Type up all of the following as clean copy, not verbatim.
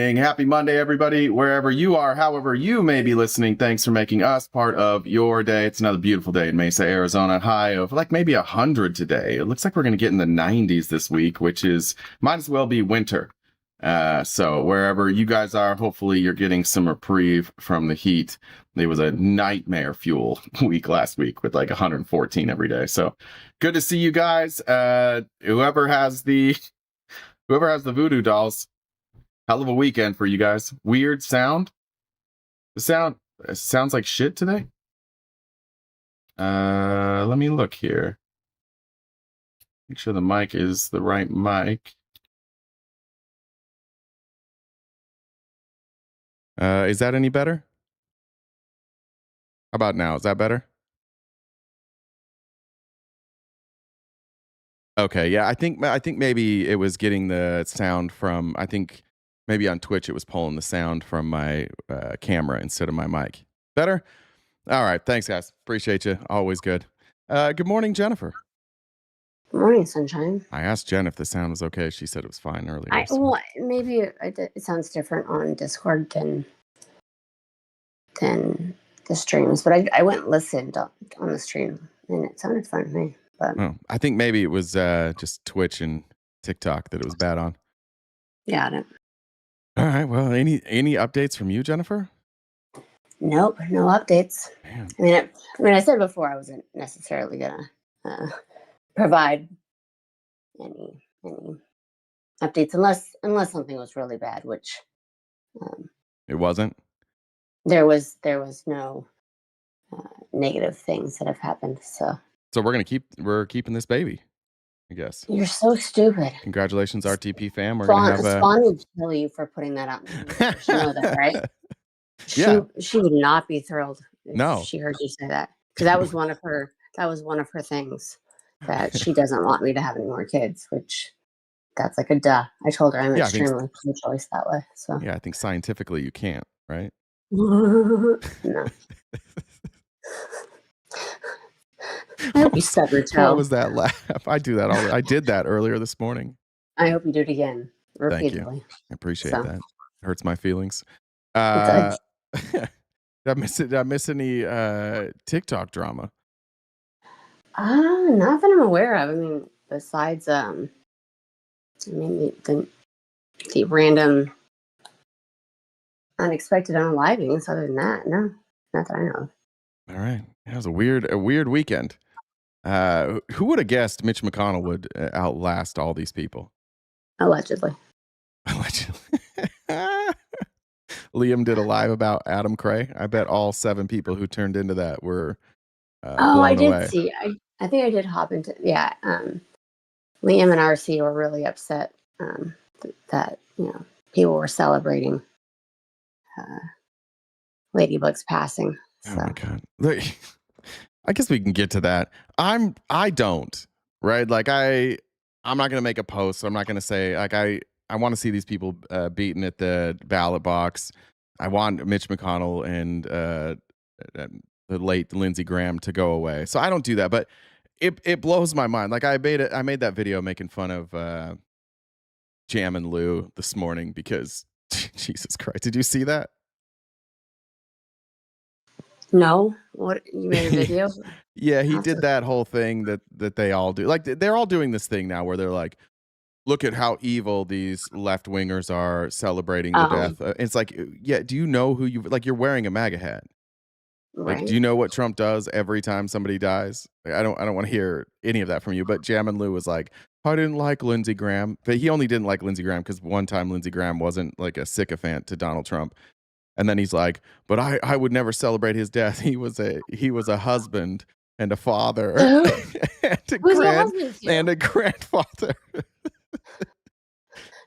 morning. Happy Monday, everybody. Wherever you are, however you may be listening, thanks for making us part of your day. It's another beautiful day in Mesa, Arizona. High of like maybe 100 today. It looks like we're going to get in the 90s this week, which is might as well be winter. So wherever you guys are, hopefully you're getting some reprieve from the heat. It was a nightmare fuel week last week with like 114 every day. So good to see you guys. Whoever has the voodoo dolls, hell of a weekend for you guys. Weird sound. The sounds like shit today. Let me look here. Make sure the mic is the right mic. Is that any better? How about now? Is that better? Okay, yeah, I think maybe it was getting the sound from, I think maybe on Twitch it was pulling the sound from my camera instead of my mic. Better? All right, thanks guys. Appreciate you. Always good. Good morning, Jennifer. Good morning, sunshine. I asked Jen if the sound was okay. She said it was fine earlier. Well, maybe it sounds different on Discord than the streams, but I went and listened on the stream, and it sounded fine to me. But I think maybe it was just Twitch and TikTok that it was bad on. Yeah, I don't. All right. Well, any updates from you, Jennifer? Nope, no updates. Man. I mean, I said before I wasn't necessarily gonna provide any updates unless something was really bad, which it wasn't. There was no negative things that have happened. So we're keeping this baby, I guess. You're so stupid. Congratulations, RTP fam. We're gonna have Spawn would kill you for putting that out. You know that, right? She would not be thrilled if she heard you say that, because that was one of her things, that she doesn't want me to have any more kids, which that's like a duh. I told her I'm extremely pro-choice that way. So yeah, I think scientifically you can't, right? No. I hope you stub your toe. What was that laugh? I do that I did that earlier this morning. I hope you do it again repeatedly. Thank you. I appreciate that. It hurts my feelings. Did I miss any TikTok drama? Not that I'm aware of. I mean, besides maybe the random unexpected unalivings. Other than that, no, not that I know of. All right. That was a weird weekend. Who would have guessed Mitch McConnell would outlast all these people? Allegedly. Liam did a live about Adam Cray. I bet all 7 people who turned into that were I did away. See. I think I did hop into Liam and RC were really upset that people were celebrating Ladybug's passing. So. Oh my god! Look, I guess we can get to that. I don't, right? Like I'm not gonna make a post. So I'm not gonna say like I want to see these people beaten at the ballot box. I want Mitch McConnell and the late Lindsey Graham to go away. So I don't do that, but it blows my mind. Like I made that video making fun of Jam and Lou this morning because Jesus Christ, did you see that? No, what, you made a video? Yeah, he did that whole thing that they all do. Like they're all doing this thing now where they're like, look at how evil these left wingers are celebrating the death. It's like, yeah, do you know who you're wearing a MAGA hat? Right. Like, do you know what Trump does every time somebody dies? Like, I don't want to hear any of that from you. But Jam and Lou was like, I didn't like Lindsey Graham, but he only didn't like Lindsey Graham because one time Lindsey Graham wasn't like a sycophant to Donald Trump. And then he's like, but I would never celebrate his death. He was a husband and a father and a grandfather.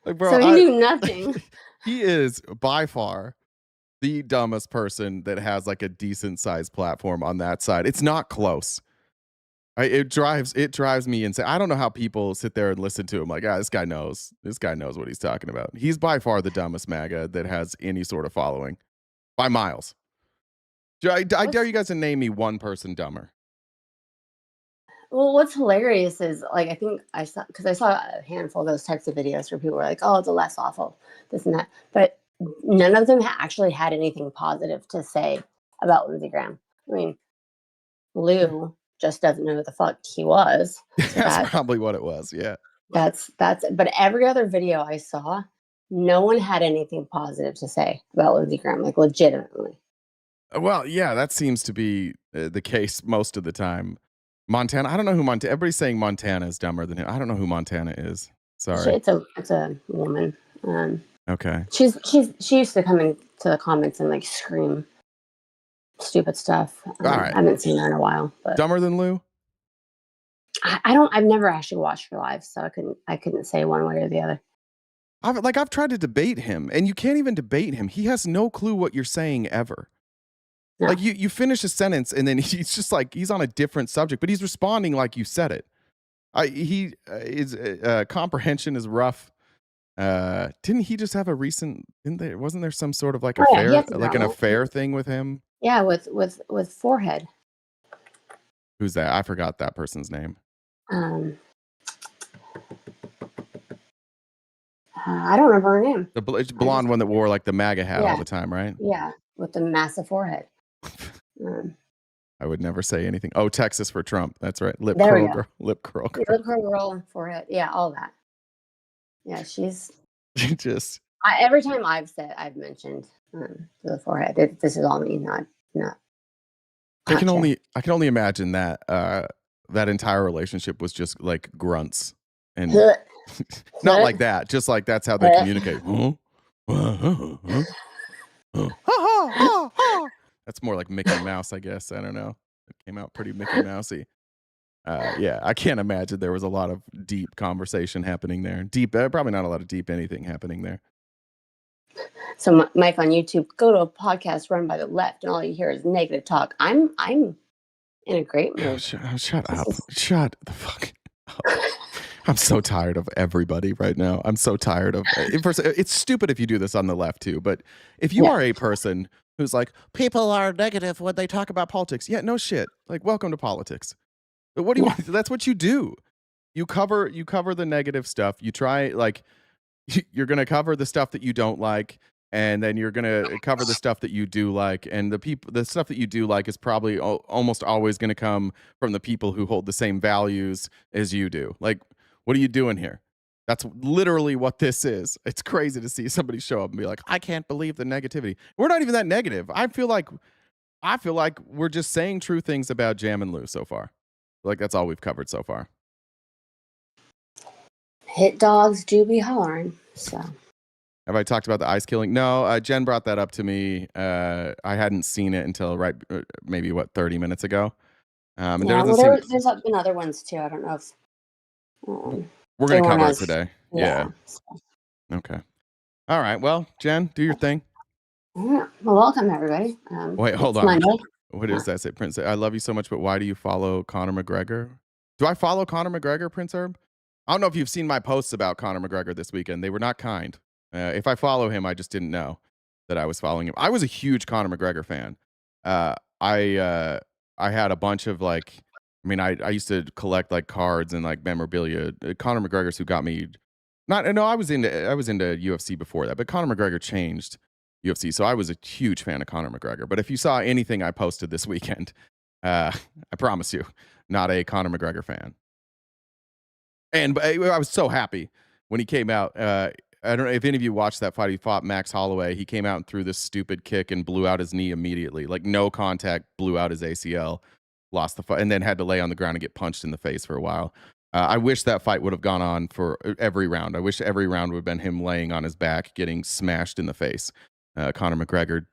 Like, bro, so he knew nothing. He is by far the dumbest person that has like a decent sized platform on that side. It's not close. It drives me insane. I don't know how people sit there and listen to him like, this guy knows what he's talking about. He's by far the dumbest MAGA that has any sort of following by miles. I dare you guys to name me one person dumber. Well, what's hilarious is like, I think I saw a handful of those types of videos where people were like, oh, it's a less awful, this and that. But none of them actually had anything positive to say about Lindsey Graham. I mean, Lou just doesn't know who the fuck he was. So that's probably what it was. Yeah. But every other video I saw, no one had anything positive to say about Lindsey Graham, like legitimately. Well, yeah, that seems to be the case most of the time. Montana, I don't know who Montana. Everybody's saying Montana is dumber than him. I don't know who Montana is. Sorry, it's a woman. Okay. She used to come into the comments and like scream stupid stuff. All right. I haven't seen her in a while. But dumber than Lou? I've never actually watched her live, so I couldn't say one way or the other. I've tried to debate him, and you can't even debate him. He has no clue what you're saying ever. No. Like you finish a sentence and then he's just like he's on a different subject, but he's responding like you said it. His comprehension is rough. Didn't he just have a recent? Wasn't there some sort of like affair, like an affair thing with him? Yeah, with Forehead. Who's that? I forgot that person's name. I don't remember her name. The blonde one that wore like the MAGA hat all the time, right? Yeah, with the massive forehead. I would never say anything. Oh, Texas for Trump. That's right. Lip curl girl. Lip curl girl, forehead. Yeah, all that. Yeah, she's just. Every time I've mentioned the forehead. This is all me, not. I can only imagine that that entire relationship was just like grunts and not like that. Just like that's how they communicate. That's more like Mickey Mouse, I guess. I don't know. It came out pretty Mickey Mousey. Yeah, I can't imagine there was a lot of deep conversation happening there. Probably not a lot of deep anything happening there. So, Mike on YouTube, go to a podcast run by the left, and all you hear is negative talk. I'm in a great mood. Shut up! Shut the fuck up! I'm so tired of everybody right now. I'm so tired of. It's stupid if you do this on the left too, but if you are a person who's like, people are negative when they talk about politics. Yeah, no shit. Like, welcome to politics. But what do you want? That's what you do. You cover the negative stuff. You try, like, you're going to cover the stuff that you don't like, and then you're going to cover the stuff that you do like. And the stuff that you do like is probably almost always going to come from the people who hold the same values as you do. Like, what are you doing here? That's literally what this is. It's crazy to see somebody show up and be like, I can't believe the negativity. We're not even that negative. I feel like we're just saying true things about Jam and Lou so far. Like, that's all we've covered so far. Hit dogs do be hollering. So, have I talked about the ice killing? No, Jen brought that up to me. I hadn't seen it until maybe 30 minutes ago. There's been other ones too. I don't know if we're going to cover it today. Yeah. Okay. All right. Well, Jen, do your thing. Yeah. Well, welcome everybody. Wait, hold on. Monday. What does that say, Prince? I love you so much, but why do you follow Conor McGregor? Do I follow Conor McGregor, Prince Herb? I don't know if you've seen my posts about Conor McGregor this weekend. They were not kind. If I follow him, I just didn't know that I was following him. I was a huge Conor McGregor fan. I had a bunch of I used to collect like cards and like memorabilia. Conor McGregor's who got me. I was into UFC before that, but Conor McGregor changed UFC, so I was a huge fan of Conor McGregor. But if you saw anything I posted this weekend, I promise you, not a Conor McGregor fan. And I was so happy when he came out. I don't know if any of you watched that fight. He fought Max Holloway. He came out and threw this stupid kick and blew out his knee immediately. Like, no contact, blew out his ACL, lost the fight, and then had to lay on the ground and get punched in the face for a while. I wish that fight would have gone on for every round. I wish every round would have been him laying on his back, getting smashed in the face. Conor McGregor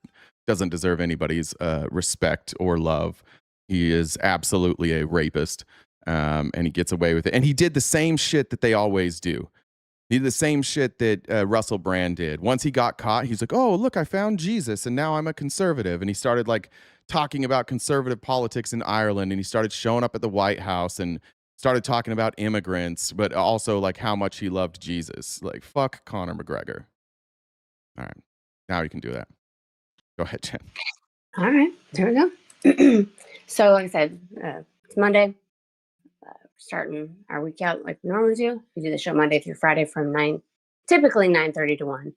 doesn't deserve anybody's respect or love. He is absolutely a rapist, and he gets away with it. And he did the same shit that they always do. He did the same shit that Russell Brand did. Once he got caught, he's like, oh, look, I found Jesus, and now I'm a conservative. And he started like talking about conservative politics in Ireland, and he started showing up at the White House and started talking about immigrants, but also like how much he loved Jesus. Like, fuck Conor McGregor. All right. Now you can do that. Go ahead, Jen. All right. There we go. So, like I said, it's Monday. Starting our week out like we normally do. We do the show Monday through Friday from typically 9:30 to 1.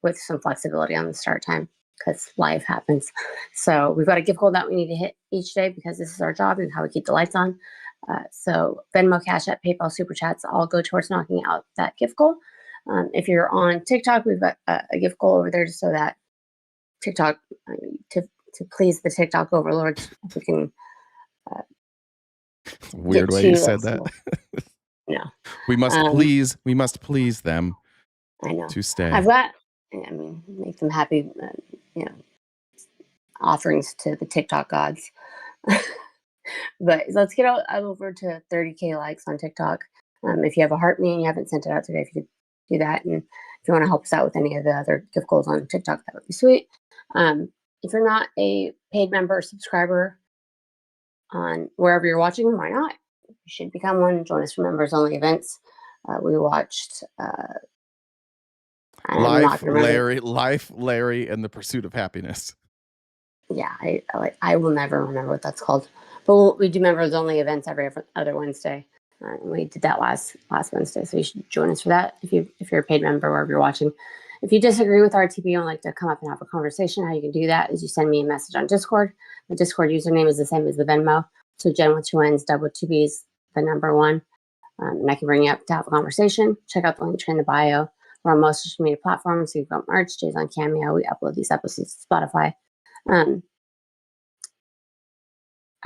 with some flexibility on the start time because life happens. So we've got a gift goal that we need to hit each day because this is our job and how we keep the lights on. So Venmo, Cash App, PayPal, Super Chats all go towards knocking out that gift goal. If you're on TikTok, we've got a gift goal over there so that TikTok, to please the TikTok overlords, we can. Weird way you said that. No, we must please them. I know to stay. Make them happy. Offerings to the TikTok gods. But let's get out over to 30K likes on TikTok. If you have a heart me and you haven't sent it out today, if you could do that, and if you want to help us out with any of the other gift goals on TikTok, that would be sweet. If you're not a paid member or subscriber on wherever you're watching, why not? You should become one. Join us for members only events. We watched Life, Larry, and the Pursuit of Happiness. Yeah, I will never remember what that's called. But we do members only events every other Wednesday. We did that last Wednesday, so you should join us for that if you're a paid member or if you're watching. If you disagree with RTP and would like to come up and have a conversation, how you can do that is you send me a message on Discord. The Discord username is the same as the Venmo. So Jen with 2 N's, double 2 B's, the number 1. And I can bring you up to have a conversation. Check out the link tree in the bio. We're on most social media platforms. So you've got merch, Jay's on Cameo. We upload these episodes to Spotify. I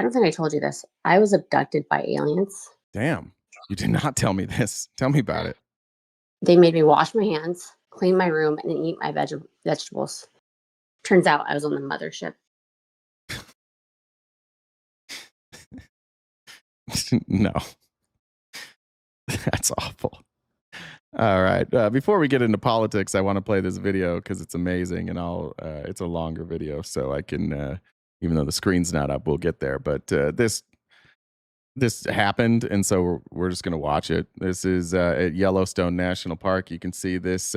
don't think I told you this. I was abducted by aliens. Damn. You did not tell me this. Tell me about it. They made me wash my hands, clean my room, and then eat my vegetables. Turns out I was on the mothership. No. That's awful. All right. Before we get into politics, I want to play this video because it's amazing, and it's a longer video, so I can, even though the screen's not up, we'll get there. But this happened, and so we're just going to watch it. This is at Yellowstone National Park. You can see this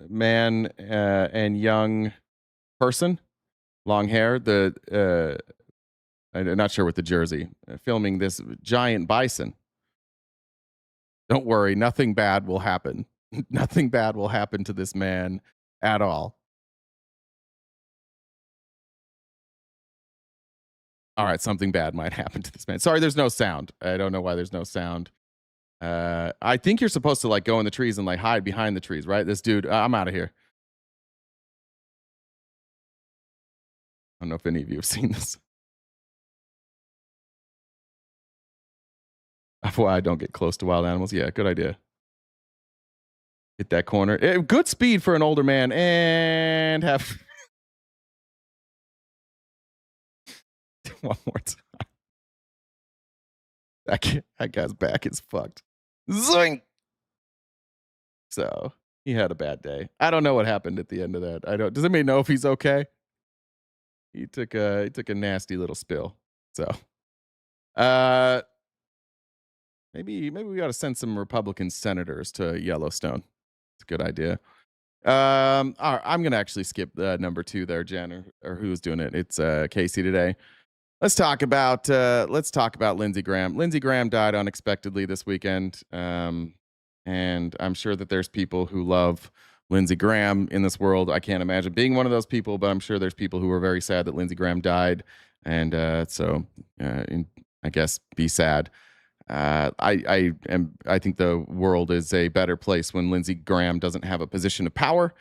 man and young person, long hair. I'm not sure with the jersey, filming this giant bison. Don't worry, nothing bad will happen. Nothing bad will happen to this man at all. All right, something bad might happen to this man. Sorry, there's no sound. I don't know why there's no sound. I think you're supposed to go in the trees and hide behind the trees, right? This dude, I'm out of here. I don't know if any of you have seen this. Why I don't get close to wild animals. Yeah, good idea. Hit that corner. Good speed for an older man and have one more time. That guy's back is fucked. Zoink. So he had a bad day. I don't know what happened at the end of that. Does anybody know if he's okay? He took a nasty little spill. So maybe we ought to send some Republican senators to Yellowstone. It's a good idea. All right, I'm gonna actually skip number 2 there, Jen, or who's doing it. It's Casey today. Let's talk about Lindsey Graham. Lindsey Graham died unexpectedly this weekend, and I'm sure that there's people who love Lindsey Graham in this world. I can't imagine being one of those people, but I'm sure there's people who are very sad that Lindsey Graham died, and so I guess be sad. I think the world is a better place when Lindsey Graham doesn't have a position of power.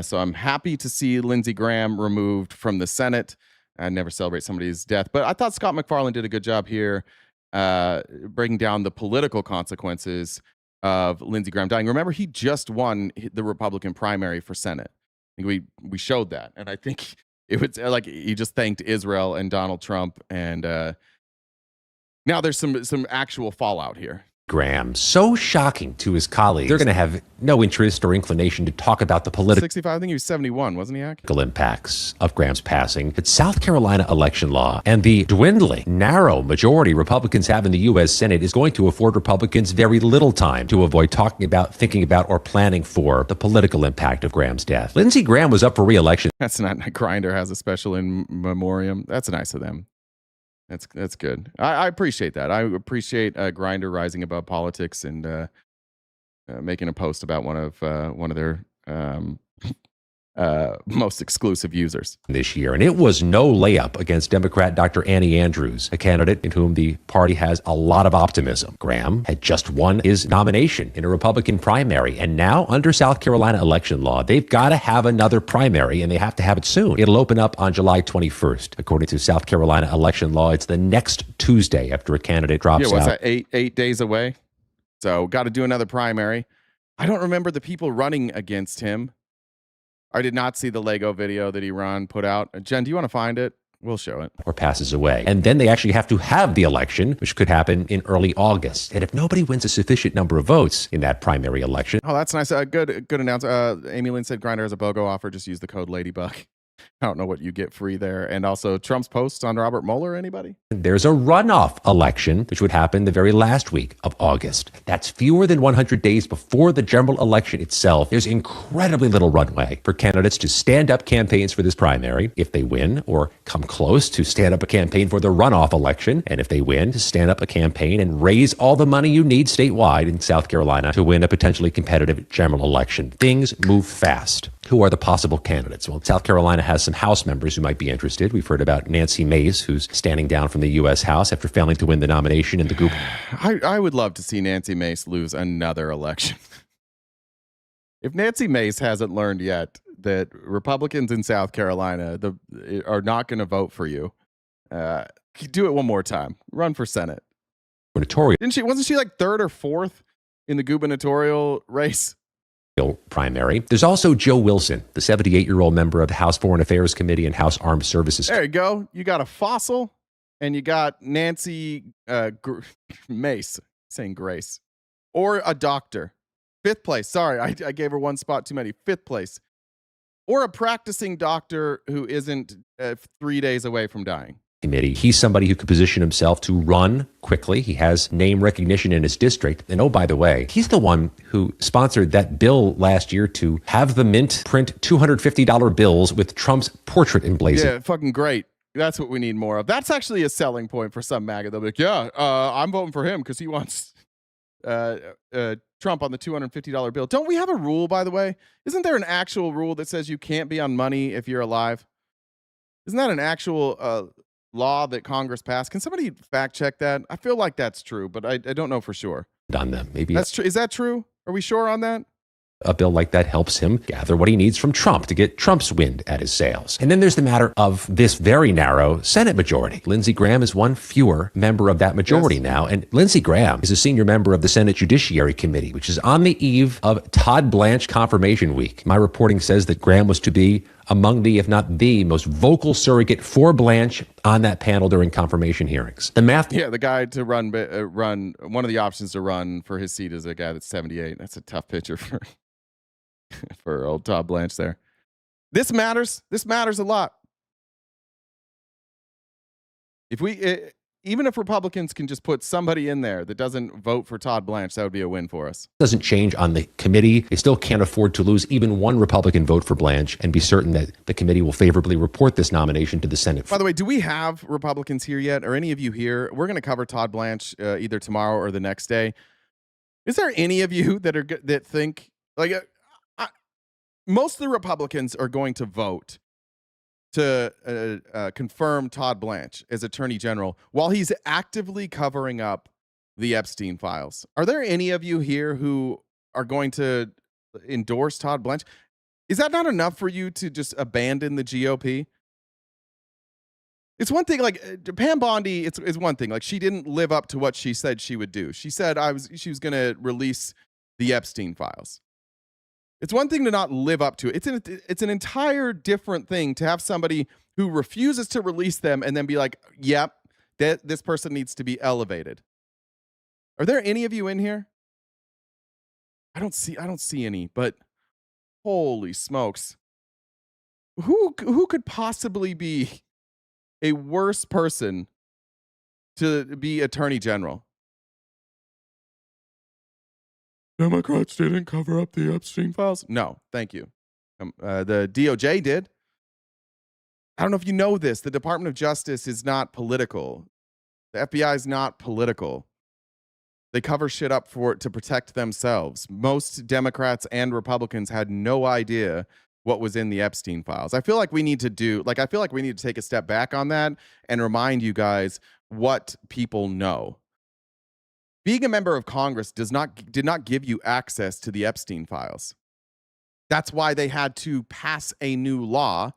So I'm happy to see Lindsey Graham removed from the Senate. I never celebrate somebody's death, but I thought Scott McFarlane did a good job here, breaking down the political consequences of Lindsey Graham dying. Remember, he just won the Republican primary for Senate. I think we showed that, and I think it was he just thanked Israel and Donald Trump, and now there's some actual fallout here. Graham, so shocking to his colleagues. They're going to have no interest or inclination to talk about the political 65. I think he was 71, wasn't he? Impacts of Graham's passing. But South Carolina election law and the dwindling, narrow majority Republicans have in the U.S. Senate is going to afford Republicans very little time to avoid talking about, thinking about, or planning for the political impact of Graham's death. Lindsey Graham was up for re-election. That's not. Grindr has a special in memoriam. That's nice of them. That's good. I appreciate that. I appreciate Grindr rising above politics and making a post about one of their most exclusive users this year. And it was no layup against Democrat Dr. Annie Andrews, a candidate in whom the party has a lot of optimism. Graham had just won his nomination in a Republican primary. And now, under South Carolina election law, they've got to have another primary, and they have to have it soon. It'll open up on July 21st. According to South Carolina election law, it's the next Tuesday after a candidate drops out. Yeah, what's that, eight days away? So got to do another primary. I don't remember the people running against him. I did not see the Lego video that he put out. Jen, do you want to find it? We'll show it. Or passes away. And then they actually have to have the election, which could happen in early August. And if nobody wins a sufficient number of votes in that primary election. Oh, that's nice. Good announcement. Amy Lynn said Grindr has a BOGO offer. Just use the code Ladybug. I don't know what you get free there. And also Trump's posts on Robert Mueller. Anybody? There's a runoff election, which would happen the very last week of August. That's fewer than 100 days before the general election itself. There's incredibly little runway for candidates to stand up campaigns for this primary if they win, or come close to stand up a campaign for the runoff election. And if they win, to stand up a campaign and raise all the money you need statewide in South Carolina to win a potentially competitive general election. Things move fast. Who are the possible candidates? Well, South Carolina has some House members who might be interested. We've heard about Nancy Mace, who's standing down from the U.S. House after failing to win the nomination in the GOP. I would love to see Nancy Mace lose another election. If Nancy Mace hasn't learned yet that Republicans in South Carolina are not going to vote for you, do it one more time. Run for Senate. Wasn't she like third or fourth in the gubernatorial race? Primary. There's also Joe Wilson, the 78-year-old member of the House Foreign Affairs Committee and House Armed Services. There you go. You got a fossil, and you got Nancy Mace, saying Grace, or a doctor. Fifth place. Sorry, I gave her one spot too many. Fifth place. Or a practicing doctor who isn't 3 days away from dying. Committee. He's somebody who could position himself to run quickly. He has name recognition in his district. And oh, by the way, he's the one who sponsored that bill last year to have the Mint print $250 bills with Trump's portrait emblazoned. Yeah, fucking great. That's what we need more of. That's actually a selling point for some MAGA. They'll be like, yeah, I'm voting for him because he wants Trump on the $250 bill. Don't we have a rule, by the way? Isn't there an actual rule that says you can't be on money if you're alive? Isn't that an actual law that Congress passed? Can somebody fact check that? I feel like that's true, but I don't know for sure. On them, maybe that's true. Is that true? Are we sure on that? A bill like that helps him gather what he needs from Trump to get Trump's wind at his sails. And then there's the matter of this very narrow Senate majority. Lindsey Graham is one fewer member of that majority now. And Lindsey Graham is a senior member of the Senate Judiciary Committee, which is on the eve of Todd Blanche confirmation week. My reporting says that Graham was to be among the, if not the, most vocal surrogate for Blanche on that panel during confirmation hearings. The math... Yeah, the guy to run, one of the options to run for his seat is a guy that's 78. That's a tough picture for old Todd Blanche there. This matters. This matters a lot. Even if Republicans can just put somebody in there that doesn't vote for Todd Blanche, that would be a win for us. Doesn't change on the committee. They still can't afford to lose even one Republican vote for Blanche and be certain that the committee will favorably report this nomination to the Senate. By the way, do we have Republicans here yet? Or any of you here? We're going to cover Todd Blanche either tomorrow or the next day. Is there any of you that think like most of the Republicans are going to vote to confirm Todd Blanche as Attorney General while he's actively covering up the Epstein files? Are there any of you here who are going to endorse Todd Blanche? Is that not enough for you to just abandon the GOP? It's one thing, like Pam Bondi, it's one thing. Like, she didn't live up to what she said she would do. She said she was going to release the Epstein files. It's one thing to not live up to it. It's an entire different thing to have somebody who refuses to release them and then be like, yep, this person needs to be elevated. Are there any of you in here? I don't see any, but holy smokes. Who could possibly be a worse person to be Attorney General? Democrats didn't cover up the Epstein files? No, thank you. The DOJ did. I don't know if you know this. The Department of Justice is not political. The FBI is not political. They cover shit up to protect themselves. Most Democrats and Republicans had no idea what was in the Epstein files. I feel like we need to take a step back on that and remind you guys what people know. Being a member of Congress did not give you access to the Epstein files. That's why they had to pass a new law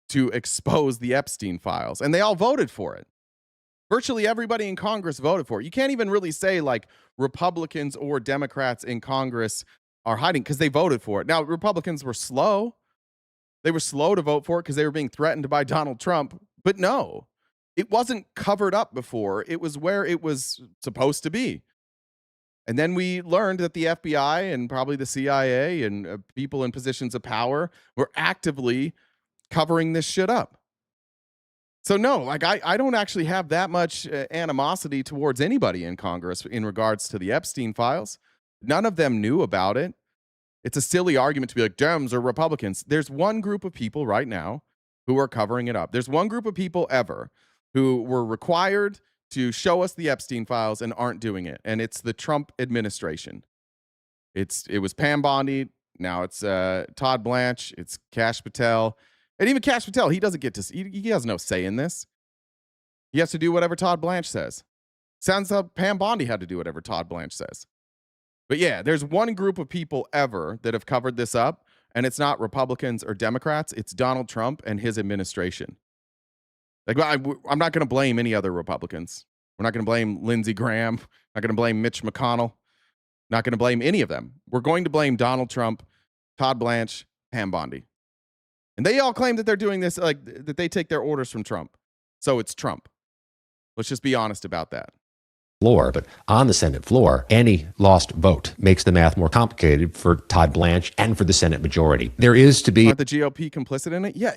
to expose the Epstein files, and they all voted for it. Virtually everybody in Congress voted for it. You can't even really say like Republicans or Democrats in Congress are hiding because they voted for it. Now, Republicans were slow. They were slow to vote for it because they were being threatened by Donald Trump. But no, it wasn't covered up before. It was where it was supposed to be. And then we learned that the FBI and probably the CIA and people in positions of power were actively covering this shit up. So no, like I don't actually have that much animosity towards anybody in Congress in regards to the Epstein files. None of them knew about it. It's a silly argument to be like Dems or Republicans. There's one group of people right now who are covering it up. There's one group of people ever who were required to show us the Epstein files and aren't doing it. And it's the Trump administration. It was Pam Bondi. Now it's Todd Blanche. It's Kash Patel. And even Kash Patel, he doesn't get to, he has no say in this. He has to do whatever Todd Blanche says. Sounds like Pam Bondi had to do whatever Todd Blanche says. But yeah, there's one group of people ever that have covered this up, and it's not Republicans or Democrats. It's Donald Trump and his administration. Like, I'm not going to blame any other Republicans. We're not going to blame Lindsey Graham. Not going to blame Mitch McConnell. Not going to blame any of them. We're going to blame Donald Trump, Todd Blanche, Pam Bondi. And they all claim that they're doing this, like that they take their orders from Trump. So it's Trump. Let's just be honest about that. Floor, but on the Senate floor, any lost vote makes the math more complicated for Todd Blanche and for the Senate majority. There is to be... Aren't the GOP complicit in it? Yeah,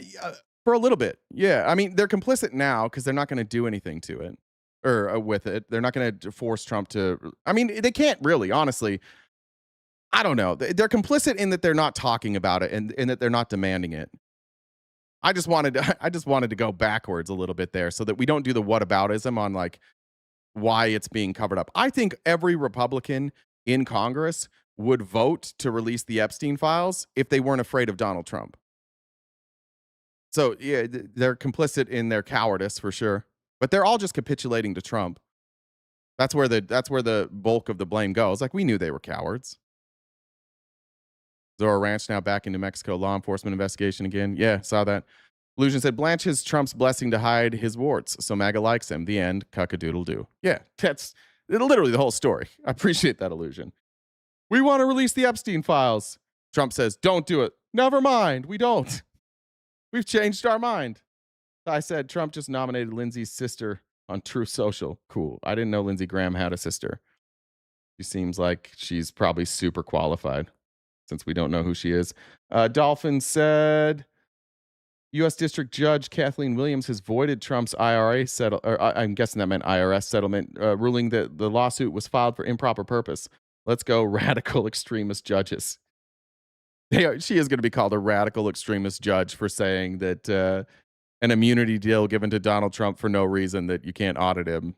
for a little bit. Yeah, I mean, they're complicit now because they're not going to do anything to it or with it. They're not going to force Trump to... I mean, they can't really, honestly. I don't know. They're complicit in that they're not talking about it and that they're not demanding it. I just wanted to go backwards a little bit there so that we don't do the whataboutism on like why it's being covered up. I think every Republican in Congress would vote to release the Epstein files if they weren't afraid of Donald Trump. So yeah, they're complicit in their cowardice for sure, but they're all just capitulating to Trump. That's where the bulk of the blame goes. Like, we knew they were cowards. Zora Ranch now back in New Mexico. Law enforcement investigation again. Yeah, saw that. Illusion said, Blanche has Trump's blessing to hide his warts, so MAGA likes him. The end. Cuck-a-doodle-doo. Yeah, that's literally the whole story. I appreciate that, Illusion. We want to release the Epstein files. Trump says, don't do it. Never mind. We don't. We've changed our mind. I said, Trump just nominated Lindsey's sister on True Social. Cool. I didn't know Lindsey Graham had a sister. She seems like she's probably super qualified, since we don't know who she is. Dolphin said, U.S. District Judge Kathleen Williams has voided Trump's IRA I'm guessing that meant IRS settlement, ruling that the lawsuit was filed for improper purpose. Let's go, radical extremist judges. She is going to be called a radical extremist judge for saying that an immunity deal given to Donald Trump for no reason, that you can't audit him,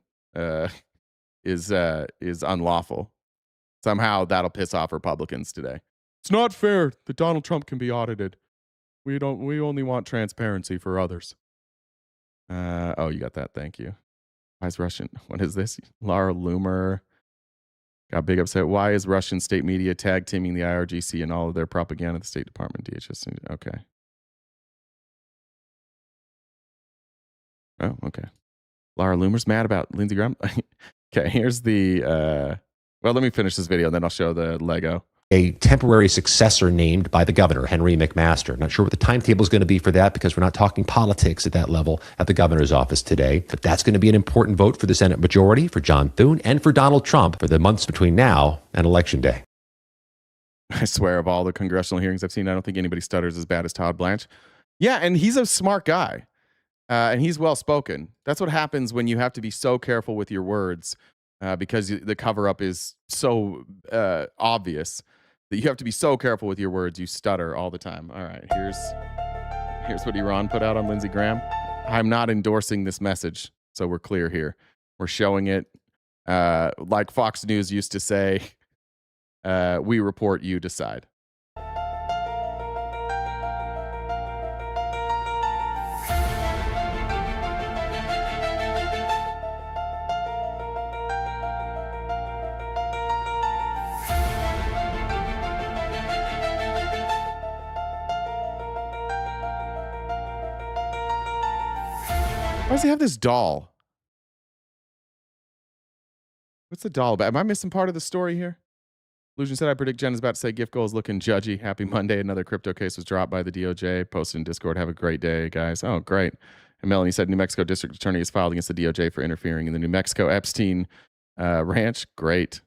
is unlawful. Somehow that'll piss off Republicans today. It's not fair that Donald Trump can be audited. We only want transparency for others. Oh, you got that. Thank you. Why is Russian? What is this? Laura Loomer got big upset. Why is Russian state media tag teaming the IRGC and all of their propaganda? The State Department, DHS. Okay. Oh, okay. Laura Loomer's mad about Lindsey Graham. Okay, here's the... well, let me finish this video, and then I'll show the Lego. A temporary successor named by the governor, Henry McMaster. Not sure what the timetable is going to be for that, because we're not talking politics at that level at the governor's office today. But that's going to be an important vote for the Senate majority, for John Thune, and for Donald Trump for the months between now and Election Day. I swear, of all the congressional hearings I've seen, I don't think anybody stutters as bad as Todd Blanche. Yeah, and he's a smart guy. And he's well-spoken. That's what happens when you have to be so careful with your words, because the cover-up is so obvious that you have to be so careful with your words. You stutter all the time. All right, here's what Iran put out on Lindsey Graham. I'm not endorsing this message, so we're clear here. We're showing it Like Fox News used to say, we report, you decide. Why does he have this doll? What's the doll about? Am I missing part of the story here? Illusion said, I predict Jen is about to say gift goal is looking judgy. Happy Monday. Another crypto case was dropped by the DOJ. Posted in Discord. Have a great day, guys. Oh, great. And Melanie said, New Mexico District Attorney has filed against the DOJ for interfering in the New Mexico Epstein ranch. Great.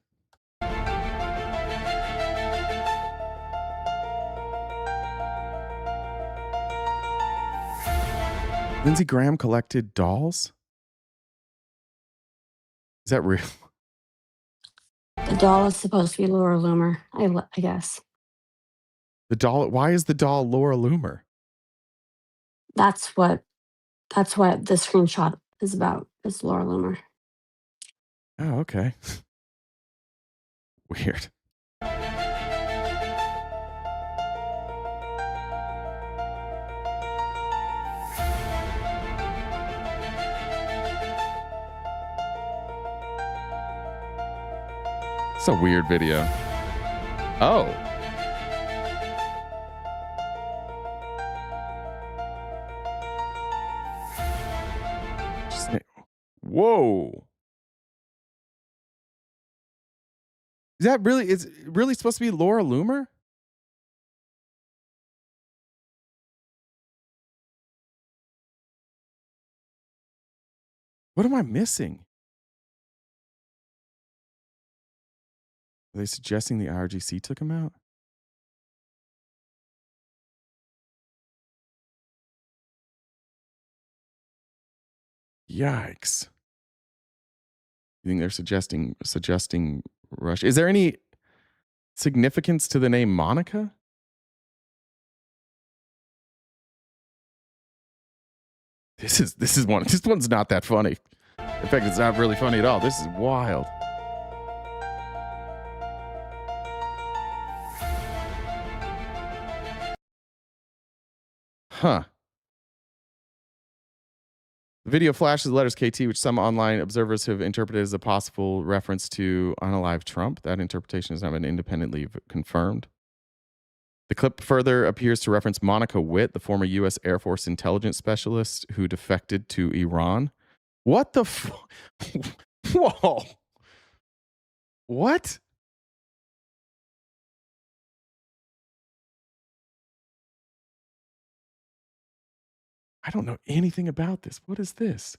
Lindsey Graham collected dolls? Is that real? The doll is supposed to be Laura Loomer, I guess. The doll, why is the doll Laura Loomer? That's what the screenshot is about, is Laura Loomer. Oh, okay. Weird. It's a weird video. Oh. Whoa. Is it really supposed to be Laura Loomer? What am I missing? Are they suggesting the IRGC took him out? Yikes. You think they're suggesting Russia? Is there any significance to the name Monica? This one's not that funny. In fact, it's not really funny at all. This is wild. Huh. The video flashes the letters KT, which some online observers have interpreted as a possible reference to unalive Trump. That interpretation has not been independently confirmed. The clip further appears to reference Monica Witt, the former U.S. Air Force intelligence specialist who defected to Iran. What the Whoa. What? I don't know anything about this. What is this?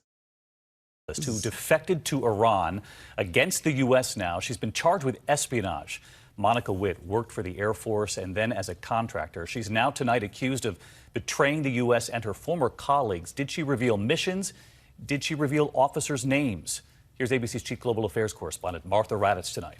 Who defected to Iran against the U.S. now. She's been charged with espionage. Monica Witt worked for the Air Force and then as a contractor. She's now tonight accused of betraying the U.S. and her former colleagues. Did she reveal missions? Did she reveal officers' names? Here's ABC's Chief Global Affairs correspondent Martha Raddatz tonight.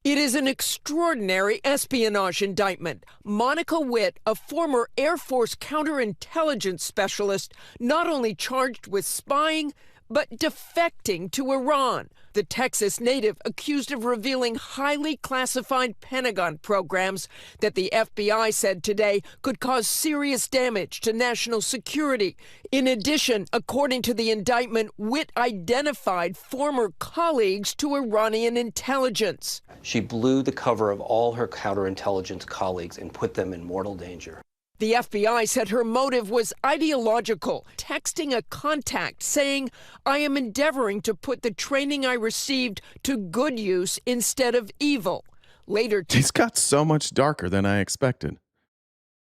It is an extraordinary espionage indictment. Monica Witt, a former Air Force counterintelligence specialist, not only charged with spying, but defecting to Iran. The Texas native accused of revealing highly classified Pentagon programs that the FBI said today could cause serious damage to national security. In addition, according to the indictment, Witt identified former colleagues to Iranian intelligence. She blew the cover of all her counterintelligence colleagues and put them in mortal danger. The FBI said her motive was ideological, texting a contact saying, I am endeavoring to put the training I received to good use instead of evil. Later, he's got so much darker than I expected.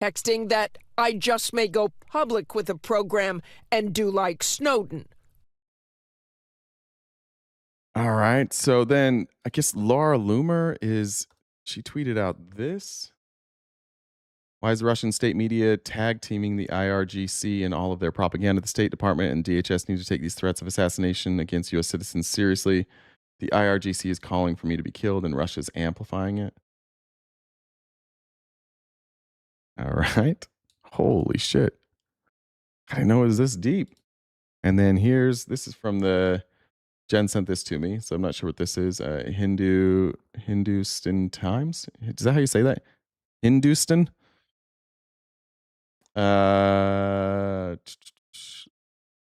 Texting that I just may go public with a program and do like Snowden. All right. So then I guess Laura Loomer she tweeted out this. Why is the Russian state media tag teaming the IRGC in all of their propaganda? The State Department and DHS need to take these threats of assassination against U.S. citizens seriously. The IRGC is calling for me to be killed, and Russia's amplifying it. All right. Holy shit. I didn't know it was this deep. And then this is from the Jen sent this to me, so I'm not sure what this is. Hindustan Times? Is that how you say that? Hindustan?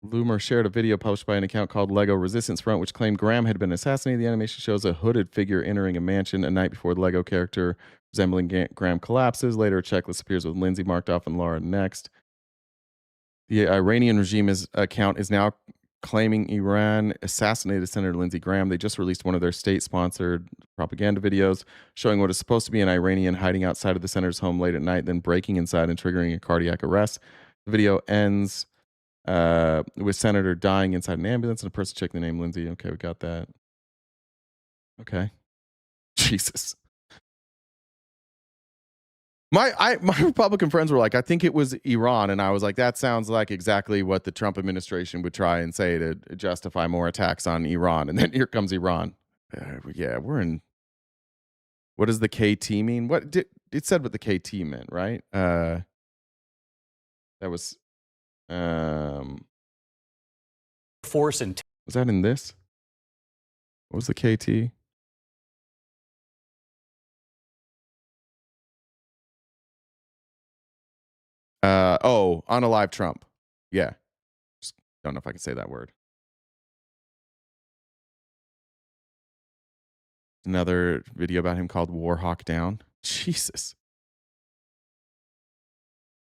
Loomer shared a video posted by an account called Lego Resistance Front, which claimed Graham had been assassinated. The animation shows a hooded figure entering a mansion a night before the Lego character resembling Graham collapses. Later, a checklist appears with Lindsey marked off and Laura next. The Iranian regime's account is now claiming Iran assassinated Senator Lindsey Graham. They just released one of their state-sponsored propaganda videos showing what is supposed to be an Iranian hiding outside of the senator's home late at night, then breaking inside and triggering a cardiac arrest. The video ends with Senator dying inside an ambulance and a person checking the name Lindsey. Okay, we got that. Okay. Jesus. My Republican friends were like, I think it was Iran. And I was like, that sounds like exactly what the Trump administration would try and say to justify more attacks on Iran. And then here comes Iran. Yeah, we're in. What does the KT mean? What it said what the KT meant, right? That was force and was that in this? What was the KT? Unalive Trump. Yeah. Just don't know if I can say that word. Another video about him called Warhawk Down. Jesus.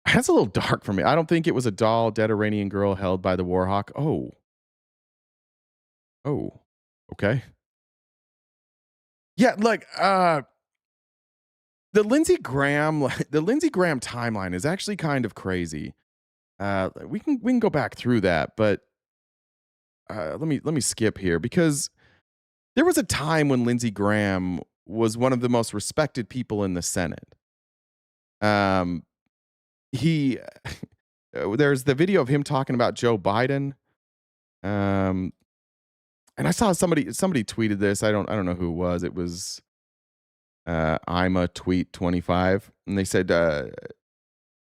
That's a little dark for me. I don't think it was a doll, dead Iranian girl held by the Warhawk. Oh. Okay. Yeah, like the Lindsey Graham timeline is actually kind of crazy. We can go back through that, but let me skip here because there was a time when Lindsey Graham was one of the most respected people in the Senate. There's the video of him talking about Joe Biden. And I saw somebody tweeted this. I don't know who it was. It was I'm a tweet 25, and they said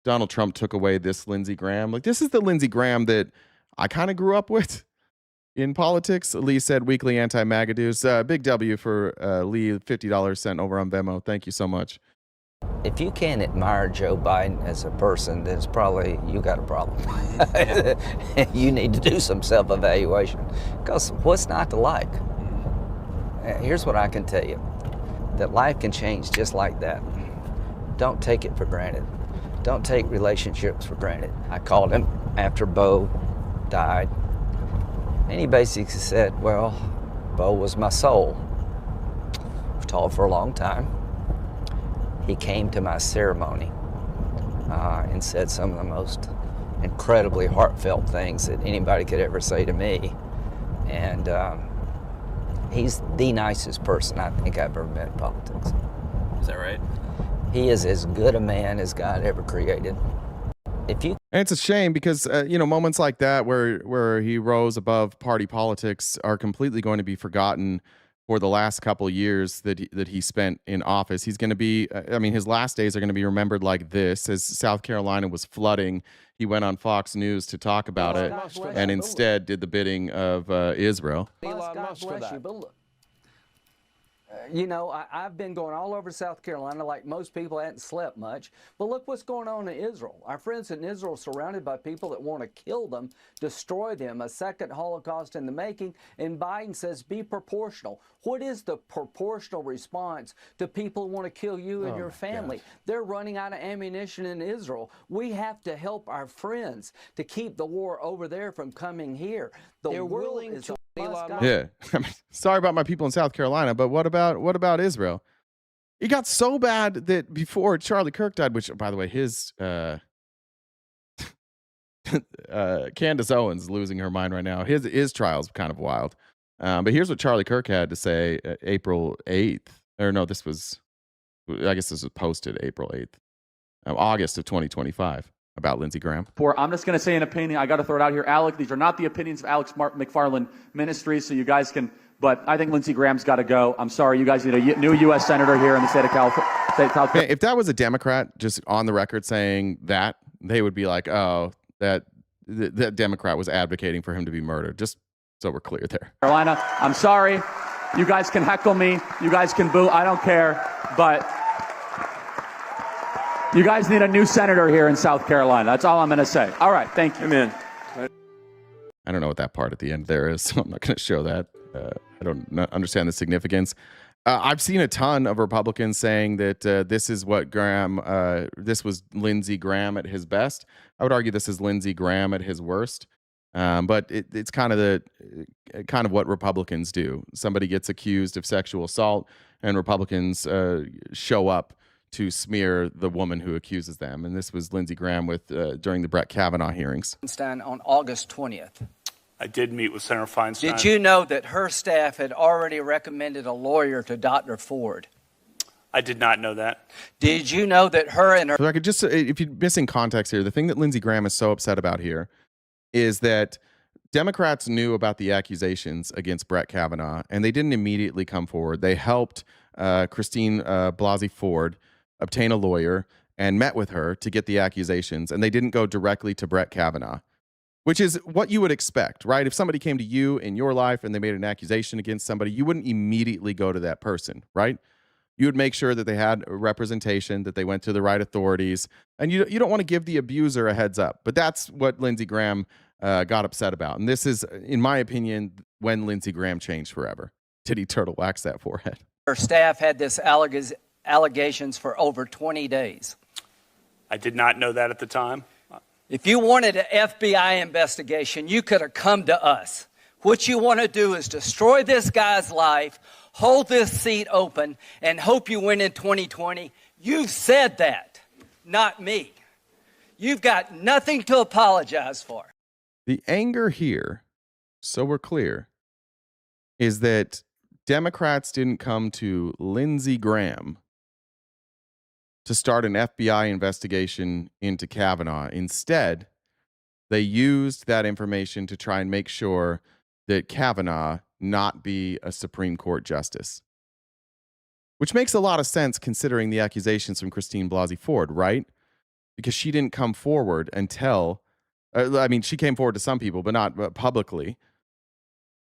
Donald Trump took away this Lindsey Graham. Like, this is the Lindsey Graham that I kind of grew up with in politics. Lee said weekly anti-MAGA dues. Big W for Lee, $50 sent over on Venmo. Thank you so much. If you can't admire Joe Biden as a person, then it's probably you got a problem. You need to do some self-evaluation. Because what's not to like? Here's what I can tell you. That life can change just like that. Don't take it for granted. Don't take relationships for granted. I called him after Bo died, and he basically said, well, Bo was my soul. We've talked for a long time. He came to my ceremony and said some of the most incredibly heartfelt things that anybody could ever say to me. And he's the nicest person I think I've ever met in politics. Is that right? He is as good a man as God ever created. And it's a shame because moments like that where he rose above party politics are completely going to be forgotten for the last couple of years that he spent in office. He's going to be, his last days are going to be remembered like this. As South Carolina was flooding, he went on Fox News to talk about it and instead did the bidding of Israel. God bless you. I've been going all over South Carolina like most people. I hadn't slept much. But look what's going on in Israel. Our friends in Israel are surrounded by people that want to kill them, destroy them, a second Holocaust in the making. And Biden says, be proportional. What is the proportional response to people who want to kill you and your family? God. They're running out of ammunition in Israel. We have to help our friends to keep the war over there from coming here. They're willing to. Yeah, sorry about my people in South Carolina, but what about Israel? It got so bad that before Charlie Kirk died, which, by the way, his Candace Owens losing her mind right now. His trial's kind of wild. But here's what Charlie Kirk had to say April 8th. Or no, this was posted April 8th, August of 2025. About Lindsey Graham. I'm just going to say an opinion. I got to throw it out here, Alec. These are not the opinions of Alex McFarland Ministries, so you guys can. But I think Lindsey Graham's got to go. I'm sorry, you guys need a new U.S. senator here in the state of California. If that was a Democrat, just on the record saying that, they would be like, "Oh, that Democrat was advocating for him to be murdered." Just So we're clear there. Carolina, I'm sorry. You guys can heckle me. You guys can boo. I don't care. But you guys need a new senator here in South Carolina. That's all I'm going to say. All right. Thank you. Amen. I don't know what that part at the end there is, so I'm not going to show that. I don't understand the significance. I've seen a ton of Republicans saying that this is what this was Lindsey Graham at his best. I would argue this is Lindsey Graham at his worst. But it's kind of what Republicans do. Somebody gets accused of sexual assault, and Republicans show up to smear the woman who accuses them. And this was Lindsey Graham during the Brett Kavanaugh hearings. Feinstein on August 20th. I did meet with Senator Feinstein. Did you know that her staff had already recommended a lawyer to Dr. Ford? I did not know that. Did you know that her and her... So I could just, if you're missing context here, the thing that Lindsey Graham is so upset about here is that Democrats knew about the accusations against Brett Kavanaugh, and they didn't immediately come forward. They helped Christine Blasey Ford obtain a lawyer and met with her to get the accusations, and they didn't go directly to Brett Kavanaugh, which is what you would expect, right? If somebody came to you in your life and they made an accusation against somebody, you wouldn't immediately go to that person, right? You would make sure that they had representation, that they went to the right authorities, and you don't want to give the abuser a heads up. But that's what Lindsey Graham got upset about. And this is, in my opinion, when Lindsey Graham changed forever. Did he turtle wax that forehead? Her staff had this allegations for over 20 days. I did not know that at the time. If you wanted an FBI investigation, you could have come to us. What you want to do is destroy this guy's life, hold this seat open, and hope you win in 2020. You've said that, not me. You've got nothing to apologize for. The anger here, so we're clear, is that Democrats didn't come to Lindsey Graham to start an FBI investigation into Kavanaugh. Instead, they used that information to try and make sure that Kavanaugh not be a Supreme Court justice. Which makes a lot of sense considering the accusations from Christine Blasey Ford, right? Because she didn't come forward until, she came forward to some people, but not publicly,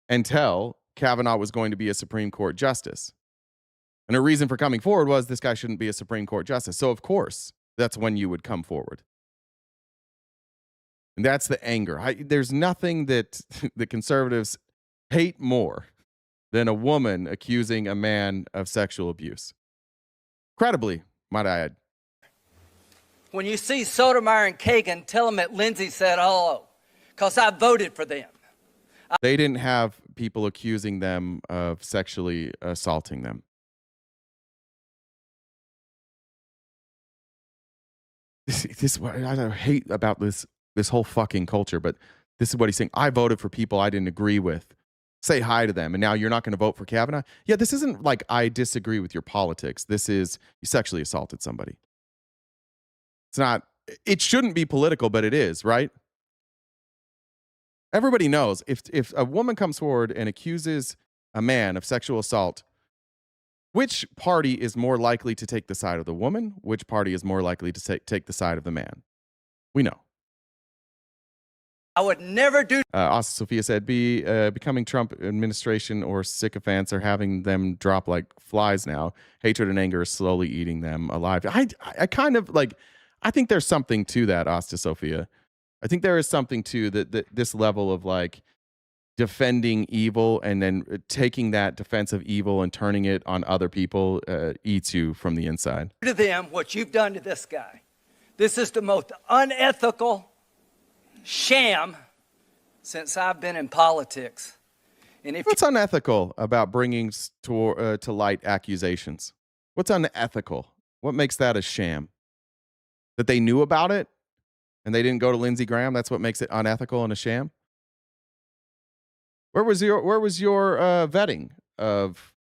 until Kavanaugh was going to be a Supreme Court justice. And her reason for coming forward was this guy shouldn't be a Supreme Court justice. So, of course, that's when you would come forward. And that's the anger. There's nothing that the conservatives hate more than a woman accusing a man of sexual abuse. Credibly, might I add. When you see Sotomayor and Kagan, tell them that Lindsey said hello, because I voted for them. They didn't have people accusing them of sexually assaulting them. This is what I hate about this whole fucking culture, but this is what he's saying. I voted for people I didn't agree with. Say hi to them, and now you're not going to vote for Kavanaugh? Yeah, this isn't like I disagree with your politics. This is you sexually assaulted somebody. It's not, it shouldn't be political, but it is, right? Everybody knows if a woman comes forward and accuses a man of sexual assault, which party is more likely to take the side of the woman? Which party is more likely to take the side of the man? We know. I would never do. Asta Sophia said, becoming Trump administration or sycophants are having them drop like flies now. Hatred and anger is slowly eating them alive. I kind of like, I think there's something to that, Asta Sophia. I think there is something to that this level of like defending evil and then taking that defensive evil and turning it on other people eats you from the inside. To them, what you've done to this guy. This is the most unethical sham since I've been in politics. And what's unethical about bringing to light accusations? What's unethical? What makes that a sham? That they knew about it and they didn't go to Lindsey Graham? That's what makes it unethical and a sham? Where was your vetting of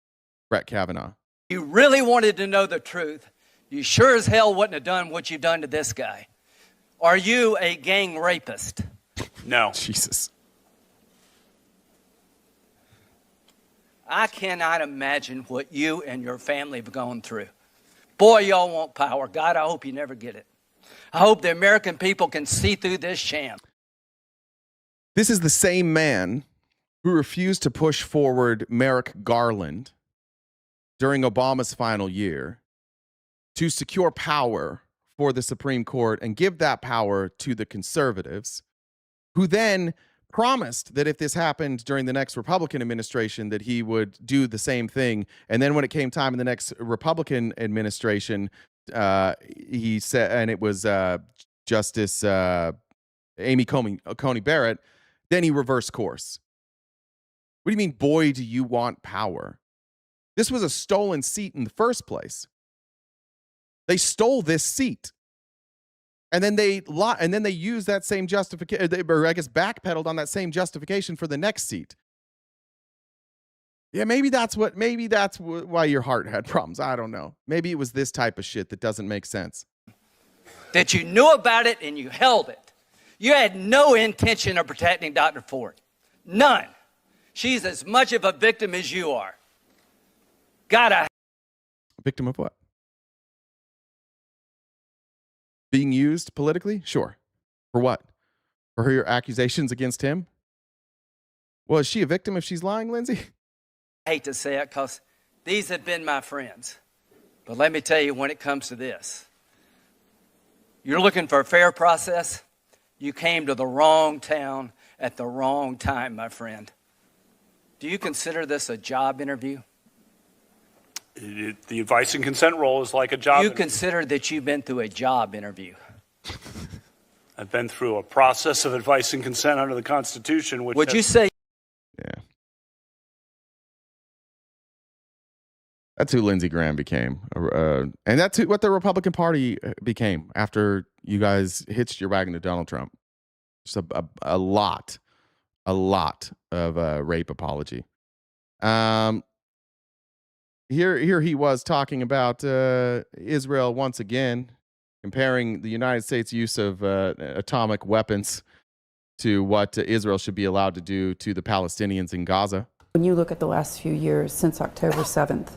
Brett Kavanaugh? You really wanted to know the truth. You sure as hell wouldn't have done what you've done to this guy. Are you a gang rapist? No. Jesus. I cannot imagine what you and your family have gone through. Boy, y'all want power. God, I hope you never get it. I hope the American people can see through this sham. This is the same man who refused to push forward Merrick Garland during Obama's final year to secure power for the Supreme Court and give that power to the conservatives, who then promised that if this happened during the next Republican administration, that he would do the same thing. And then when it came time in the next Republican administration, he said, and it was Justice Amy Coney Barrett, then he reversed course. What do you mean, boy, do you want power? This was a stolen seat in the first place. They stole this seat. And then they used that same justification, or I guess backpedaled on that same justification for the next seat. Yeah, maybe that's why your heart had problems. I don't know. Maybe it was this type of shit that doesn't make sense. That you knew about it and you held it. You had no intention of protecting Dr. Ford. None. She's as much of a victim as you are. A victim of what? Being used politically? Sure. For what? For her accusations against him? Well, is she a victim if she's lying, Lindsey? I hate to say it because these have been my friends. But let me tell you, when it comes to this, you're looking for a fair process. You came to the wrong town at the wrong time, my friend. Do you consider this a job interview? The advice and consent role is like a job You interview. consider that you've been through a job interview. I've been through a process of advice and consent under the Constitution. Which Would you say? Yeah. That's who Lindsey Graham became. And that's what the Republican Party became after you guys hitched your wagon to Donald Trump. Just a lot of rape apology. Here he was talking about Israel once again, comparing the United States' use of atomic weapons to what Israel should be allowed to do to the Palestinians in Gaza. When you look at the last few years since October 7th,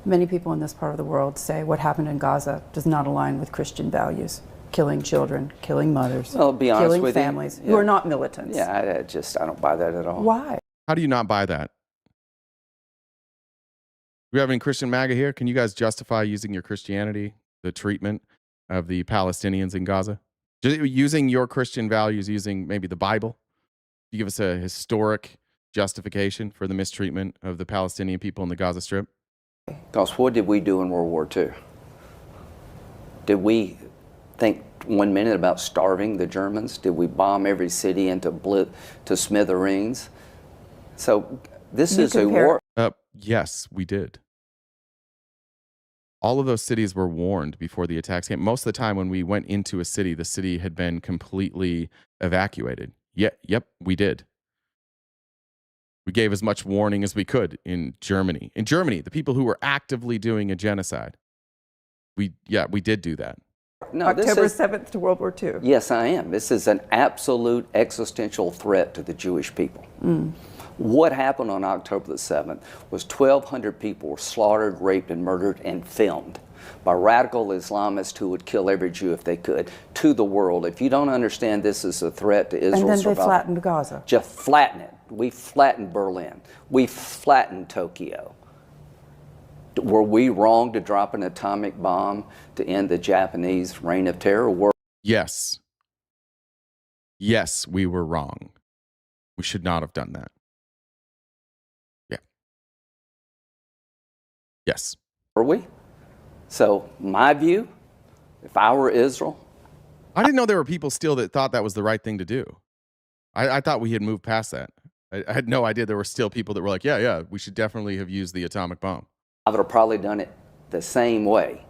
many people in this part of the world say what happened in Gaza does not align with Christian values. Killing children, killing mothers, Well, be honest killing with families you, who are not militants. Yeah, I don't buy that at all. Why? How do you not buy that? Do we have any Christian MAGA here? Can you guys justify using your Christianity, the treatment of the Palestinians in Gaza? Just using your Christian values, using maybe the Bible? You give us a historic justification for the mistreatment of the Palestinian people in the Gaza Strip? Because what did we do in World War II? Did we think 1 minute about starving the Germans? Did we bomb every city into smithereens? So this is a war. Yes, we did. All of those cities were warned before the attacks came. Most of the time when we went into a city, the city had been completely evacuated. Yep, we did. We gave as much warning as we could in Germany. In Germany, the people who were actively doing a genocide, we did do that. No, October 7th to World War II. Yes, I am. This is an absolute existential threat to the Jewish people. What happened on October the 7th was 1,200 people were slaughtered, raped, and murdered and filmed by radical Islamists who would kill every Jew if they could, to the world. If you don't understand this is a threat to Israel's And then they survival, flattened Gaza. just flatten it. We flattened Berlin. We flattened Tokyo. Were we wrong to drop an atomic bomb to end the Japanese reign of terror? Yes. Yes, we were wrong. We should not have done that. Yeah. Yes. Were we? So my view, if I were Israel. I didn't know there were people still that thought that was the right thing to do. I thought we had moved past that. I had no idea there were still people that were like, yeah, we should definitely have used the atomic bomb. I would have probably done it the same way.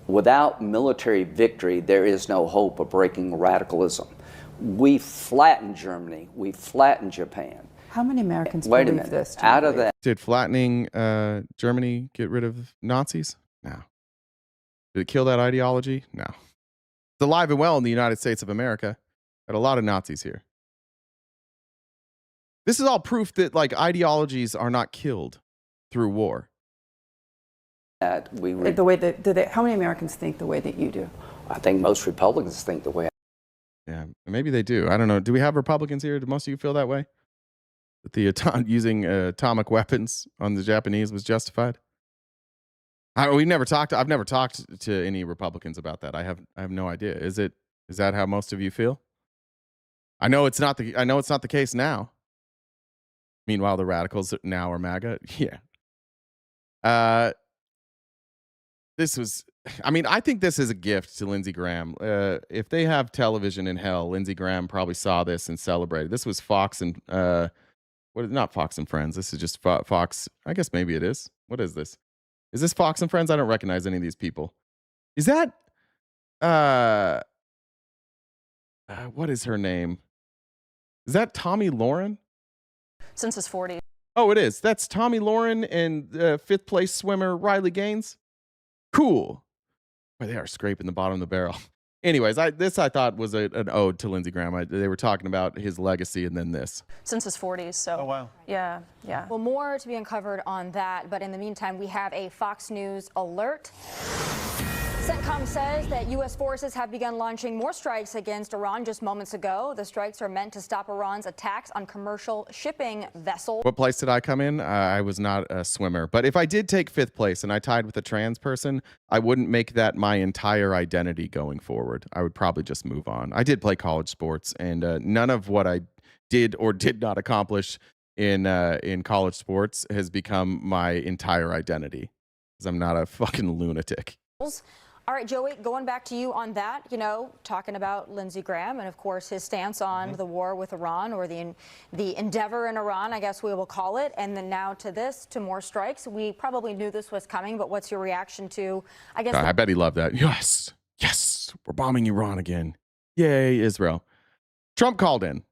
Without military victory, there is no hope of breaking radicalism. We flattened Germany. We flattened Japan. How many Americans Wait a believe minute. this? Out of that. Did flattening Germany get rid of Nazis? No. Did it kill that ideology? No. It's alive and well in the United States of America. Got a lot of Nazis here. This is all proof that ideologies are not killed through war. The way that how many Americans think the way that you do? I think most Republicans think the way. Yeah, maybe they do. I don't know. Do we have Republicans here? Do most of you feel that way? that the using atomic weapons on the Japanese was justified? I've never talked to any Republicans about that. I have no idea. Is that how most of you feel? I know it's not the case now. Meanwhile, the radicals now are MAGA. Yeah. I think this is a gift to Lindsey Graham. If they have television in hell, Lindsey Graham probably saw this and celebrated. This was Fox and not Fox and Friends. This is just Fox. I guess maybe it is. What is this? Is this Fox and Friends? I don't recognize any of these people. Is that what is her name? Is that Tommy Lauren? Since his 40s. Oh, it is. That's Tommy Lauren and fifth place swimmer Riley Gaines. Cool. Boy, they are scraping the bottom of the barrel. Anyways, I thought was an ode to Lindsey Graham. They were talking about his legacy and then this. Since his 40s, so. Oh, wow. Yeah. Well, more to be uncovered on that, but in the meantime, we have a Fox News alert. CENTCOM says that U.S. forces have begun launching more strikes against Iran just moments ago. The strikes are meant to stop Iran's attacks on commercial shipping vessels. What place did I come in? I was not a swimmer. But if I did take fifth place and I tied with a trans person, I wouldn't make that my entire identity going forward. I would probably just move on. I did play college sports, and none of what I did or did not accomplish in college sports has become my entire identity, because I'm not a fucking lunatic. All right, Joey, going back to you on that, talking about Lindsey Graham and, of course, his stance on the war with Iran, or the endeavor in Iran, I guess we will call it. And then now to more strikes. We probably knew this was coming, but what's your reaction to, I guess... I bet he loved that. Yes, we're bombing Iran again. Yay, Israel. Trump called in.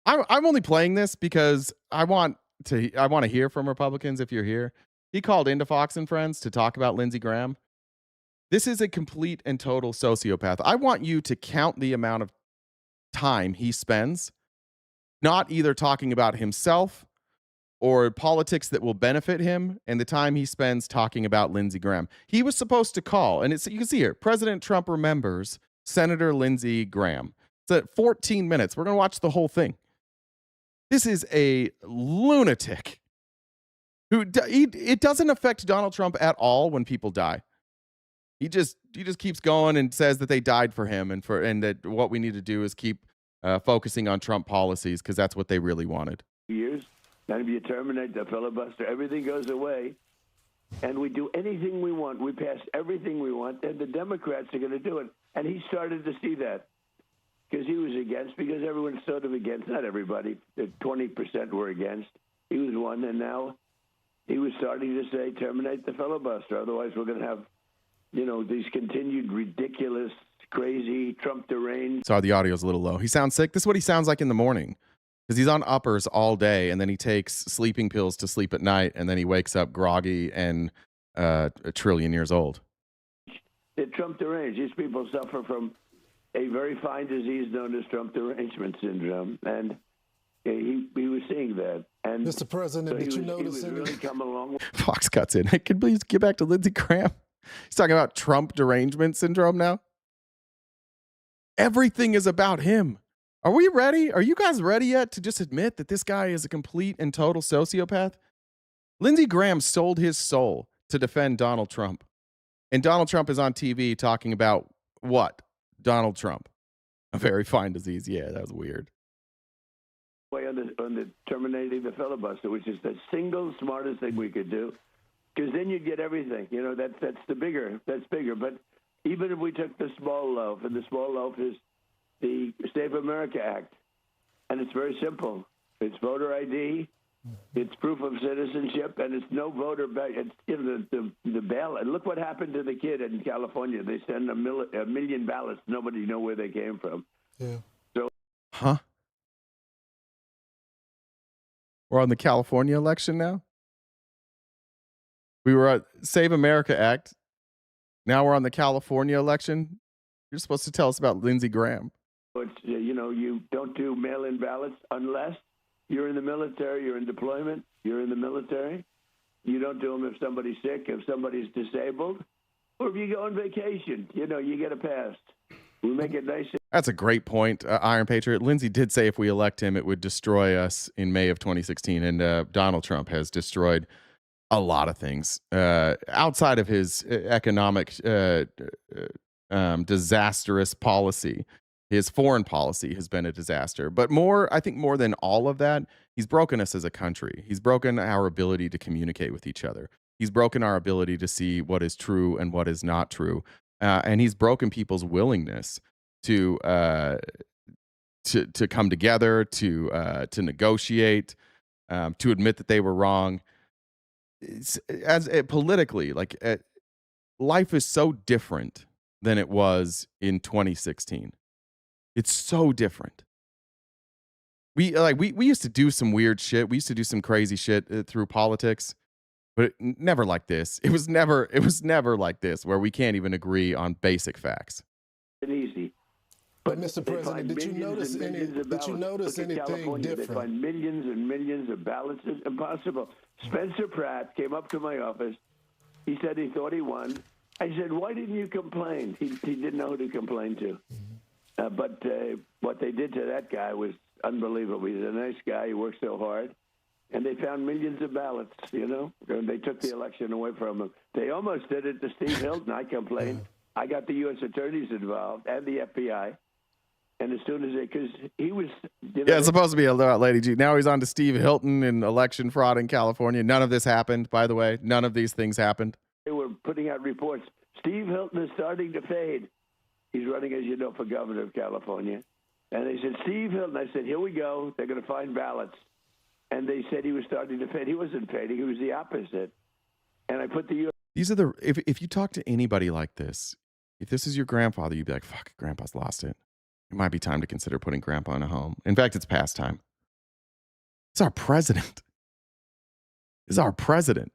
I'm only playing this because I want to hear from Republicans if you're here. He called into Fox and Friends to talk about Lindsey Graham. This is a complete and total sociopath. I want you to count the amount of time he spends not either talking about himself or politics that will benefit him, and the time he spends talking about Lindsey Graham. He was supposed to call, and you can see here, President Trump remembers Senator Lindsey Graham. It's at 14 minutes. We're going to watch the whole thing. This is a lunatic. It doesn't affect Donald Trump at all when people die. He just keeps going and says that they died for him, and that what we need to do is keep focusing on Trump policies, because that's what they really wanted. Years, and if you terminate the filibuster, everything goes away, and we do anything we want. We pass everything we want, and the Democrats are going to do it. And he started to see that because he was against, because everyone's sort of against. Not everybody. 20% were against. He was one, and now he was starting to say, terminate the filibuster. Otherwise, we're going to have, these continued ridiculous, crazy, Trump deranged. Sorry, the audio's a little low. He sounds sick. This is what he sounds like in the morning, because he's on uppers all day, and then he takes sleeping pills to sleep at night, and then he wakes up groggy and a trillion years old. They're Trump deranged. These people suffer from a very fine disease known as Trump derangement syndrome, and he was seeing that. And Mr. President, so did you notice he was really come along? Fox cuts in. Hey, can please get back to Lindsey Graham? He's talking about Trump derangement syndrome now. Everything is about him. Are we ready? Are you guys ready yet to just admit that this guy is a complete and total sociopath? Lindsey Graham sold his soul to defend Donald Trump. And Donald Trump is on TV talking about what? Donald Trump. A very fine disease. Yeah, that was weird. On the terminating the filibuster, which is the single smartest thing we could do, because then you'd get everything. That's bigger. But even if we took the small loaf, and the small loaf is the Save America Act, and it's very simple. It's voter ID, it's proof of citizenship, and it's no voter back. It's the ballot. Look what happened to the kid in California. They sent a million ballots. Nobody knew where they came from. Yeah. So. Huh? We're on the California election now. We were at Save America Act. Now we're on the California election. You're supposed to tell us about Lindsey Graham. It's, you don't do mail-in ballots unless you're in the military, you're in deployment, you're in the military. You don't do them if somebody's sick, if somebody's disabled, or if you go on vacation. You get a pass. We make it nice. That's a great point, Iron Patriot. Lindsey did say if we elect him, it would destroy us in May of 2016. And Donald Trump has destroyed a lot of things outside of his economic disastrous policy. His foreign policy has been a disaster. But I think more than all of that, he's broken us as a country. He's broken our ability to communicate with each other. He's broken our ability to see what is true and what is not true. And he's broken people's willingness to come together, to negotiate, to admit that they were wrong. Politically, life is so different than it was in 2016. It's so different. We used to do some weird shit. We used to do some crazy shit through politics, but never like this. It was never like this, where we can't even agree on basic facts. Easy. But Mr. President, did you notice anything different? They find millions and millions of ballots. It's impossible. Spencer Pratt came up to my office. He said he thought he won. I said, why didn't you complain? He didn't know who to complain to. But what they did to that guy was unbelievable. He's a nice guy. He worked so hard. And they found millions of ballots, and they took the election away from him. They almost did it to Steve Hilton. I complained. I got the U.S. attorneys involved and the FBI. And as soon as because he was... Yeah, it's supposed to be about Lady G. Now he's on to Steve Hilton and election fraud in California. None of this happened, by the way. None of these things happened. They were putting out reports. Steve Hilton is starting to fade. He's running, as you know, for governor of California. And they said, Steve Hilton. I said, here we go. They're going to find ballots. And they said he was starting to fade. He wasn't fading. He was the opposite. And I put the U.S. These are if you talk to anybody like this, if this is your grandfather, you'd be like, fuck, Grandpa's lost it. It might be time to consider putting Grandpa in a home. In fact, it's past time. It's our president. This is our president.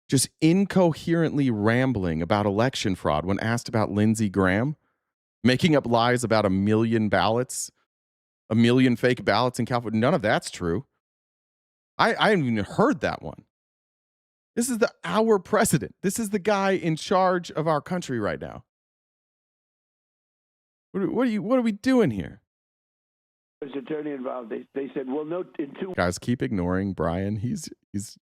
Just incoherently rambling about election fraud when asked about Lindsey Graham, making up lies about 1 million ballots, 1 million fake ballots in California. None of that's true. I haven't even heard that one. This is our president. This is the guy in charge of our country right now. What are we doing here? There's an attorney involved. They said, well, no, in 2 Guys, keep ignoring Brian. He's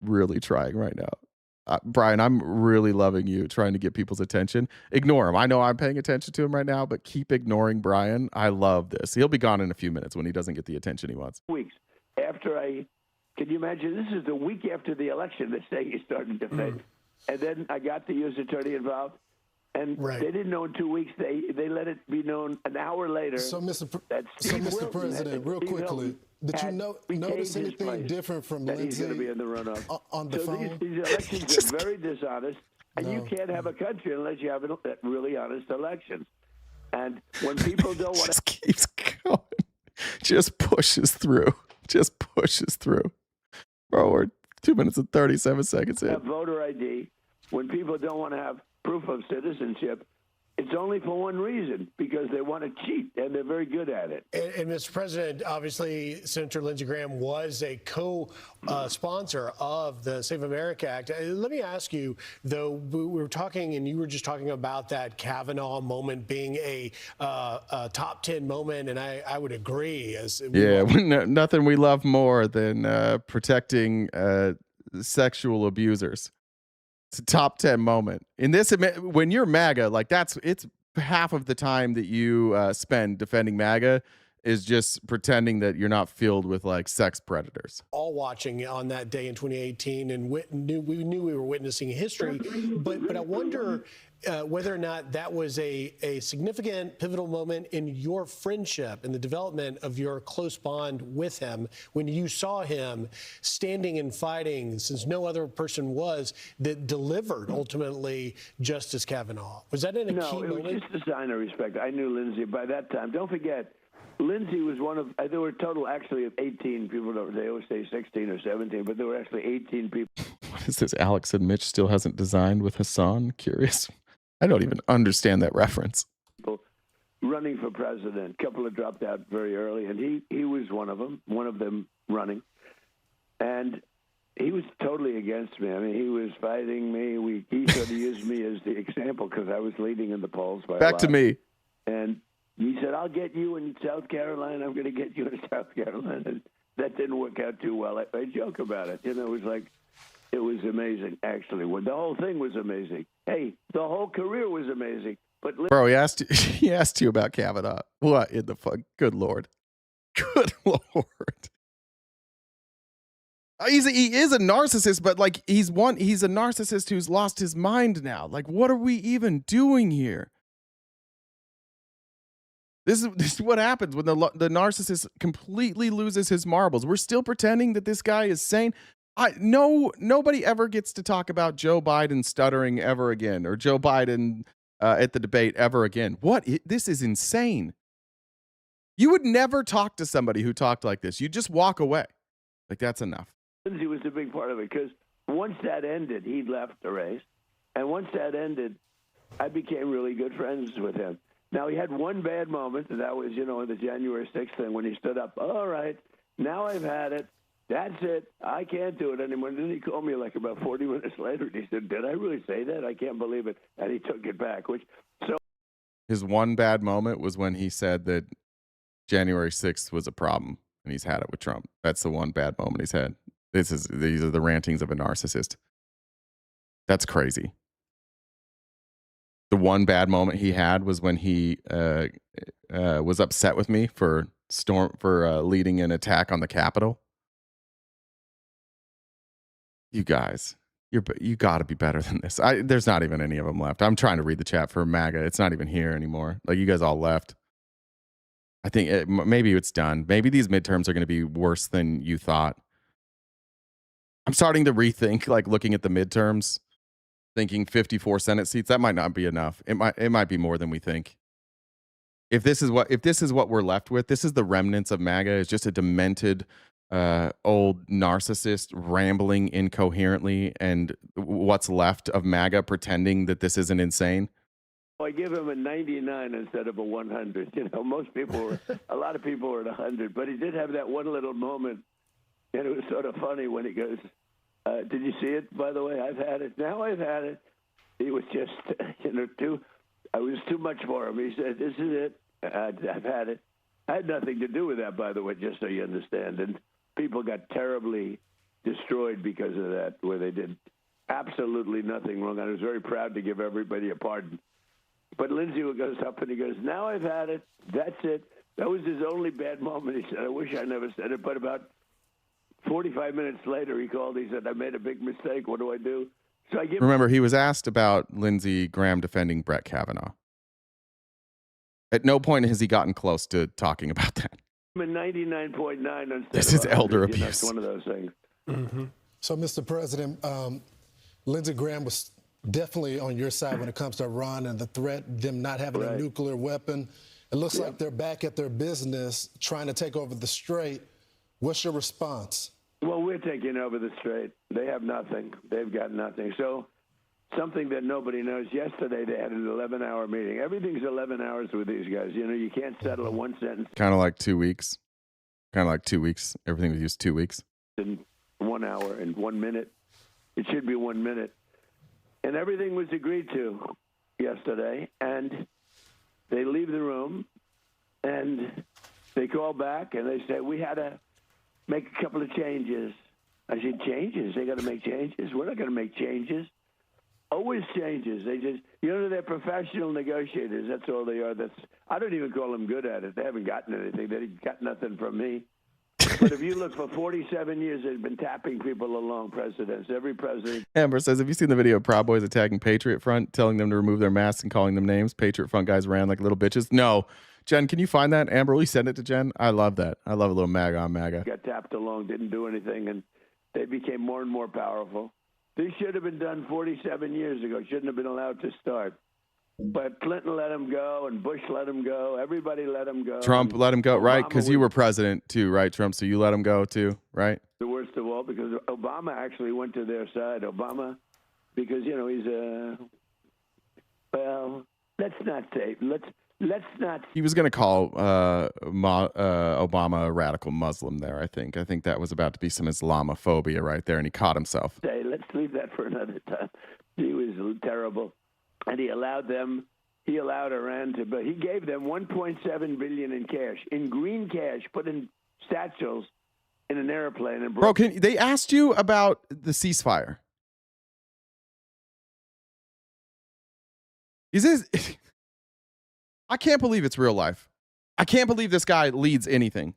really trying right now. Brian, I'm really loving you, trying to get people's attention. Ignore him. I know I'm paying attention to him right now, but keep ignoring Brian. I love this. He'll be gone in a few minutes when he doesn't get the attention he wants. Weeks after can you imagine? This is the week after the election. They say he started to fade. And then I got the U.S. attorney involved. And they didn't know in 2 weeks. They let it be known an hour later. So, Mr. President, real quickly, did you notice anything different from Lindsey? He's going to be in the runoff on the phone? These elections are very dishonest, and you can't have a country unless you have really honest elections. And when people don't want to... Just keeps going. Just pushes through. Bro, we're 2 minutes and 37 seconds in. Have voter ID. When people don't want to have proof of citizenship, it's only for one reason, because they want to cheat, and they're very good at it. And Mr. President, obviously, Senator Lindsey Graham was a co-sponsor of the Save America Act. Let me ask you, though, we were talking, and you were just talking about that Kavanaugh moment being a top 10 moment, and I would agree. Nothing we love more than protecting sexual abusers. It's a top 10 moment. In this, when you're MAGA, it's half of the time that you spend defending MAGA is just pretending that you're not filled with sex predators. All watching on that day in 2018, and we knew we were witnessing history. But I wonder whether or not that was a significant, pivotal moment in your friendship and the development of your close bond with him when you saw him standing and fighting, since no other person was, that delivered ultimately Justice Kavanaugh. Was that in a key moment? No, it was just a sign of respect. I knew Lindsey by that time. Don't forget, Lindsey was one of, there were a total actually of 18 people. They always say 16 or 17, but there were actually 18 people. What is this? Alex and Mitch still hasn't designed with Hassan? Curious. I don't even understand that reference. Running for president. A couple have dropped out very early, and he was one of them running. And he was totally against me. I mean, he was fighting me. He sort of used me as the example because I was leading in the polls by a lot. Back to me. And he said, I'll get you in South Carolina. I'm going to get you in South Carolina. And that didn't work out too well. I joke about it. You know, it was amazing, actually. Well, the whole thing was amazing. Hey, the whole career was amazing. But bro, he asked you about Kavanaugh. What in the fuck? Good Lord. Good Lord. He is a narcissist, but like he's a narcissist who's lost his mind now. Like, what are we even doing here? This is what happens when the narcissist completely loses his marbles. We're still pretending that this guy is sane. Nobody ever gets to talk about Joe Biden stuttering ever again, or Joe Biden at the debate ever again. This is insane. You would never talk to somebody who talked like this. You just walk away. Like, that's enough. Lindsey was a big part of it, because once that ended, he left the race. And once that ended, I became really good friends with him. Now, he had one bad moment, and that was, in the January 6th thing when he stood up. All right, now I've had it. That's it. I can't do it anymore. And then he called me like about 40 minutes later, and he said, did I really say that? I can't believe it. And he took it back. His one bad moment was when he said that January 6th was a problem, and he's had it with Trump. That's the one bad moment he's had. These are the rantings of a narcissist. That's crazy. The one bad moment he had was when he was upset with me for leading an attack on the Capitol. You guys, you got to be better than this. There's not even any of them left. I'm trying to read the chat for MAGA. It's not even here anymore. Like, you guys all left. I think maybe it's done. Maybe these midterms are going to be worse than you thought. I'm starting to rethink, like, looking at the midterms, thinking 54 Senate seats, that might not be enough. It might be more than we think. If this is what we're left with, this is the remnants of MAGA. It's just a demented old narcissist rambling incoherently, and what's left of MAGA pretending that this isn't insane. I give him a 99 instead of a 100. A lot of people were at 100, but he did have that one little moment, and it was sort of funny when he goes, did you see it, by the way? I've had it. Now I've had it. He was just, I was too much for him. He said, this is it. I've had it. I had nothing to do with that, by the way, just so you understand. And people got terribly destroyed because of that, where they did absolutely nothing wrong. I was very proud to give everybody a pardon. But Lindsey goes up and he goes, now I've had it. That's it. That was his only bad moment. He said, I wish I never said it. But about 45 minutes later, he called. He said, I made a big mistake. What do I do? So Remember, he was asked about Lindsey Graham defending Brett Kavanaugh. At no point has he gotten close to talking about that. I'm a 99.9. This is elder abuse. It's one of those things. Mm-hmm. So, Mr. President, Lindsey Graham was definitely on your side when it comes to Iran and the threat, them not having a nuclear weapon. It looks like they're back at their business trying to take over the Strait. What's your response? Well, we're taking over the Strait. They have nothing. They've got nothing. So something that nobody knows, yesterday they had an 11-hour meeting. Everything's 11 hours with these guys. You can't settle in one sentence. Kind of like 2 weeks. Everything was used 2 weeks. In 1 hour and 1 minute. It should be 1 minute. And everything was agreed to yesterday. And they leave the room and they call back and they say, we had to make a couple of changes. I said, changes? They got to make changes? We're not going to make changes. Always changes. They just, they're professional negotiators. That's all they are. I don't even call them good at it. They haven't gotten anything. They got nothing from me. But if you look, for 47 years, they've been tapping people along, presidents. Every president. Amber says, have you seen the video of Proud Boys attacking Patriot Front, telling them to remove their masks and calling them names? Patriot Front guys ran like little bitches. No. Jen, can you find that? Amber, will you send it to Jen? I love that. I love a little MAGA on MAGA. Got tapped along, didn't do anything, and they became more and more powerful. This should have been done 47 years ago. Shouldn't have been allowed to start. But Clinton let him go, and Bush let him go. Everybody let him go. Trump let him go, right? Because you were president too, right, Trump? So you let him go too, right? The worst of all, because Obama actually went to their side. Obama, because, he's well, let's not say, let's not. He was going to call Obama a radical Muslim there, I think. I think that was about to be some Islamophobia right there, and he caught himself. Let's leave that for another time. He was terrible. And he allowed them he allowed Iran to, but he gave them $1.7 billion in cash, in green cash, put in satchels in an airplane. And Bro, they asked you about the ceasefire. Is this? I can't believe it's real life. I can't believe this guy leads anything.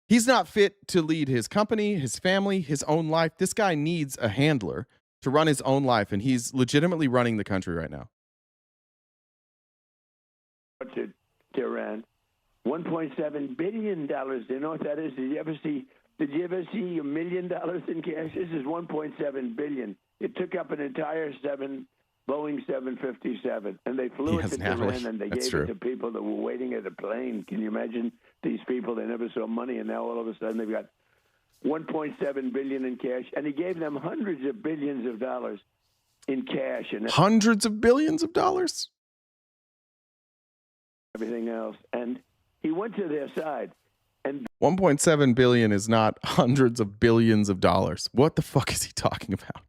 He's not fit to lead his company, his family, his own life. This guy needs a handler to run his own life, and he's legitimately running the country right now. To Iran, $1.7 billion. Do you know what that is? Did you ever see $1 million in cash? This is $1.7 billion. It took up an entire Boeing 757, and they flew it to Iran, and they gave it to people that were waiting at a plane. Can you imagine these people? They never saw money, and now all of a sudden they've got $1.7 billion in cash, and he gave them hundreds of billions of dollars in cash. And hundreds of billions of dollars? Everything else, and he went to their side. And 1.7 billion is not hundreds of billions of dollars. What the fuck is he talking about?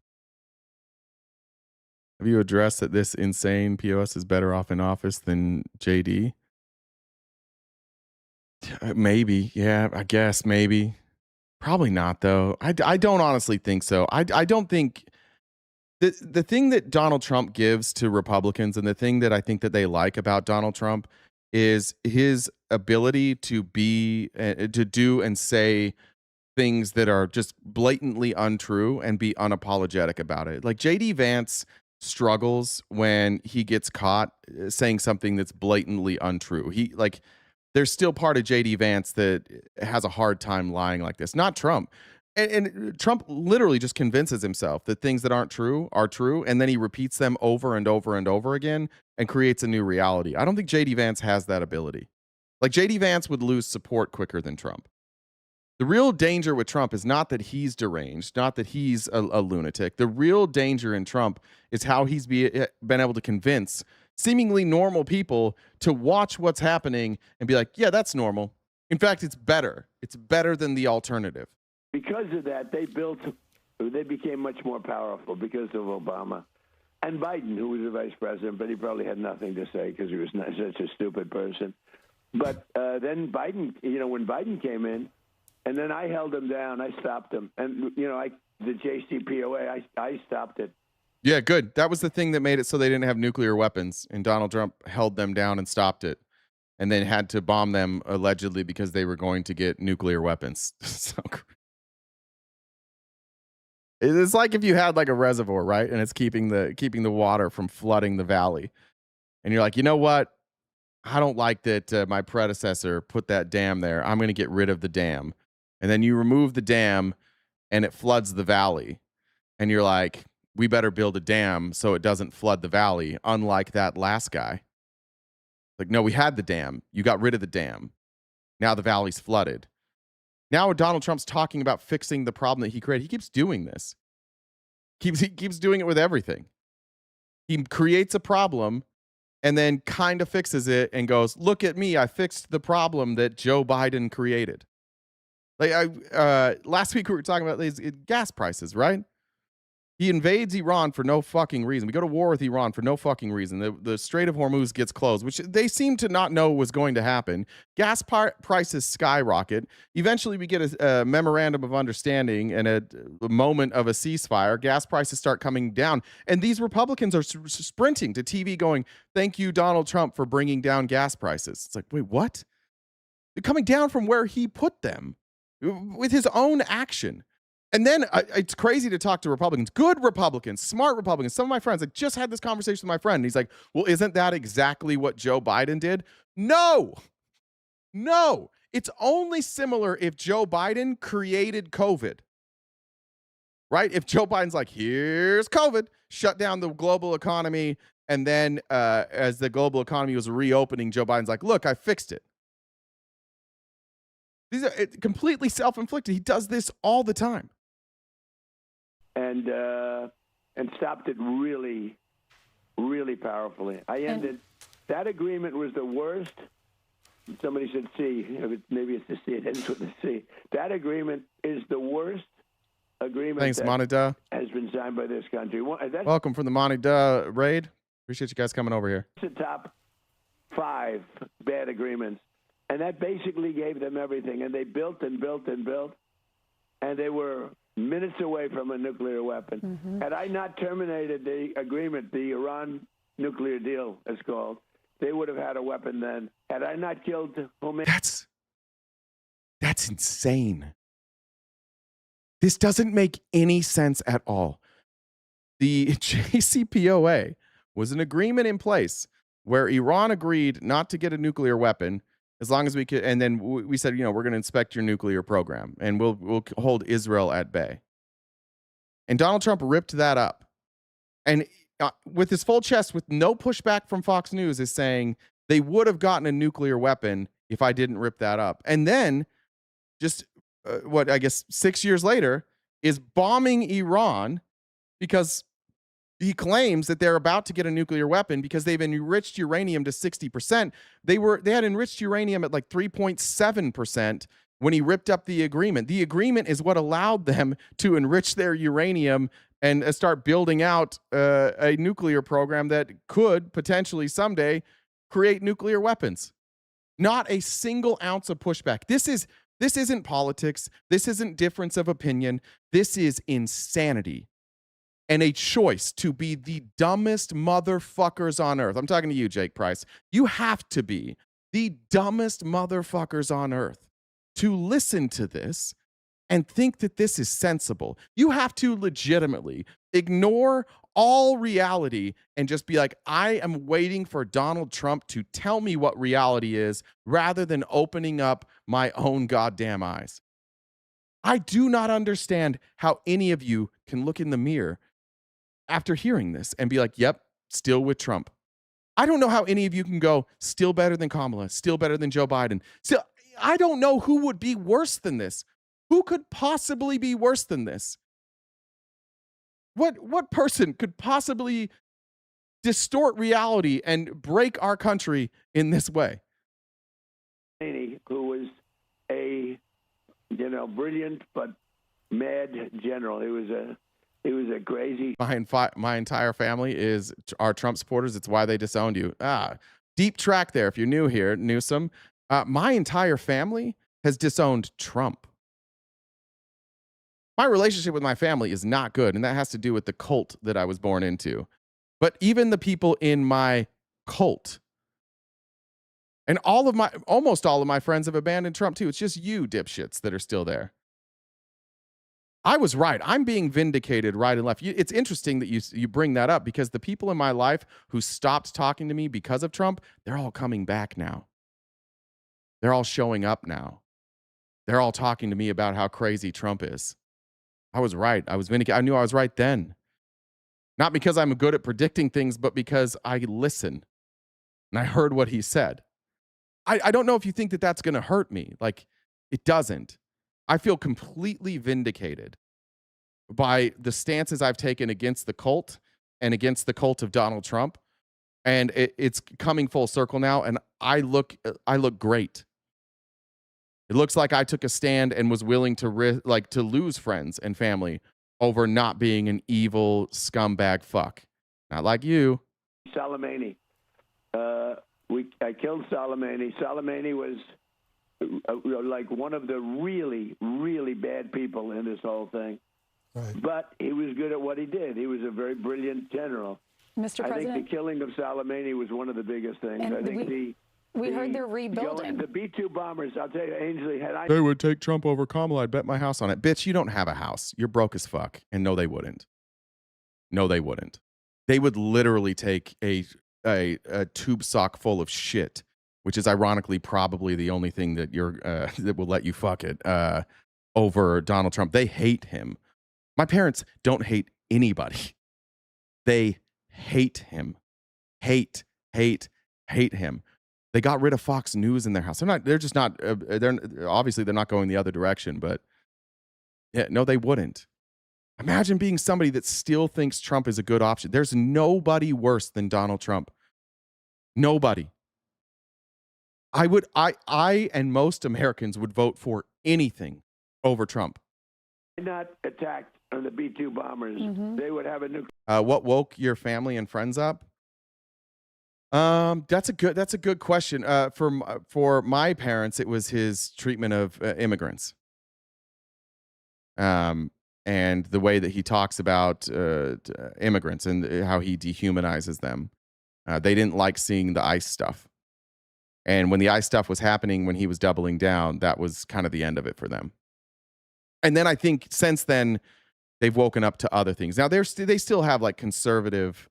Have you addressed that this insane POS is better off in office than JD? Maybe, yeah, I guess maybe. Probably not though. I don't honestly think so. I don't think the thing that Donald Trump gives to Republicans, and the thing that I think that they like about Donald Trump, is his ability to do and say things that are just blatantly untrue and be unapologetic about it. Like JD Vance struggles when he gets caught saying something that's blatantly untrue. There's still part of JD Vance that has a hard time lying like this. Not Trump. And Trump literally just convinces himself that things that aren't true are true, and then he repeats them over and over and over again and creates a new reality. I don't think JD Vance has that ability. Like, JD Vance would lose support quicker than Trump. The real danger with Trump is not that he's deranged, not that he's a lunatic. The real danger in Trump is how he's been able to convince seemingly normal people to watch what's happening and be like, yeah, that's normal. In fact, it's better. It's better than the alternative. Because of that, they became much more powerful because of Obama and Biden, who was the vice president, but he probably had nothing to say because he was not such a stupid person. But then Biden, when Biden came in, and then I held him down, I stopped him, and the JCPOA, I stopped it. Yeah, good. That was the thing that made it so they didn't have nuclear weapons, and Donald Trump held them down and stopped it, and then had to bomb them allegedly because they were going to get nuclear weapons. So it's like if you had like a reservoir, right? And it's keeping the water from flooding the valley. And you're like, you know what? I don't like that my predecessor put that dam there. I'm going to get rid of the dam. And then you remove the dam and it floods the valley. And you're like, we better build a dam so it doesn't flood the valley, unlike that last guy. Like, no, we had the dam. You got rid of the dam. Now the valley's flooded. Now Donald Trump's talking about fixing the problem that he created. He keeps doing this. He keeps doing it with everything. He creates a problem and then kind of fixes it and goes, look at me, I fixed the problem that Joe Biden created. Like last week we were talking about these gas prices, right? He invades Iran for no fucking reason. We go to war with Iran for no fucking reason. The Strait of Hormuz gets closed, which they seem to not know was going to happen. Gas prices skyrocket. Eventually, we get a memorandum of understanding and a moment of a ceasefire. Gas prices start coming down. And these Republicans are sprinting to TV going, thank you, Donald Trump, for bringing down gas prices. It's like, wait, what? They're coming down from where he put them with his own action. And then it's crazy to talk to Republicans, good Republicans, smart Republicans. Some of my friends, I just had this conversation with my friend. And he's like, well, isn't that exactly what Joe Biden did? No, it's only similar if Joe Biden created COVID, right? If Joe Biden's like, here's COVID, shut down the global economy. And then as the global economy was reopening, Joe Biden's like, look, I fixed it. These are completely self-inflicted. He does this all the time. And stopped it really, really powerfully. That agreement was the worst. Somebody said C. Maybe it's the C. It ends with the C. That agreement is the worst agreement Thanks, Monida. Has been signed by this country. Welcome from the Monida raid. Appreciate you guys coming over here. The top 5 bad agreements. And that basically gave them everything. And they built and built and built. And they were minutes away from a nuclear weapon. Mm-hmm. Had I not terminated the agreement, the Iran nuclear deal, it's called, they would have had a weapon then. Had I not killed That's insane. This doesn't make any sense at all. The JCPOA was an agreement in place where Iran agreed not to get a nuclear weapon as long as we could, and then we said, we're going to inspect your nuclear program and we'll hold Israel at bay. And Donald Trump ripped that up. And with his full chest, with no pushback from Fox News, is saying they would have gotten a nuclear weapon if I didn't rip that up. And then just 6 years later is bombing Iran because he claims that they're about to get a nuclear weapon because they've enriched uranium to 60%. They had enriched uranium at like 3.7% when he ripped up the agreement. The agreement is what allowed them to enrich their uranium and start building out a nuclear program that could potentially someday create nuclear weapons. Not a single ounce of pushback. This isn't politics. This isn't difference of opinion. This is insanity. And a choice to be the dumbest motherfuckers on earth. I'm talking to you, Jake Price. You have to be the dumbest motherfuckers on earth to listen to this and think that this is sensible. You have to legitimately ignore all reality and just be like, I am waiting for Donald Trump to tell me what reality is rather than opening up my own goddamn eyes. I do not understand how any of you can look in the mirror after hearing this and be like, yep, still with Trump. I don't know how any of you can go, still better than Kamala, still better than Joe Biden. Still, I don't know who would be worse than this. Who could possibly be worse than this? What person could possibly distort reality and break our country in this way? Who was a, brilliant but mad general. He was a crazy. My entire family are Trump supporters. It's why they disowned you. Deep track there. If you're new here, Newsom, my entire family has disowned Trump. My relationship with my family is not good, and that has to do with the cult that I was born into. But even the people in my cult, and almost all of my friends have abandoned Trump too. It's just you dipshits that are still there. I was right. I'm being vindicated right and left. It's interesting that you bring that up because the people in my life who stopped talking to me because of Trump, they're all coming back now. They're all showing up now. They're all talking to me about how crazy Trump is. I was right. I was vindicated. I knew I was right then. Not because I'm good at predicting things, but because I listen and I heard what he said. I don't know if you think that that's going to hurt me. Like, it doesn't. I feel completely vindicated by the stances I've taken against the cult and against the cult of Donald Trump. And it's coming full circle now. And I look great. It looks like I took a stand and was willing to lose friends and family over not being an evil scumbag fuck. Not like you. Soleimani. I killed Soleimani. Soleimani was like one of the really, really bad people in this whole thing. Right. But he was good at what he did. He was a very brilliant general. Mr. President? I think the killing of Soleimani was one of the biggest things. And I think we heard they're rebuilding. The B-2 bombers, I'll tell you, Ainsley, They would take Trump over Kamala. I'd bet my house on it. Bitch, you don't have a house. You're broke as fuck. And no, they wouldn't. No, they wouldn't. They would literally take a tube sock full of shit, which is ironically probably the only thing that that will let you fuck it, over Donald Trump. They hate him. My parents don't hate anybody. They hate him. Hate him. They got rid of Fox News in their house. They're obviously not going the other direction, but yeah, no, they wouldn't. Imagine being somebody that still thinks Trump is a good option. There's nobody worse than Donald Trump. Nobody. I and most Americans would vote for anything over Trump. Not attacked on the B-2 bombers. Mm-hmm. They would have a nuclear. What woke your family and friends up That's a good question. For my parents, it was his treatment of immigrants. And the way that he talks about immigrants and how he dehumanizes them. They didn't like seeing the ICE stuff. And when the ICE stuff was happening, when he was doubling down, that was kind of the end of it for them. And then I think since then, they've woken up to other things. Now, they still have like conservative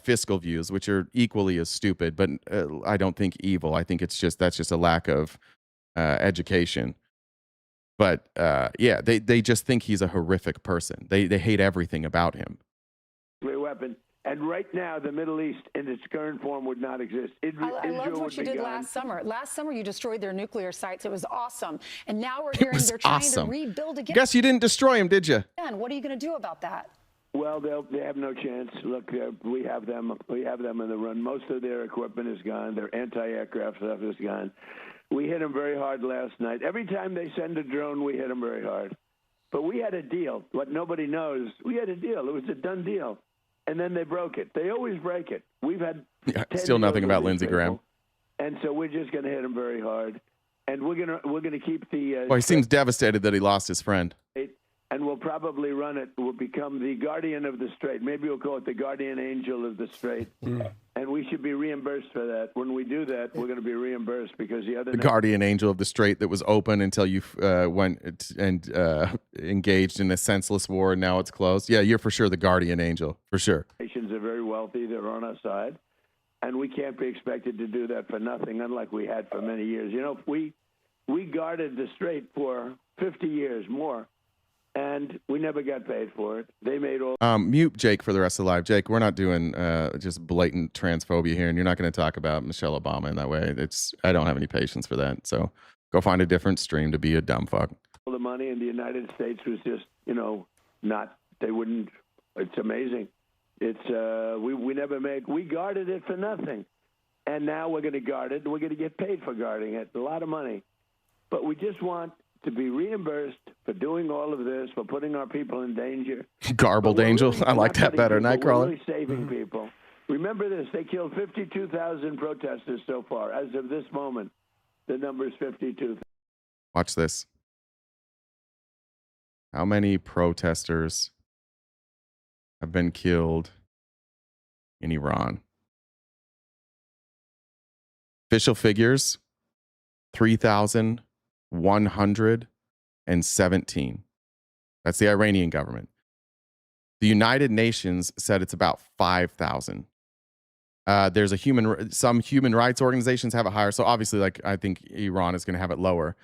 fiscal views, which are equally as stupid, but I don't think evil. I think that's just a lack of education. But yeah, they just think he's a horrific person. They hate everything about him. Weapon. And right now, the Middle East in its current form would not exist. I loved what you did last summer. Last summer, you destroyed their nuclear sites. It was awesome. And now we're hearing they're trying to rebuild again. Guess you didn't destroy him, did you? And what are you going to do about that? Well, they have no chance. Look, we have them. We have them in the run. Most of their equipment is gone. Their anti-aircraft stuff is gone. We hit them very hard last night. Every time they send a drone, we hit them very hard. But we had a deal. What nobody knows, we had a deal. It was a done deal. And then they broke it. They always break it. We've had still nothing about Lindsey Graham. And so we're just going to hit him very hard. And we're gonna keep the. Well, he seems devastated that he lost his friend. And we'll probably run it. We'll become the guardian of the strait. Maybe we'll call it the guardian angel of the strait. And we should be reimbursed for that. When we do that, we're going to be reimbursed because the guardian angel of the strait that was open until you went and engaged in a senseless war, and now it's closed. Yeah, you're for sure the guardian angel, for sure. Nations are very wealthy. They're on our side. And we can't be expected to do that for nothing, unlike we had for many years. You know, we guarded the strait for 50 years more. And we never got paid for it. They made all. Mute Jake for the rest of the live. Jake, we're not doing just blatant transphobia here, and you're not going to talk about Michelle Obama in that way. I don't have any patience for that. So go find a different stream to be a dumb fuck. The money in the United States was just, not. They wouldn't. It's amazing. It's we never made. We guarded it for nothing, and now we're going to guard it. And we're going to get paid for guarding it. A lot of money, but we just want to be reimbursed for doing all of this, for putting our people in danger. Garbled angel. I like that better. Nightcrawler. We're really saving people. Remember this. They killed 52,000 protesters so far. As of this moment, the number is 52,000. Watch this. How many protesters have been killed in Iran? Official figures, 3,117. That's the Iranian government. The United Nations said it's about 5,000. There's some human rights organizations have it higher. So obviously, I think Iran is going to have it lower.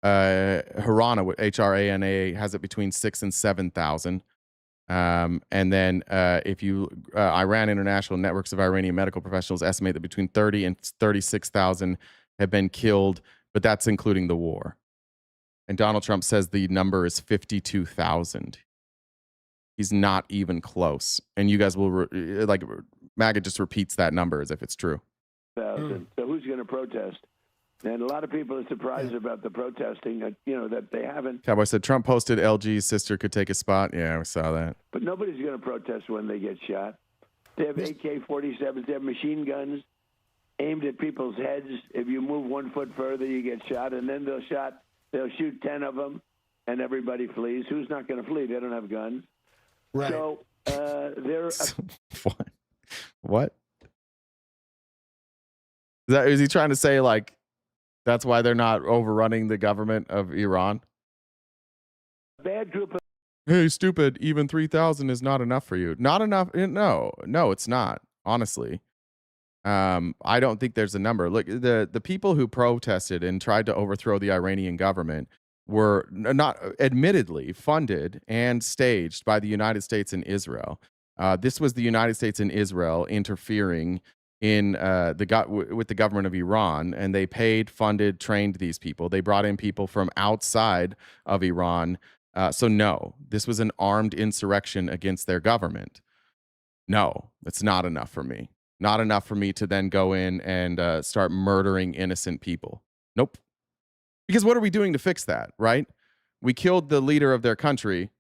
Harana, HRANA, has it between 6,000 and 7,000. And then Iran International Networks of Iranian Medical Professionals estimate that between 30 and 36,000 have been killed, but that's including the war. And Donald Trump says the number is 52,000. He's not even close. And you guys will, MAGA just repeats that number as if it's true. So who's going to protest? And a lot of people are surprised about the protesting, that they haven't. Cowboy said Trump posted LG's sister could take a spot. Yeah, we saw that. But nobody's going to protest when they get shot. They have AK-47s. They have machine guns aimed at people's heads. If you move 1 foot further, you get shot. And then they'll shoot 10 of them, and everybody flees. Who's not going to flee? They don't have guns. Right. So they're... What? Is he trying to say, that's why they're not overrunning the government of Iran? Bad group of... Hey, stupid, even 3,000 is not enough for you. Not enough? No, it's not, honestly. I don't think there's a number. Look, the people who protested and tried to overthrow the Iranian government were not admittedly funded and staged by the United States and Israel. This was the United States and Israel interfering in with the government of Iran, and they paid, funded, trained these people. They brought in people from outside of Iran. So no, this was an armed insurrection against their government. No, that's not enough for me. Not enough for me to then go in and start murdering innocent people. Nope. Because what are we doing to fix that, right? We killed the leader of their country,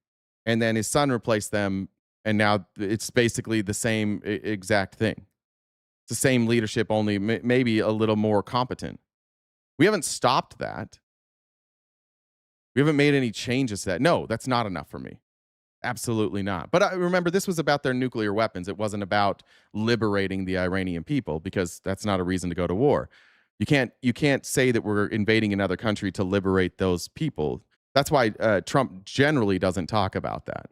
and then his son replaced them, and now it's basically the same exact thing. the same leadership, only maybe a little more competent. We haven't stopped that. We haven't made any changes to that. No, that's not enough for me. Absolutely not. But I remember, this was about their nuclear weapons. It wasn't about liberating the Iranian people, because that's not a reason to go to war. You can't say that we're invading another country to liberate those people. That's why Trump generally doesn't talk about that,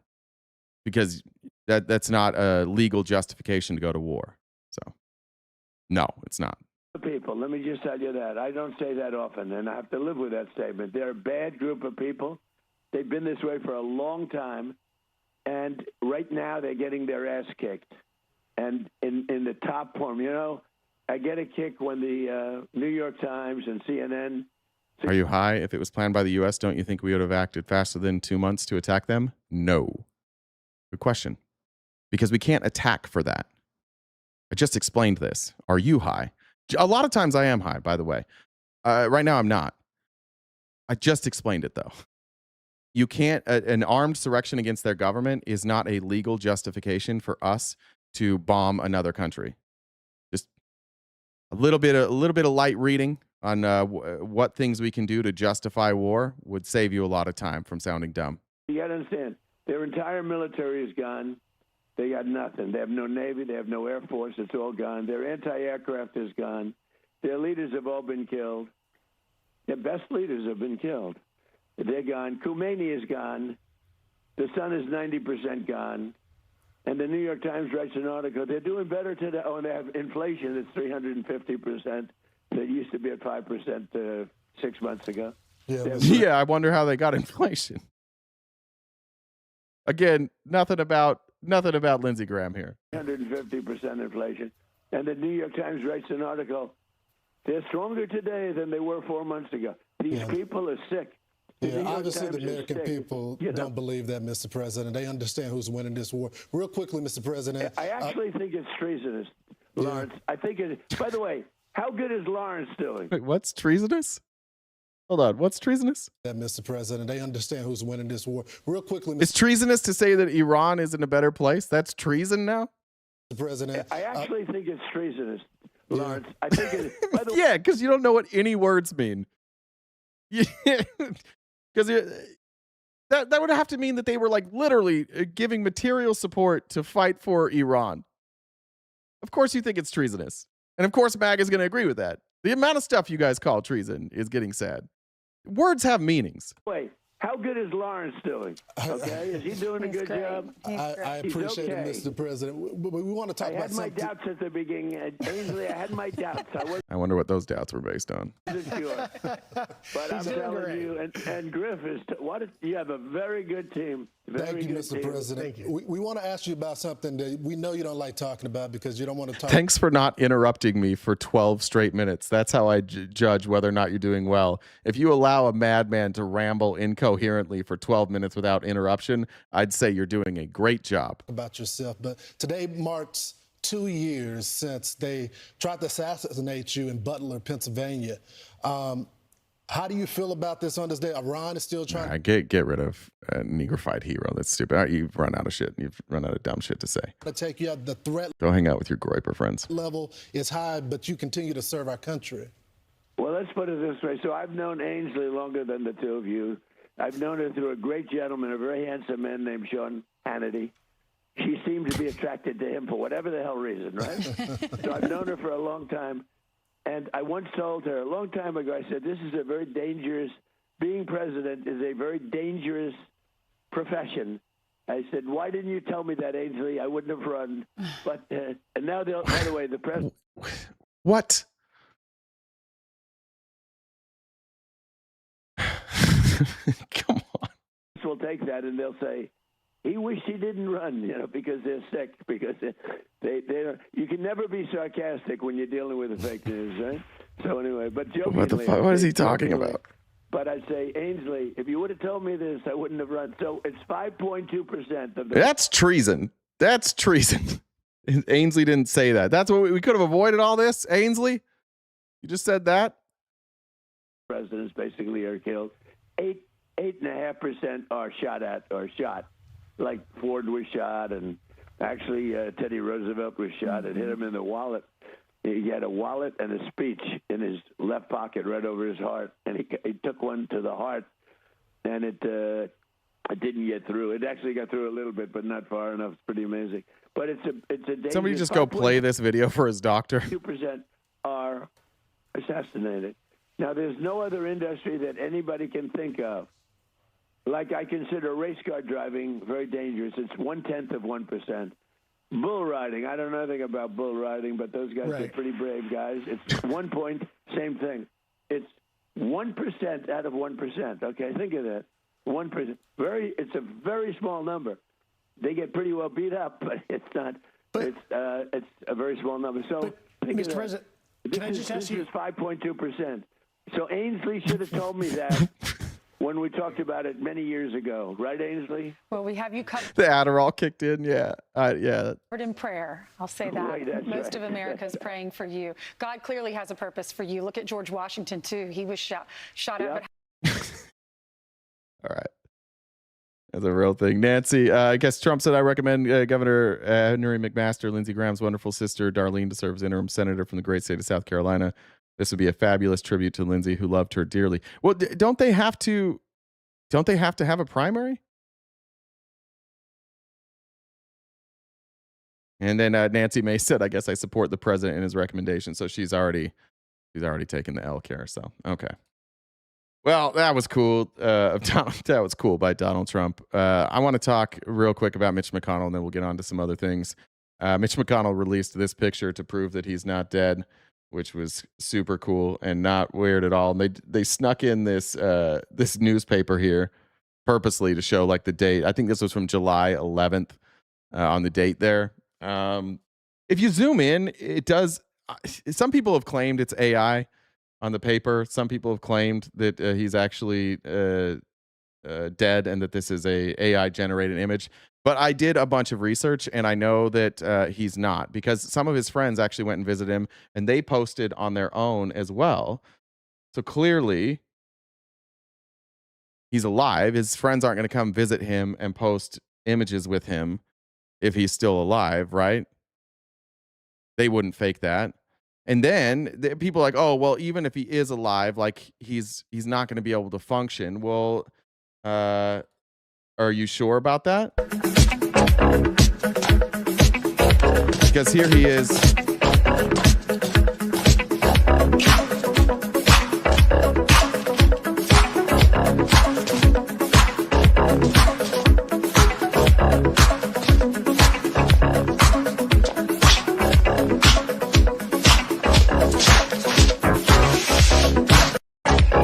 because that's not a legal justification to go to war. So, no, it's not. People, let me just tell you that. I don't say that often, and I have to live with that statement. They're a bad group of people. They've been this way for a long time. And right now, they're getting their ass kicked. And in the top form, I get a kick when the New York Times and CNN. Are you high? If it was planned by the U.S., don't you think we would have acted faster than 2 months to attack them? No. Good question. Because we can't attack for that. I just explained this. Are you high? A lot of times I am high, by the way. Right now, I'm not. I just explained it, though. You can't, an armed insurrection against their government is not a legal justification for us to bomb another country. Just a little bit of light reading on what things we can do to justify war would save you a lot of time from sounding dumb. You got to understand, their entire military is gone. They got nothing. They have no Navy. They have no Air Force. It's all gone. Their anti-aircraft is gone. Their leaders have all been killed. Their best leaders have been killed. They're gone. Khomeini is gone. The sun is 90% gone. And the New York Times writes an article. They're doing better today. Oh, and they have inflation that's 350%. That used to be at 5% 6 months ago. Yeah, I wonder how they got inflation. Again, nothing about Lindsey Graham here. 150% inflation. And the New York Times writes an article. They're stronger today than they were 4 months ago. These people are sick. Yeah, obviously the American people don't believe that, Mr. President. They understand who's winning this war. Real quickly, Mr. President. I actually think it's treasonous, Lawrence. I think it. By the way, how good is Lawrence doing? Wait, what's treasonous? Hold on, what's treasonous? That, Mr. President. They understand who's winning this war. Real quickly, It's treasonous to say that Iran is in a better place? That's treason now? Mr. President. I actually think it's treasonous, Lawrence. I think it. By the yeah, because you don't know what any words mean. Because that would have to mean that they were like literally giving material support to fight for Iran. Of course you think it's treasonous. And of course MAGA is going to agree with that. The amount of stuff you guys call treason is getting sad. Words have meanings. Wait, how good is Lawrence doing? Okay, is he doing a good job? I appreciate it, Mr. President. But we want to talk about something. I had my doubts at the beginning. Ainsley, I had my doubts. I wonder what those doubts were based on. Sure. But I'm telling you, and Griff is, you have a very good team. Thank you, Mr. President. We want to ask you about something that we know you don't like talking about because you don't want to talk. Thanks for not interrupting me for 12 straight minutes. That's how I judge whether or not you're doing well. If you allow a madman to ramble incoherently for 12 minutes without interruption, I'd say you're doing a great job. About yourself, but today marks 2 years since they tried to assassinate you in Butler, Pennsylvania. How do you feel about this on this day? Iran is still trying to get rid of a negrified hero. That's stupid. You've run out of shit. You've run out of dumb shit to say. To take you out. The threat Go hang out with your Groiper friends. Level is high, but you continue to serve our country. Well, let's put it this way. So I've known Ainsley longer than the two of you. I've known her through a great gentleman, a very handsome man named Sean Hannity. She seemed to be attracted to him for whatever the hell reason, right? So I've known her for a long time. And I once told her a long time ago, I said, this is a very dangerous, being president is a very dangerous profession. I said, why didn't you tell me that, Ainsley? I wouldn't have run. But, and now, by the way, the president. What? Come on. Will take that and they'll say, he wished he didn't run, because they're sick, because they're you can never be sarcastic when you're dealing with the fake news, right? So anyway, but jokingly, what the fuck? What is he talking about? But I'd say, Ainsley, if you would have told me this, I wouldn't have run. So it's 5.2% of the. That's treason. That's treason. Ainsley didn't say that. That's what we could have avoided all this. Ainsley, you just said that. Presidents basically are killed. 8.5% are shot at or shot. Like Ford was shot, and actually Teddy Roosevelt was shot. It hit him in the wallet. He had a wallet and a speech in his left pocket right over his heart, and he took one to the heart, and it didn't get through. It actually got through a little bit, but not far enough. It's pretty amazing. But it's a dangerous. Somebody just go play this video for his doctor. 2% are assassinated. Now, there's no other industry that anybody can think of. Like, I consider race car driving very dangerous. It's 1/10%. Bull riding. I don't know anything about bull riding, but those guys are pretty brave guys. It's 1 point, same thing. It's 1% out of 1%. Okay, think of that. 1%. It's a very small number. They get pretty well beat up, but it's not. It's a very small number. So, Mr. President, can I just ask you? This is 5.2%. So Ainsley should have told me that when we talked about it many years ago, right, Ainsley? Well, we have you covered The Adderall kicked in. Yeah. Yeah. in prayer. I'll say that. Right, that's Most right. of America is praying for you. God clearly has a purpose for you. Look at George Washington, too. He was shot up. All right. That's a real thing. Nancy, I guess Trump said, I recommend Governor Henry McMaster, Lindsey Graham's wonderful sister, Darlene, to serve as interim senator from the great state of South Carolina. This would be a fabulous tribute to Lindsey, who loved her dearly. Well, don't they have to have a primary? And then Nancy May said, I guess I support the president in his recommendation. So she's already taken the L care. So, okay. Well, that was cool. That was cool by Donald Trump. I want to talk real quick about Mitch McConnell, and then we'll get on to some other things. Mitch McConnell released this picture to prove that he's not dead, which was super cool and not weird at all. And they snuck in this newspaper here purposely to show like the date. I think this was from July 11th on the date there. If you zoom in, it does. Some people have claimed it's AI on the paper. Some people have claimed that he's actually dead and that this is a AI generated image. But I did a bunch of research, and I know that he's not, because some of his friends actually went and visited him, and they posted on their own as well. So clearly, he's alive. His friends aren't going to come visit him and post images with him if he's still alive, right? They wouldn't fake that. And then people are like, oh, well, even if he is alive, like he's not going to be able to function. Well, are you sure about that? Because here he is.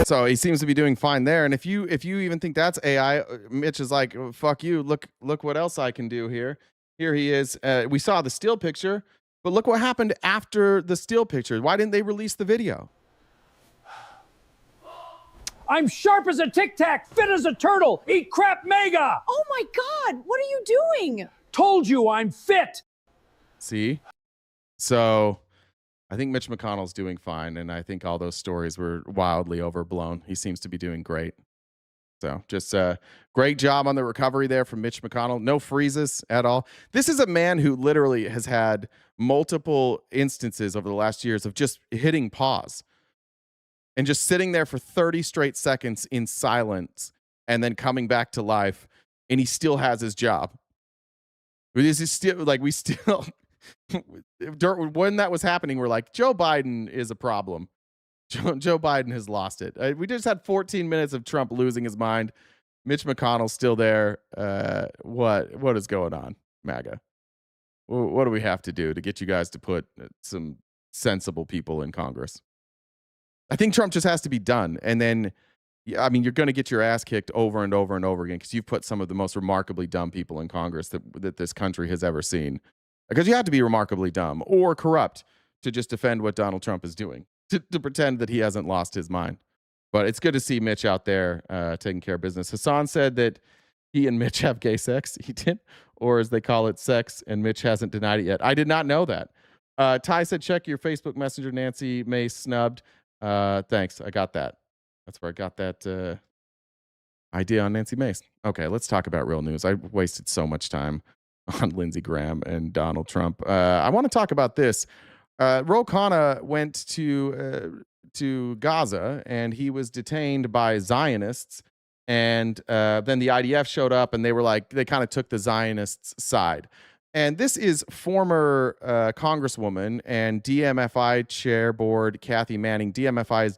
So he seems to be doing fine there. And if you even think that's AI, Mitch is like, oh, fuck you. Look what else I can do here. Here he is. We saw the still picture, but look what happened after the still picture. Why didn't they release the video? I'm sharp as a tic tac, fit as a turtle, eat crap mega. Oh my God, what are you doing? Told you I'm fit. See? So I think Mitch McConnell's doing fine, and I think all those stories were wildly overblown. He seems to be doing great. So just great job on the recovery there from Mitch McConnell. No freezes at all. This is a man who literally has had multiple instances over the last years of just hitting pause and just sitting there for 30 straight seconds in silence and then coming back to life, and he still has his job. This is still like we still... When that was happening, we're like, Joe Biden is a problem. Joe Biden has lost it. We just had 14 minutes of Trump losing his mind. Mitch McConnell's still there. What is going on, MAGA? What do we have to do to get you guys to put some sensible people in Congress? I think Trump just has to be done. And then, I mean, you're going to get your ass kicked over and over and over again because you've put some of the most remarkably dumb people in Congress that this country has ever seen. Because you have to be remarkably dumb or corrupt to just defend what Donald Trump is doing, to pretend that he hasn't lost his mind. But it's good to see Mitch out there taking care of business. Hassan said that he and Mitch have gay sex. He did, or as they call it, sex, and Mitch hasn't denied it yet. I did not know that. Ty said, check your Facebook Messenger. Nancy May snubbed. Thanks. I got that. That's where I got that idea on Nancy Mace. Okay, let's talk about real news. I wasted so much time on Lindsey Graham and Donald Trump. I want to talk about this. Ro Khanna went to Gaza, and he was detained by Zionists. And then the IDF showed up, and they were like, they kind of took the Zionists' side. And this is former Congresswoman and DMFI Chair Board Kathy Manning. DMFI is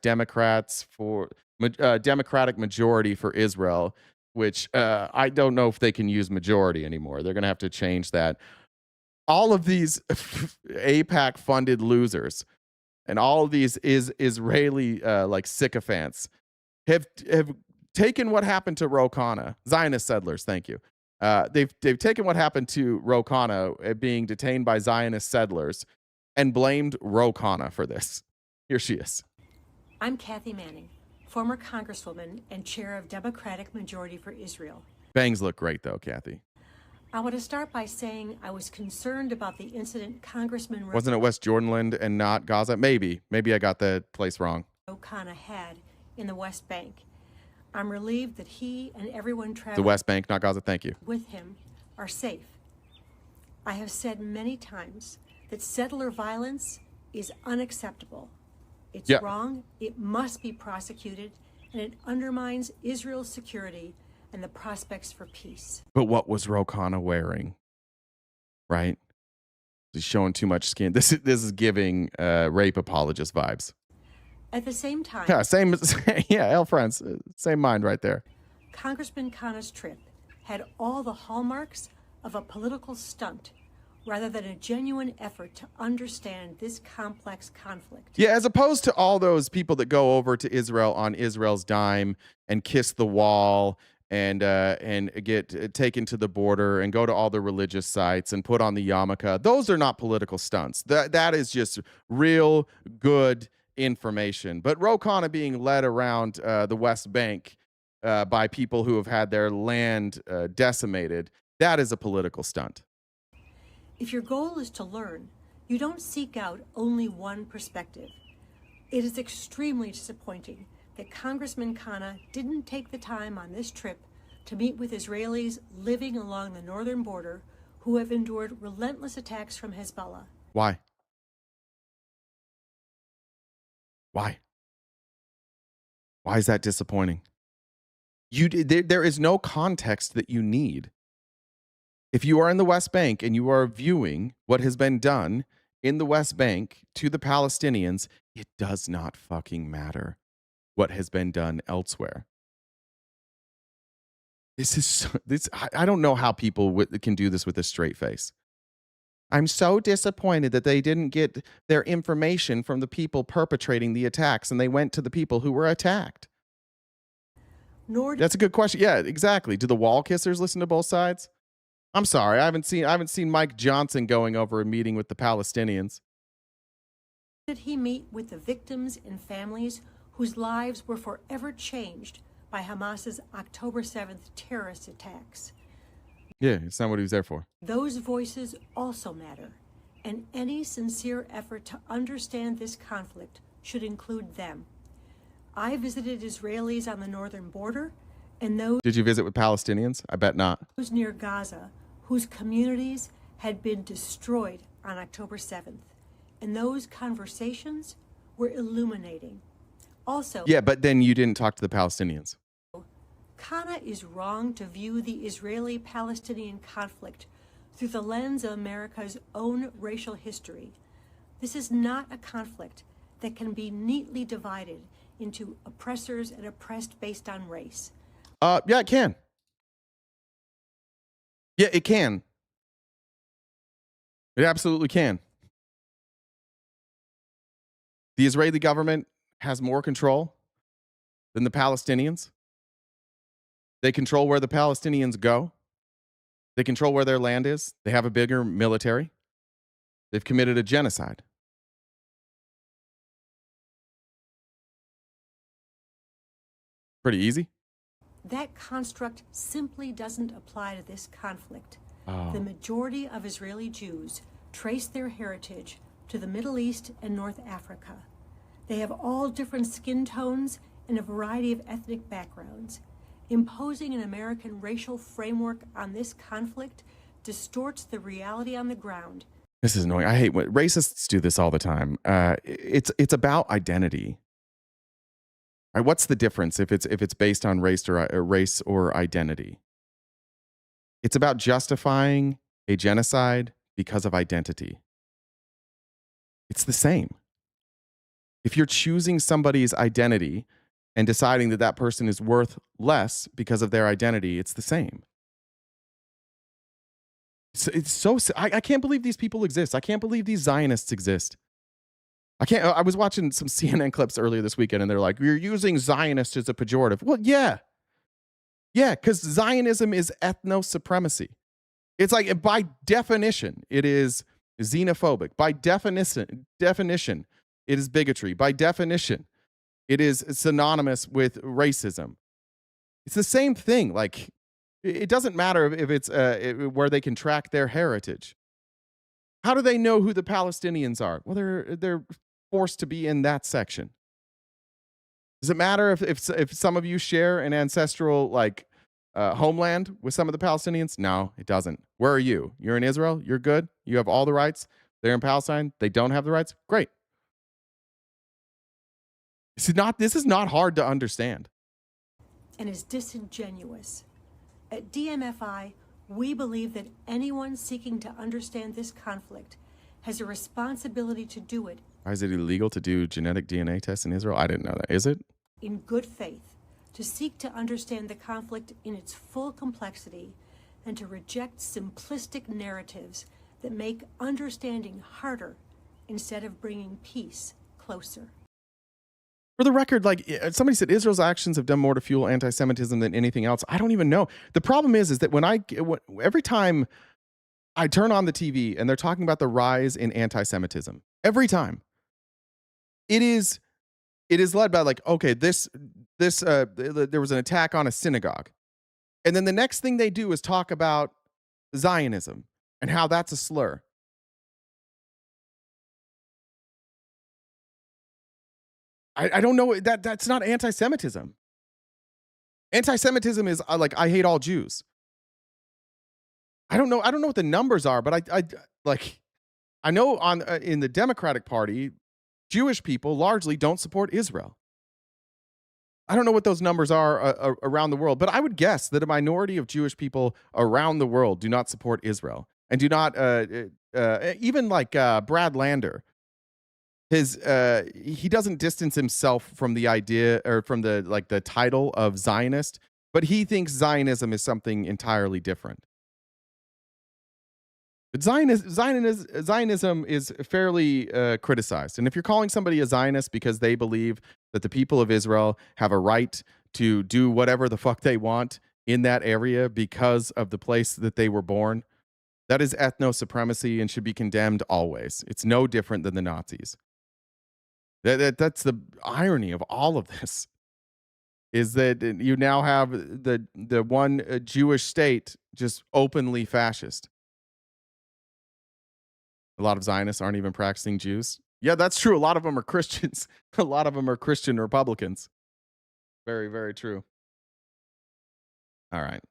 Democratic Majority for Israel, which I don't know if they can use majority anymore. They're going to have to change that. All of these AIPAC funded losers and all of these Israeli like sycophants have taken what happened to Ro Khanna, Zionist settlers. Thank you. They've taken what happened to Ro Khanna being detained by Zionist settlers and blamed Ro Khanna for this. Here she is. I'm Kathy Manning, former Congresswoman and chair of Democratic Majority for Israel. Bangs look great though, Kathy. I want to start by saying I was concerned about the incident Congressman Wasn't it West Jordanland and not Gaza? Maybe I got that place wrong. Ro Khanna had in the West Bank. I'm relieved that he and everyone The traveling West Bank, not Gaza. Thank you. with him are safe. I have said many times that settler violence is unacceptable. It's wrong, it must be prosecuted, and it undermines Israel's security and the prospects for peace. But what was Ro Khanna wearing? Right? He's showing too much skin. This is giving rape apologist vibes. At the same time, Yeah, same. Yeah, L friends, same mind right there. Congressman Khanna's trip had all the hallmarks of a political stunt rather than a genuine effort to understand this complex conflict. Yeah, as opposed to all those people that go over to Israel on Israel's dime and kiss the wall and get taken to the border and go to all the religious sites and put on the yarmulke. Those are not political stunts. That is just real good information. But Ro Khanna being led around the West Bank by people who have had their land decimated, that is a political stunt. If your goal is to learn, you don't seek out only one perspective. It is extremely disappointing that Congressman Khanna didn't take the time on this trip to meet with Israelis living along the northern border who have endured relentless attacks from Hezbollah. Why? Why? Why is that disappointing? There is no context that you need. If you are in the West Bank and you are viewing what has been done in the West Bank to the Palestinians, it does not fucking matter what has been done elsewhere. I don't know how people can do this with a straight face. I'm so disappointed that they didn't get their information from the people perpetrating the attacks and they went to the people who were attacked. That's a good question. Yeah, exactly. Do the wall kissers listen to both sides? I'm sorry. I haven't seen Mike Johnson going over a meeting with the Palestinians. Did he meet with the victims and families whose lives were forever changed by Hamas's October 7th terrorist attacks? Yeah, it's not what he was there for. Those voices also matter, and any sincere effort to understand this conflict should include them. I visited Israelis on the northern border and those Did you visit with Palestinians? I bet not. near Gaza whose communities had been destroyed on October 7th. And those conversations were illuminating. Also, Yeah, but then you didn't talk to the Palestinians. Khanna is wrong to view the Israeli-Palestinian conflict through the lens of America's own racial history. This is not a conflict that can be neatly divided into oppressors and oppressed based on race. Yeah, it can. Yeah, it can. It absolutely can. The Israeli government has more control than the Palestinians. They control where the Palestinians go. They control where their land is. They have a bigger military. They've committed a genocide. Pretty easy. That construct simply doesn't apply to this conflict. Oh. The majority of Israeli Jews trace their heritage to the Middle East and North Africa. They have all different skin tones and a variety of ethnic backgrounds. Imposing an American racial framework on this conflict distorts the reality on the ground This is annoying. I hate when racists do this all the time. It's about identity. Right? What's the difference if it's based on race or identity? It's about justifying a genocide because of identity. It's the same. If you're choosing somebody's identity and deciding that that person is worth less because of their identity, it's the same. I can't believe these people exist. I can't believe these Zionists exist. I was watching some CNN clips earlier this weekend, and they're like, "You're using Zionist as a pejorative." Well, yeah, because Zionism is ethno-supremacy. It's like, by definition, it is xenophobic. By definition, it is bigotry. By definition, it is synonymous with racism. It's the same thing. Like, it doesn't matter if it's where they can track their heritage. How do they know who the Palestinians are? Well, they're forced to be in that section. Does it matter if some of you share an ancestral homeland with some of the Palestinians? No, it doesn't. Where are you? You're in Israel. You're good. You have all the rights. They're in Palestine. They don't have the rights. Great. This is not hard to understand. And is disingenuous. At DMFI, we believe that anyone seeking to understand this conflict has a responsibility to do it. Why is it illegal to do genetic DNA tests in Israel? I didn't know that. Is it? In good faith, to seek to understand the conflict in its full complexity and to reject simplistic narratives that make understanding harder instead of bringing peace closer. For the record, somebody said Israel's actions have done more to fuel anti-Semitism than anything else. I don't even know. The problem is that every time I turn on the TV and they're talking about the rise in anti-Semitism, every time it is led by okay, there was an attack on a synagogue, and then the next thing they do is talk about Zionism and how that's a slur. I don't know, that's not anti-Semitism. Anti-Semitism is I hate all Jews. I don't know what the numbers are, but I know in the Democratic Party, Jewish people largely don't support Israel. I don't know what those numbers are around the world, but I would guess that a minority of Jewish people around the world do not support Israel and do not even Brad Lander. He doesn't distance himself from the idea or from the title of Zionist, but he thinks Zionism is something entirely different. But Zionism is fairly criticized. And if you're calling somebody a Zionist because they believe that the people of Israel have a right to do whatever the fuck they want in that area because of the place that they were born, that is ethno-supremacy and should be condemned always. It's no different than the Nazis. That's the irony of all of this, is that you now have the one Jewish state just openly fascist. A lot of Zionists aren't even practicing Jews. Yeah, that's true. A lot of them are Christians. A lot of them are Christian Republicans. Very, very true. All right.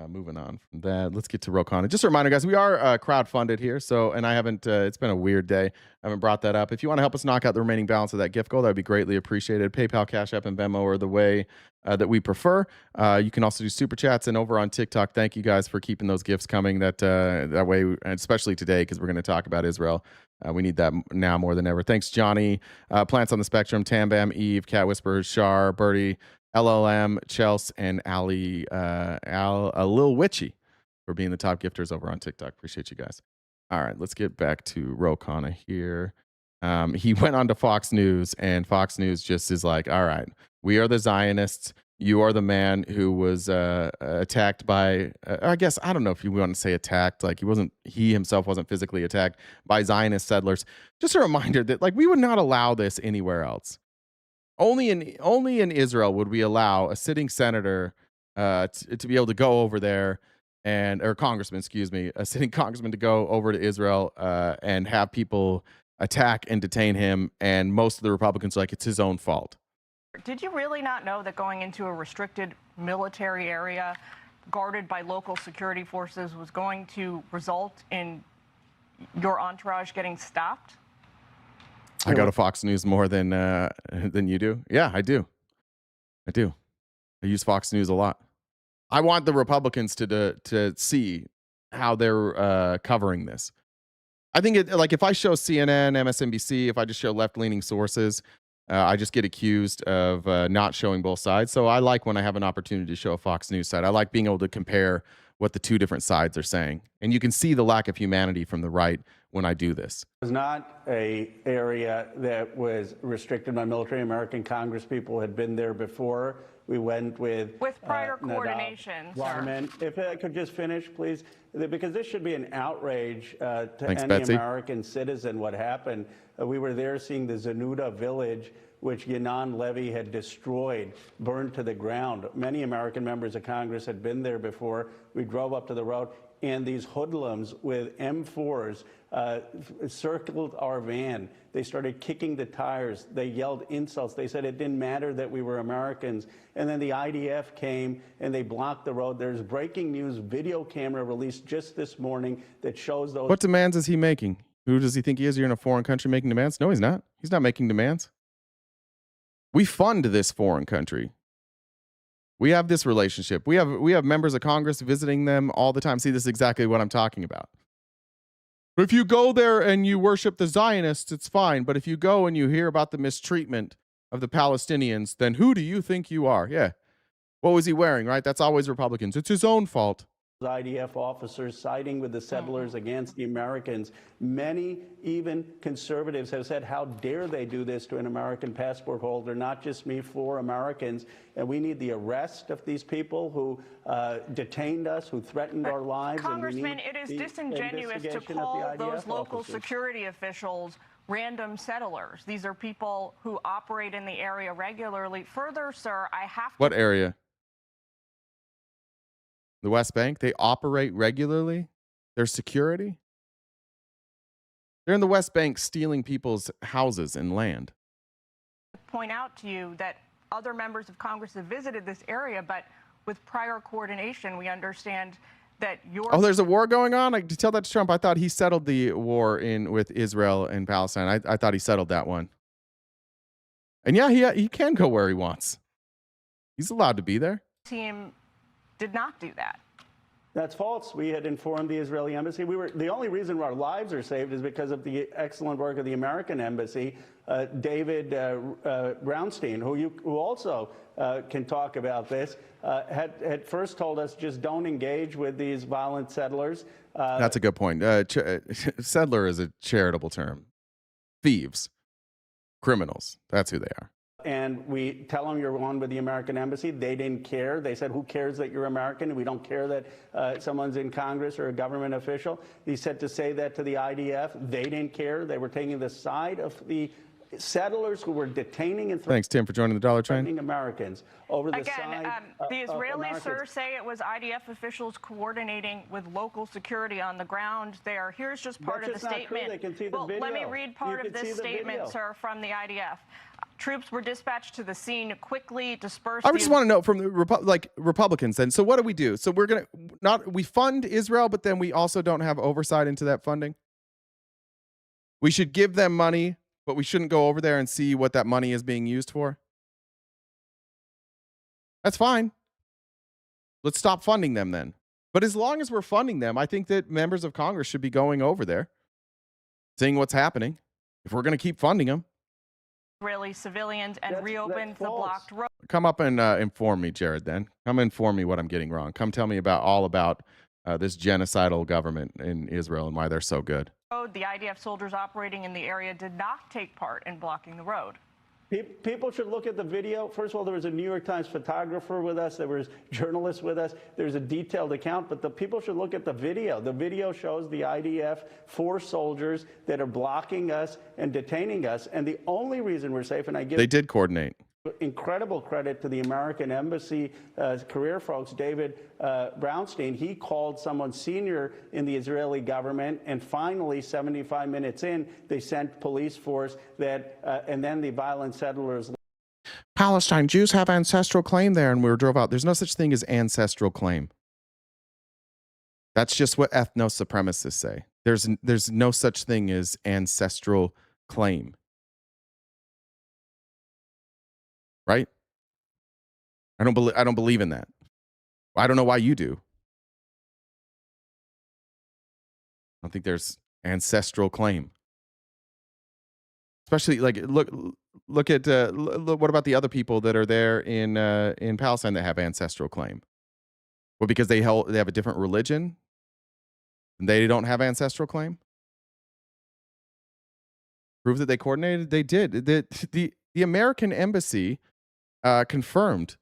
Moving on from that, let's get to Rokana. Just a reminder, guys, we are crowdfunded here. And I haven't, it's been a weird day. I haven't brought that up. If you want to help us knock out the remaining balance of that gift goal, that would be greatly appreciated. PayPal, Cash App, and Venmo are the way that we prefer. You can also do super chats, and over on TikTok, thank you guys for keeping those gifts coming. That way, especially today, because we're going to talk about Israel. We need that now more than ever. Thanks, Johnny, Plants on the Spectrum, Tam Bam, Eve, Cat Whisperer, Shar, Birdie, LLM, Chelsea, and Ali, Lil Witchy for being the top gifters over on TikTok. Appreciate you guys. All right, let's get back to Rokana here. He went on to Fox News, and Fox News just is like, all right, we are the Zionists. You are the man who was attacked by, I guess, I don't know if you want to say attacked. He himself wasn't physically attacked by Zionist settlers. Just a reminder that we would not allow this anywhere else. Only in Israel would we allow a sitting senator to be able to go over there or congressman, a sitting congressman to go over to Israel and have people attack and detain him. And most of the Republicans are like, it's his own fault. Did you really not know that going into a restricted military area guarded by local security forces was going to result in your entourage getting stopped? I go to Fox News more than you do. Yeah, I do. I use Fox News a lot. I want the Republicans to see how they're covering this. I think if I show CNN, MSNBC, if I just show left-leaning sources, I just get accused of not showing both sides. So I like when I have an opportunity to show a Fox News side. I like being able to compare what the two different sides are saying. And you can see the lack of humanity from the right when I do this. It was not an area that was restricted by military. American Congress people had been there before. We went with prior coordination, sir. If I could just finish, please, because this should be an outrage to Thanks, any Betsy. American citizen. What happened? We were there seeing the Zanuda village, which Yanan Levy had destroyed, burned to the ground. Many American members of Congress had been there before. We drove up to the road, and these hoodlums with M4s circled our van. They started kicking the tires. They yelled insults. They said it didn't matter that we were Americans. And then the IDF came and they blocked the road. There's breaking news video camera released just this morning that shows those. What demands is he making? Who does he think he is? You're in a foreign country making demands? No, he's not. He's not making demands. We fund this foreign country. We have this relationship. We have members of Congress visiting them all the time. See, this is exactly what I'm talking about. If you go there and you worship the Zionists, it's fine. But if you go and you hear about the mistreatment of the Palestinians, then who do you think you are? Yeah. What was he wearing, right? That's always Republicans. It's his own fault. IDF officers siding with the settlers against the Americans. Many, even conservatives, have said, how dare they do this to an American passport holder, not just me, 4 Americans. And we need the arrest of these people who detained us, who threatened our lives. Congressman, it is disingenuous to call those local security officials random settlers. These are people who operate in the area regularly. Further, sir, I have to... What area? The West Bank? They operate regularly? Their security? They're in the West Bank stealing people's houses and land. Point out to you that other members of Congress have visited this area, but with prior coordination, we understand that your... Oh, there's a war going on? To tell that to Trump, I thought he settled the war with Israel and Palestine. I thought he settled that one. And yeah, he can go where he wants. He's allowed to be there. Team did not do that. That's false. We had informed the Israeli embassy. The only reason our lives are saved is because of the excellent work of the American embassy. David Brownstein, who also can talk about this, had first told us just don't engage with these violent settlers. That's a good point. Settler is a charitable term. Thieves, criminals. That's who they are. And we tell them you're on with the American embassy. They didn't care. They said, who cares that you're American? We don't care that someone's in Congress or a government official. He said to say that to the IDF. They didn't care. They were taking the side of the settlers who were detaining and Thanks, Tim, for joining the Dollar Train. Americans over the Again, side the Israelis, sir, say it was IDF officials coordinating with local security on the ground there. Here's just part of the statement. They can see the well, video. Let me read part of this statement, sir, from the IDF. Troops were dispatched to the scene, quickly dispersed. I just want to know from the Republicans then. So what do we do? So we fund Israel, but then we also don't have oversight into that funding. We should give them money, but we shouldn't go over there and see what that money is being used for. That's fine. Let's stop funding them then. But as long as we're funding them, I think that members of Congress should be going over there, seeing what's happening. If we're going to keep funding them. Israeli civilians and reopened the blocked road. Come up and inform me, Jared, then. Come inform me what I'm getting wrong. Come tell me all about this genocidal government in Israel and why they're so good. The IDF soldiers operating in the area did not take part in blocking the road. People should look at the video. First of all, there was a New York Times photographer with us. There was journalists with us. There's a detailed account, but the people should look at the video. The video shows the IDF 4 soldiers that are blocking us and detaining us. And the only reason we're safe, and I give... They did coordinate. Incredible credit to the American Embassy career folks, David Brownstein. He called someone senior in the Israeli government, and finally, 75 minutes in, they sent police force and then the violent settlers. Palestine Jews have ancestral claim there, and we were drove out. There's no such thing as ancestral claim. That's just what ethno-supremacists say. There's no such thing as ancestral claim. Right? I don't believe in that. I don't know why you do. I don't think there's ancestral claim. Especially like look at what about the other people that are there in Palestine that have ancestral claim? Well, because they have a different religion and they don't have ancestral claim? Prove that they coordinated? They did. The American embassy confirmed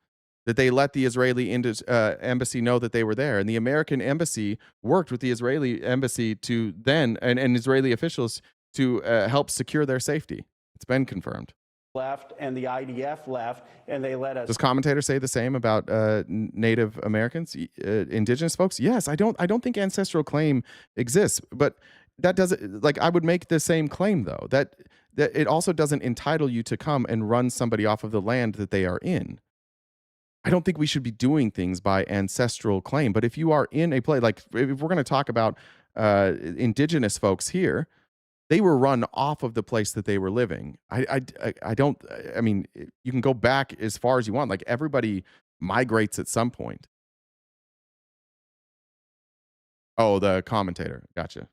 that they let the Israeli embassy know that they were there. And the American embassy worked with the Israeli embassy to then, and Israeli officials to help secure their safety. It's been confirmed. Left and the IDF left, and they let us. Does commentators say the same about Native Americans, indigenous folks? Yes, I don't think ancestral claim exists, but that doesn't, like, I would make the same claim though, that it also doesn't entitle you to come and run somebody off of the land that they are in. I don't think we should be doing things by ancestral claim. But if you are in a place, like if we're going to talk about indigenous folks here, they were run off of the place that they were living. I mean, you can go back as far as you want. Like everybody migrates at some point. Oh, the commentator. Gotcha.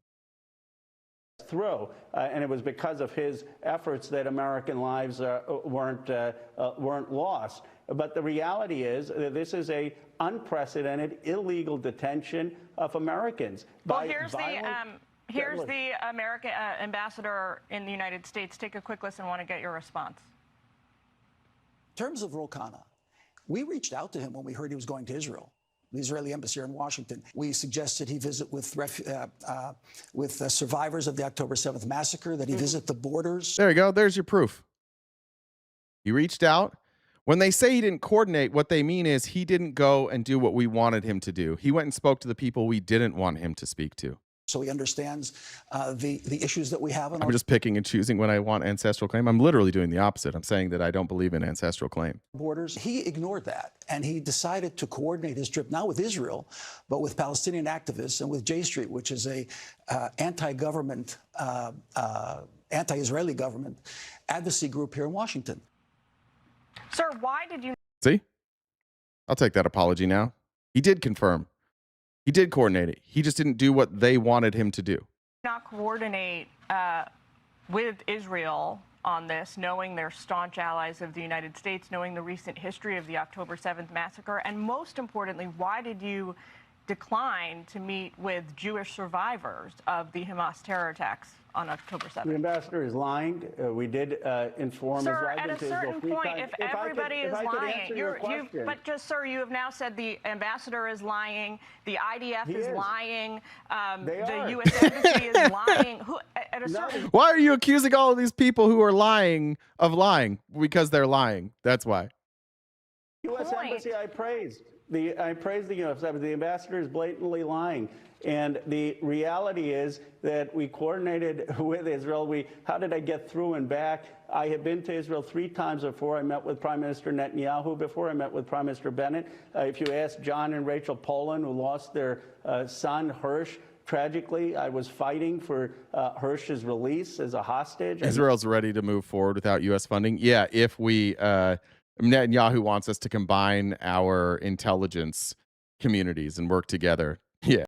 Through, and it was because of his efforts that American lives weren't lost. But the reality is that this is a unprecedented illegal detention of Americans. Well, here's the American ambassador in the United States. Take a quick listen. I want to get your response. In terms of Ro Khanna, we reached out to him when we heard he was going to Israel. The Israeli embassy here in Washington. We suggested he visit with survivors of the October 7th massacre, that he visit the borders. There you go. There's your proof. He reached out. When they say he didn't coordinate, what they mean is he didn't go and do what we wanted him to do. He went and spoke to the people we didn't want him to speak to. So he understands the issues that we have. I'm just picking and choosing when I want ancestral claim. I'm literally doing the opposite. I'm saying that I don't believe in ancestral claim. Borders. He ignored that, and he decided to coordinate his trip not with Israel, but with Palestinian activists and with J Street, which is a anti-government, anti-Israeli government advocacy group here in Washington. Sir, why did you? See, I'll take that apology now. He did confirm. He did coordinate it. He just didn't do what they wanted him to do. Not coordinate with Israel on this, knowing they're staunch allies of the United States, knowing the recent history of the October 7th massacre, and most importantly, why did you decline to meet with Jewish survivors of the Hamas terror attacks on October 7th? The ambassador is lying. We did inform. Sir, at a certain point, if everybody is lying, sir, you have now said the ambassador is lying, the IDF is lying, the U.S. embassy is lying. At a certain Why are you accusing all of these people who are lying of lying? Because they're lying. That's why. U.S. embassy, I praised the U.S. embassy. The ambassador is blatantly lying. And the reality is that we coordinated with Israel. How did I get through and back? I have been to Israel 3 times before. I met with Prime Minister Netanyahu before. I met with Prime Minister Bennett. If you ask John and Rachel Poland, who lost their son, Hirsch, tragically, I was fighting for Hirsch's release as a hostage. Israel's ready to move forward without U.S. funding. Yeah, if we, Netanyahu wants us to combine our intelligence communities and work together. Yeah.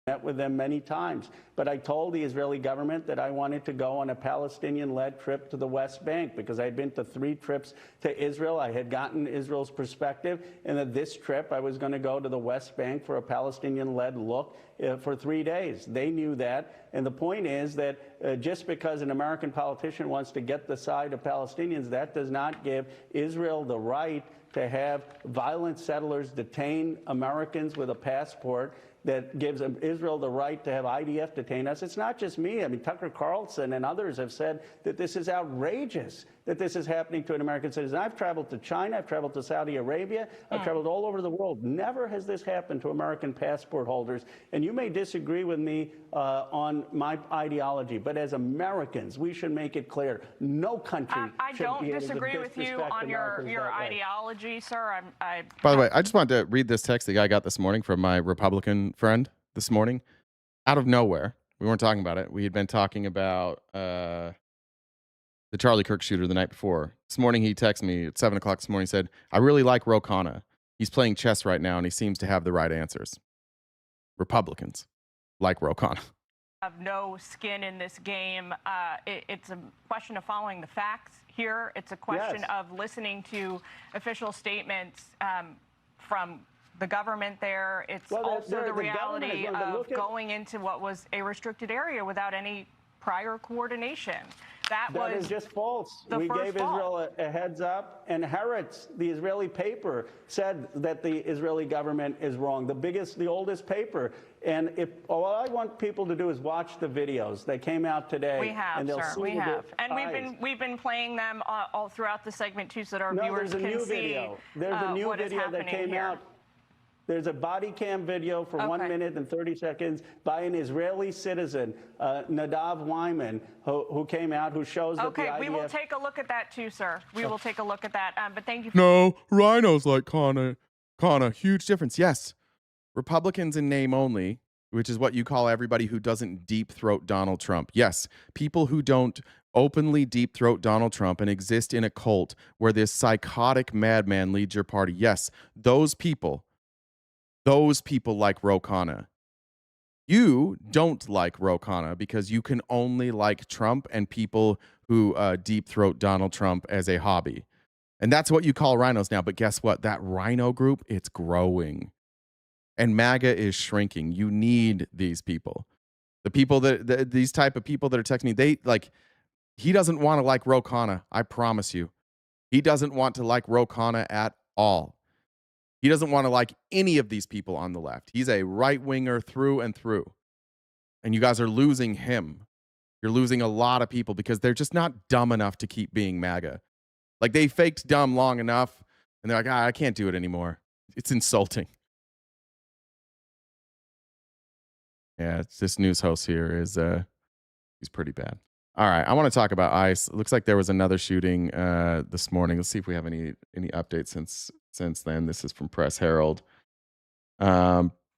Met with them many times, but I told the Israeli government that I wanted to go on a Palestinian-led trip to the West Bank because I had been to 3 trips to Israel. I had gotten Israel's perspective, and that this trip I was going to go to the West Bank for a Palestinian-led look for 3 days. They knew that, and the point is that just because an American politician wants to get the side of Palestinians, that does not give Israel the right to have violent settlers detain Americans with a passport, that gives Israel the right to have IDF detain us. It's not just me. I mean, Tucker Carlson and others have said that this is outrageous, that this is happening to an American citizen. I've traveled to China. I've traveled to Saudi Arabia. I've traveled all over the world. Never has this happened to American passport holders. And you may disagree with me on my ideology, but as Americans, we should make it clear no country I should don't be able to disagree with you disrespect on your Americans that way. ideology, sir. By the way, I just wanted to read this text the guy got this morning from my Republican friend this morning. Out of nowhere. We weren't talking about it. We had been talking about the Charlie Kirk shooter the night before. This morning he texted me at 7 o'clock this morning. He said, I really like Ro Khanna. He's playing chess right now, and he seems to have the right answers. Republicans like Ro Khanna. Have no skin in this game. It's a question of following the facts here. It's a question of listening to official statements from the government there. It's also the reality of going into what was a restricted area without any prior coordination. That is just false. We gave Israel a heads up, and Haaretz, the Israeli paper, said that the Israeli government is wrong. The oldest paper. And all I want people to do is watch the videos. They came out today. We have, and they'll sir. see We have, and eyes. we've been playing them all throughout the segment too, so that our viewers there's a can new see video. There's a new what is video that happening came here. out. There's a body cam video for 1 minute and 30 seconds by an Israeli citizen, Nadav Wyman, who came out, who shows that the IDF... we will take a look at that too, sir. We will take a look at that. But thank you. No, rhinos like Khanna. Huge difference. Yes. Republicans in name only, which is what you call everybody who doesn't deep throat Donald Trump. Yes, people who don't openly deep throat Donald Trump and exist in a cult where this psychotic madman leads your party. Yes, those people like Ro Khanna. You don't like Ro Khanna because you can only like Trump and people who deep throat Donald Trump as a hobby. And that's what you call rhinos now. But guess what? That rhino group, it's growing. And MAGA is shrinking. You need these people. The people these type of people that are texting me, he doesn't want to like Ro Khanna. I promise you. He doesn't want to like Ro Khanna at all. He doesn't want to like any of these people on the left. He's a right-winger through and through. And you guys are losing him. You're losing a lot of people because they're just not dumb enough to keep being MAGA. Like, they faked dumb long enough, and they're like, I can't do it anymore. It's insulting. Yeah, this news host here is he's pretty bad. All right, I want to talk about ICE. It looks like there was another shooting this morning. Let's see if we have any updates since then. This is from Press Herald.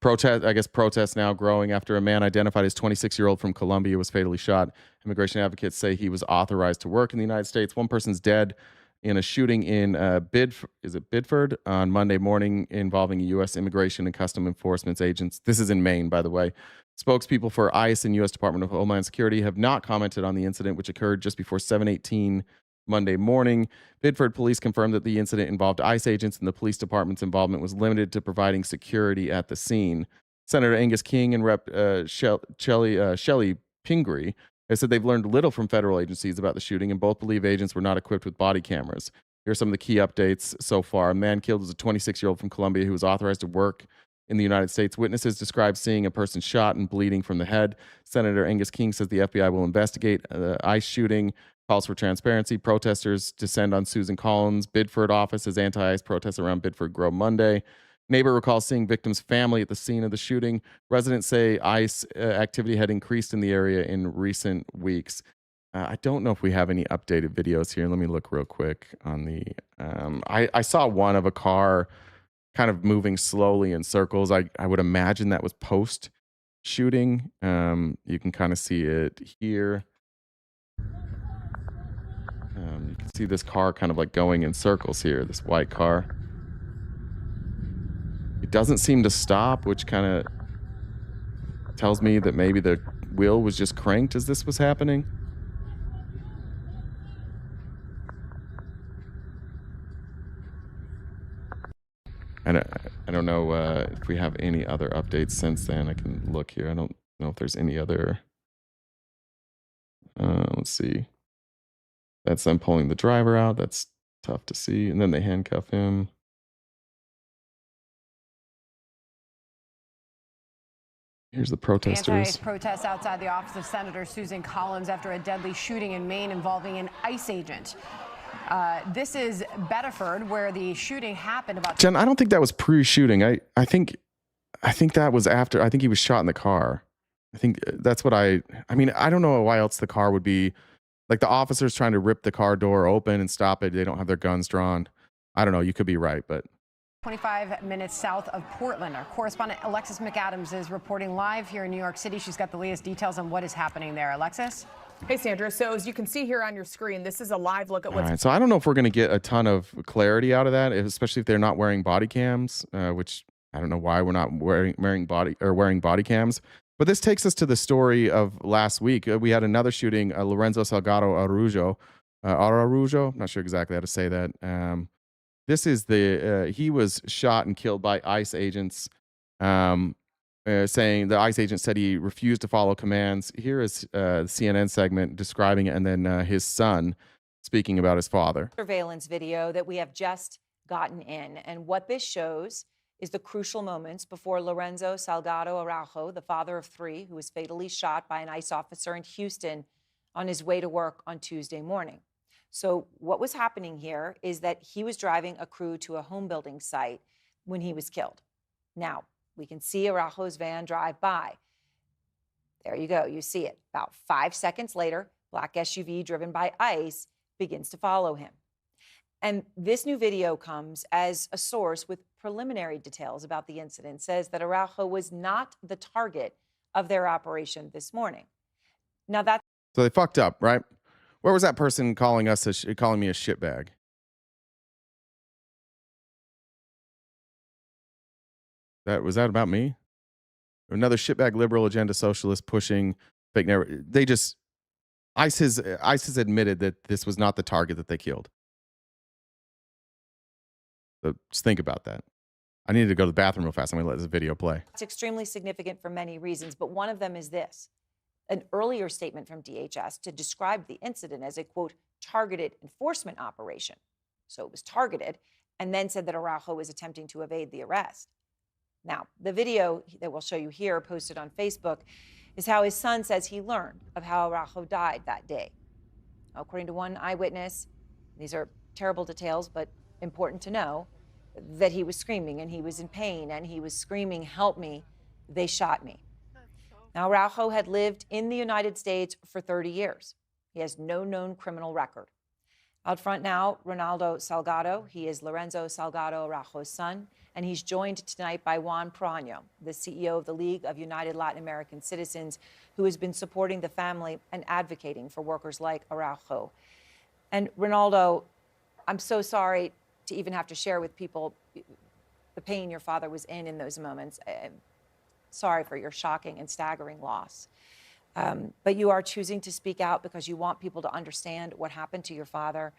Protests now growing after a man identified as 26-year-old from Colombia was fatally shot. Immigration advocates say he was authorized to work in the United States. One person's dead in a shooting in Bidford on Monday morning involving U.S. Immigration and Custom Enforcement agents. This is in Maine, by the way. Spokespeople for ICE and U.S. Department of Homeland Security have not commented on the incident, which occurred just before 7:18 Monday morning. Bidford police confirmed that the incident involved ICE agents and the police department's involvement was limited to providing security at the scene. Senator Angus King and Rep. Shelley Pingree have said they've learned little from federal agencies about the shooting and both believe agents were not equipped with body cameras. Here are some of the key updates so far. A man killed was a 26-year-old from Colombia who was authorized to work in the United States. Witnesses described seeing a person shot and bleeding from the head. Senator Angus King says the FBI will investigate the ICE shooting, calls for transparency. Protesters descend on Susan Collins' Bidford office as anti-ICE protests around Bidford grow Monday. Neighbor recalls seeing victim's family at the scene of the shooting. Residents say ICE activity had increased in the area in recent weeks. I don't know if we have any updated videos here. Let me look real quick on the... I saw one of a car kind of moving slowly in circles. I would imagine that was post-shooting. You can kind of see it here. You can see this car kind of like going in circles here, this white car. It doesn't seem to stop, which kind of tells me that maybe the wheel was just cranked as this was happening. And I don't know if we have any other updates since then. I can look here. I don't know if there's any other. Let's see. That's them pulling the driver out. That's tough to see. And then they handcuff him. Here's the protesters. Anti-ICE protests outside the office of Senator Susan Collins after a deadly shooting in Maine involving an ICE agent. This is Bedford, where the shooting happened about... Jen, I don't think that was pre-shooting. I think I think that was after. I think he was shot in the car. I think that's what I mean, I don't know why else the car would be like the officers trying to rip the car door open and stop it. They don't have their guns drawn. I don't know. You could be right, but 25 minutes south of Portland. Our correspondent Alexis McAdams is reporting live here in New York City. She's got the latest details on what is happening there. Alexis? Hey, Sandra. So as you can see here on your screen, this is a live look at what's... all right. So I don't know if we're going to get a ton of clarity out of that, especially if they're not wearing body cams, which I don't know why we're not wearing body cams. But this takes us to the story of last week. We had another shooting, Lorenzo Salgado Araujo. I'm not sure exactly how to say that. This is he was shot and killed by ICE agents, saying the ICE agent said he refused to follow commands. Here is the CNN segment describing it, and then his son speaking about his father. Surveillance video that we have just gotten in. And what this shows is the crucial moments before Lorenzo Salgado Araujo, the father of three, who was fatally shot by an ICE officer in Houston on his way to work on Tuesday morning. So what was happening here is that he was driving a crew to a home building site when he was killed. Now, we can see Araujo's van drive by. There you go. You see it. About 5 seconds later, black SUV driven by ICE begins to follow him. And this new video comes as a source with preliminary details about the incident says that Araujo was not the target of their operation this morning. Now that's... So they fucked up, right? Where was that person calling me a shitbag? Was that about me? Another shitbag liberal agenda socialist pushing fake narrative. ICE has admitted that this was not the target that they killed. So just think about that. I needed to go to the bathroom real fast. I'm going to let this video play. It's extremely significant for many reasons, but one of them is this. An earlier statement from DHS to describe the incident as a, quote, targeted enforcement operation. So it was targeted, and then said that Araujo was attempting to evade the arrest. Now, the video that we'll show you here, posted on Facebook, is how his son says he learned of how Araujo died that day. According to one eyewitness, these are terrible details, but important to know, that he was screaming and he was in pain and he was screaming, "Help me, they shot me." Now, Araujo had lived in the United States for 30 years. He has no known criminal record. Out front now, Ronaldo Salgado. He is Lorenzo Salgado Araujo's son, and he's joined tonight by Juan Proño, the CEO of the League of United Latin American Citizens, who has been supporting the family and advocating for workers like Araujo. And Ronaldo, I'm so sorry to even have to share with people the pain your father was in those moments. Sorry for your shocking and staggering loss. But you are choosing to speak out because you want people to understand what happened to your father.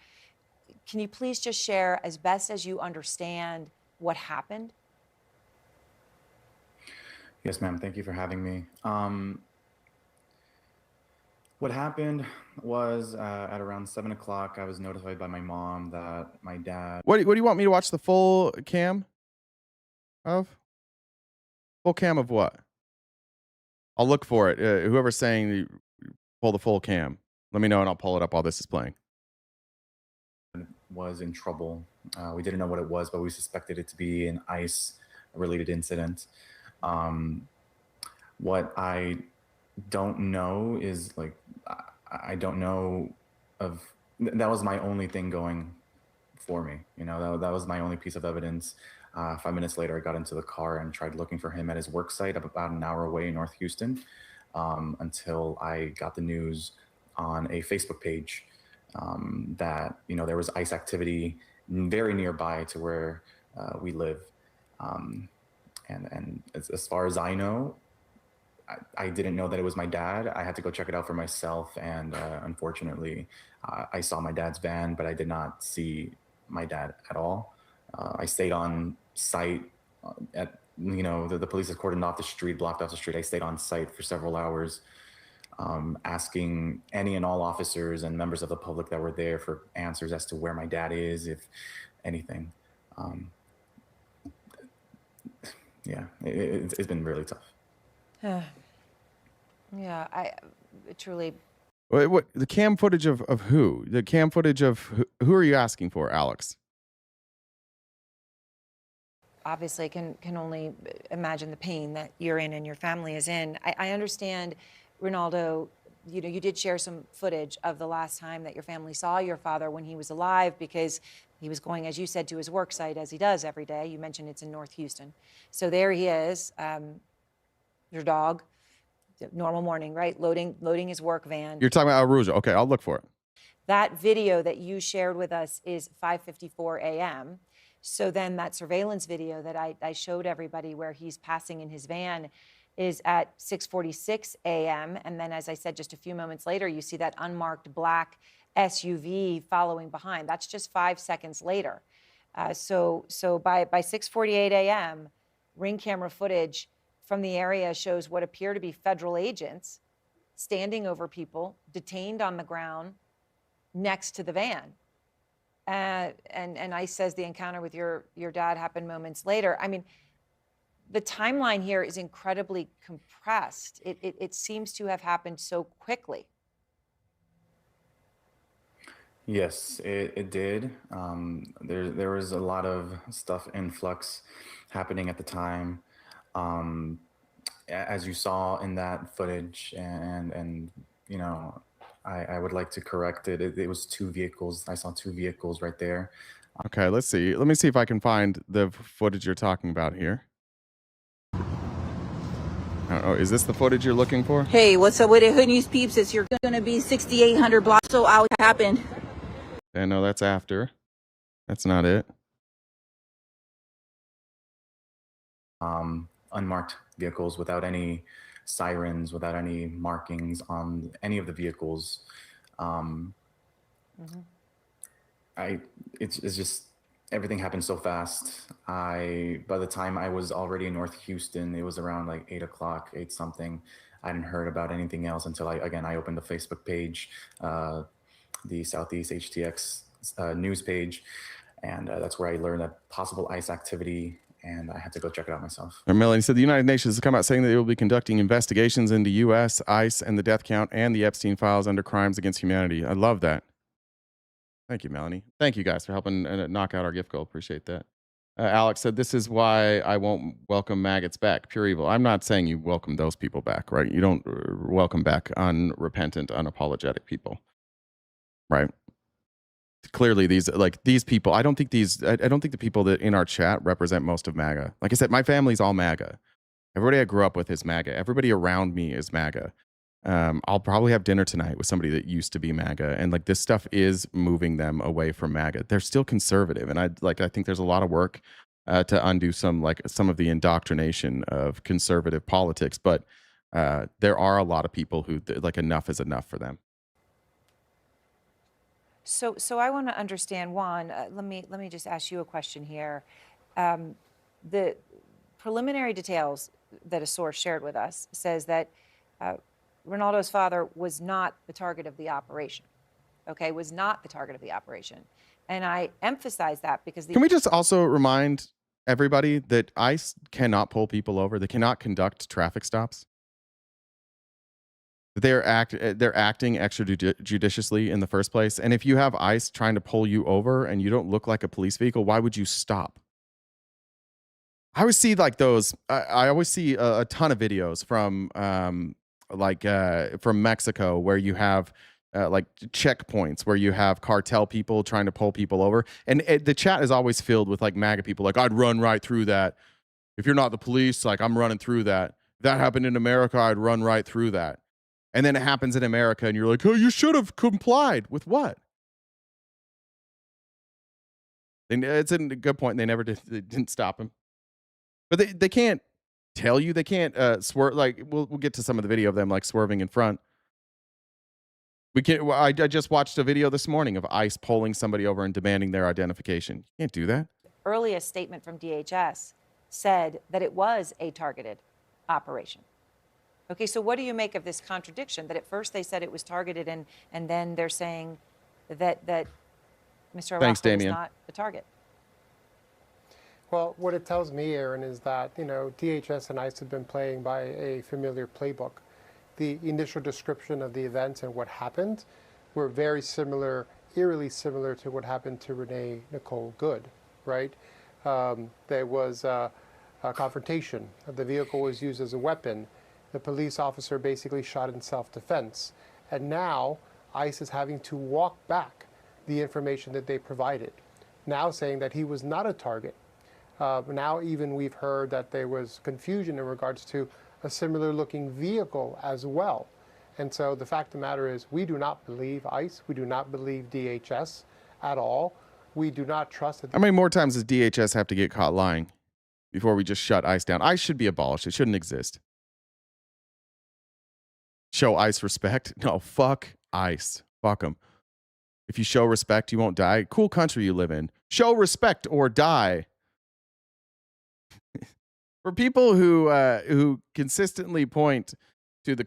Can you please just share, as best as you understand, what happened? Yes, ma'am. Thank you for having me. What happened was at around 7 o'clock, I was notified by my mom that my dad... What do you want me to watch the full cam of? Full cam of what? I'll look for it. Whoever's saying pull the full cam, let me know and I'll pull it up while this is playing. Was in trouble. We didn't know what it was, but we suspected it to be an ICE-related incident. What I don't know is, like, I don't know of... That was my only thing going for me. You know, that was my only piece of evidence. 5 minutes later, I got into the car and tried looking for him at his work site about an hour away in North Houston, until I got the news on a Facebook page that, you know, there was ICE activity very nearby to where we live. And as far as I know, I didn't know that it was my dad. I had to go check it out for myself. And unfortunately, I saw my dad's van, but I did not see my dad at all. I stayed on site at, you know, the police had cordoned off the street, blocked off the street. I stayed on site for several hours, asking any and all officers and members of the public that were there for answers as to where my dad is, if anything. Yeah, it's been really tough. Yeah, I truly... What the cam footage of who? The cam footage of who are you asking for, Alex? obviously can only imagine the pain that you're in and your family is in. I understand, Ronaldo, you know, you did share some footage of the last time that your family saw your father when he was alive, because he was going, as you said, to his work site, as he does every day. You mentioned it's in North Houston. So there he is, your dog, normal morning, right? Loading his work van. You're talking about Aruja. Okay, I'll look for it. That video that you shared with us is 5:54 a.m. So then that surveillance video that I showed everybody where he's passing in his van is at 6:46 a.m. And then, as I said, just a few moments later, you see that unmarked black SUV following behind. That's just 5 seconds later. So by 6:48 a.m., Ring camera footage from the area shows what appear to be federal agents standing over people, detained on the ground next to the van. And ICE says the encounter with your dad happened moments later. I mean, the timeline here is incredibly compressed. It seems to have happened so quickly. Yes, it did. There was a lot of stuff in flux happening at the time. As you saw in that footage, and you know, I would like to correct it. It was two vehicles. I saw two vehicles right there. Okay, let's see. Let me see if I can find the footage you're talking about here. Oh, is this the footage you're looking for? Hey, what's up with it, Hood News peeps? It's you're gonna be 6,800 blocks. So out happened. Yeah, no, that's after. That's not it. Unmarked vehicles without any sirens, without any markings on any of the vehicles. It's just everything happened so fast. By the time I was already in North Houston, it was around like 8 o'clock, 8 something. I hadn't heard about anything else until I opened the Facebook page, the Southeast HTX news page, and that's where I learned that possible ICE activity, and I had to go check it out myself. And Melanie said the United Nations has come out saying that they will be conducting investigations into U.S., ICE, and the death count and the Epstein files under crimes against humanity. I love that. Thank you, Melanie. Thank you guys for helping knock out our gift goal. Appreciate that. Alex said, this is why I won't welcome maggots back. Pure evil. I'm not saying you welcome those people back, right? You don't welcome back unrepentant, unapologetic people, right? Clearly, these people, I don't think the people that in our chat represent most of MAGA. Like I said, my family's all MAGA. Everybody I grew up with is MAGA. Everybody around me is MAGA. I'll probably have dinner tonight with somebody that used to be MAGA, and like this stuff is moving them away from MAGA. They're still conservative, and I think there's a lot of work to undo some of the indoctrination of conservative politics. But there are a lot of people who enough is enough for them. So I want to understand, Juan. Let me just ask you a question here. The preliminary details that a source shared with us says that Ronaldo's father was not the target of the operation. Okay, was not the target of the operation, and I emphasize that because Can we just also remind everybody that ICE cannot pull people over? They cannot conduct traffic stops. They're acting extrajudiciously in the first place. And if you have ICE trying to pull you over and you don't look like a police vehicle, why would you stop? I always see those. I always see a ton of videos from Mexico where you have checkpoints where you have cartel people trying to pull people over, and the chat is always filled with MAGA people. I'd run right through that. If you're not the police, I'm running through that. If that happened in America, I'd run right through that. And then it happens in America, and you're like, oh, you should have complied with what? And it's a good point. They never did. They didn't stop him. But they can't tell you. They can't swerve. We'll get to some of the video of them swerving in front. We can't. I just watched a video this morning of ICE pulling somebody over and demanding their identification. You can't do that. earliest statement from DHS said that it was a targeted operation. Okay, so what do you make of this contradiction? That at first they said it was targeted, and then they're saying that Mr. Araujo is not the target. Well, what it tells me, Aaron, is that, DHS and ICE have been playing by a familiar playbook. The initial description of the events and what happened were very similar, eerily similar to what happened to Renee Nicole Good, right? There was a confrontation. The vehicle was used as a weapon. The police officer basically shot in self-defense. And now ICE is having to walk back the information that they provided, now saying that he was not a target. Now even we've heard that there was confusion in regards to a similar looking vehicle as well. And so the fact of the matter is we do not believe ICE. We do not believe DHS at all. We do not trust that. How many more times does DHS have to get caught lying before we just shut ICE down? ICE should be abolished. It shouldn't exist. Show ICE respect? No, fuck ICE. Fuck them. If you show respect, you won't die. Cool country you live in. Show respect or die. For people who consistently point to the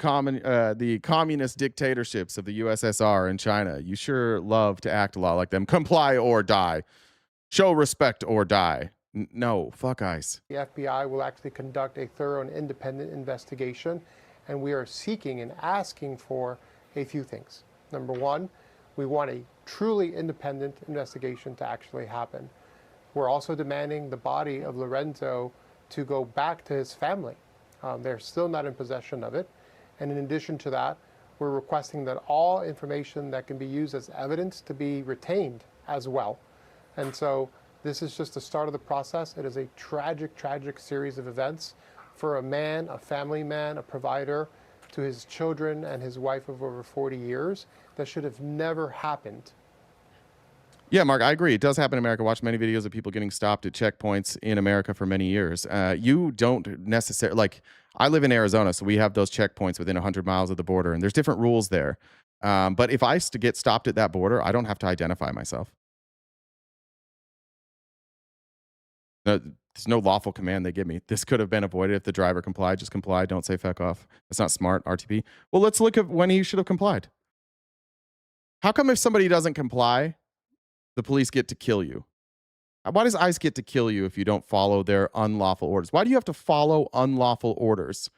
communist dictatorships of the USSR and China, you sure love to act a lot like them. Comply or die. Show respect or die. No, fuck ICE. The FBI will actually conduct a thorough and independent investigation, and we are seeking and asking for a few things. Number one, we want a truly independent investigation to actually happen. We're also demanding the body of Lorenzo to go back to his family. They're still not in possession of it. And in addition to that, we're requesting that all information that can be used as evidence to be retained as well. And so this is just the start of the process. It is a tragic, tragic series of events for a man, a family man, a provider to his children and his wife of over 40 years that should have never happened. Yeah, Mark, I agree. It does happen in America. Watch many videos of people getting stopped at checkpoints in America for many years. You don't necessarily, like, I live in Arizona, so we have those checkpoints within 100 miles of the border, and there's different rules there. But if I get stopped at that border, I don't have to identify myself. There's no lawful command they give me. This could have been avoided if the driver complied. Just comply. Don't say fuck off. That's not smart, RTP. Well, let's look at when he should have complied. How come if somebody doesn't comply, the police get to kill you? Why does ICE get to kill you if you don't follow their unlawful orders? Why do you have to follow unlawful orders?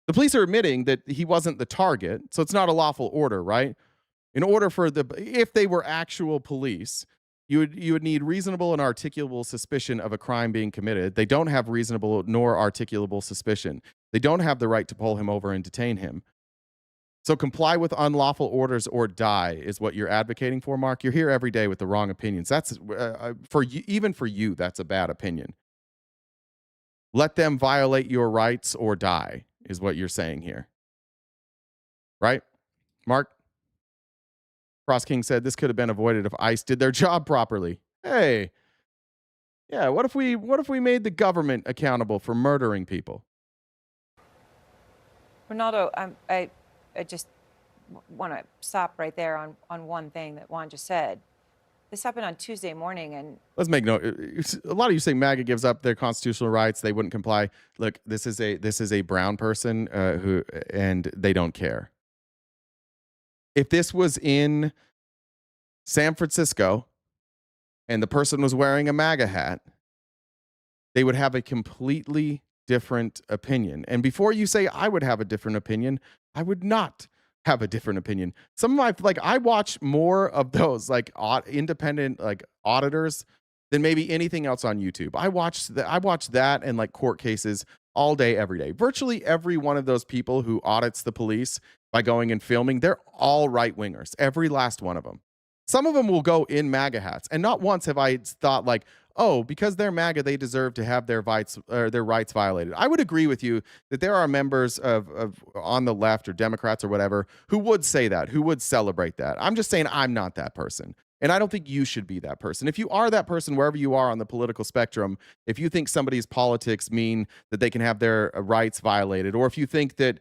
The police are admitting that he wasn't the target, so it's not a lawful order, right? In order for if they were actual police, you would need reasonable and articulable suspicion of a crime being committed. They don't have reasonable nor articulable suspicion. They don't have the right to pull him over and detain him. So comply with unlawful orders or die is what you're advocating for, Mark. You're here every day with the wrong opinions. That's for you, even for you, that's a bad opinion. Let them violate your rights or die is what you're saying here. Right? Mark? Cross King said this could have been avoided if ICE did their job properly. Hey. Yeah, what if we made the government accountable for murdering people? Ronaldo, I just want to stop right there on one thing that Juan just said. This happened on Tuesday morning, and let's make note. A lot of you say MAGA gives up their constitutional rights; they wouldn't comply. Look, this is a brown person and they don't care. If this was in San Francisco and the person was wearing a MAGA hat, they would have a completely different opinion. And before you say I would have a different opinion, I would not have a different opinion. Some of my, I watch more of those independent auditors than maybe anything else on YouTube. I watch that and court cases all day, every day. Virtually every one of those people who audits the police by going and filming, they're all right-wingers. Every last one of them. Some of them will go in MAGA hats. And not once have I thought oh, because they're MAGA, they deserve to have their rights violated. I would agree with you that there are members of on the left or Democrats or whatever who would say that, who would celebrate that. I'm just saying I'm not that person. And I don't think you should be that person. If you are that person, wherever you are on the political spectrum, if you think somebody's politics mean that they can have their rights violated, or if you think that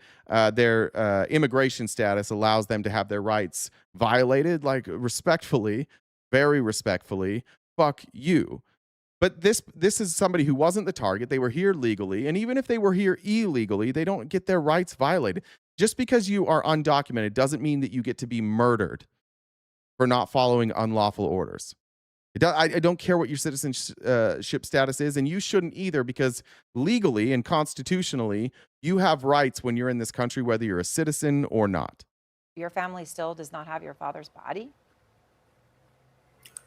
their immigration status allows them to have their rights violated, respectfully, very respectfully, fuck you. But this is somebody who wasn't the target. They were here legally. And even if they were here illegally, they don't get their rights violated. Just because you are undocumented doesn't mean that you get to be murdered for not following unlawful orders. I don't care what your citizenship status is, and you shouldn't either, because legally and constitutionally, you have rights when you're in this country, whether you're a citizen or not. your family still does not have your father's body?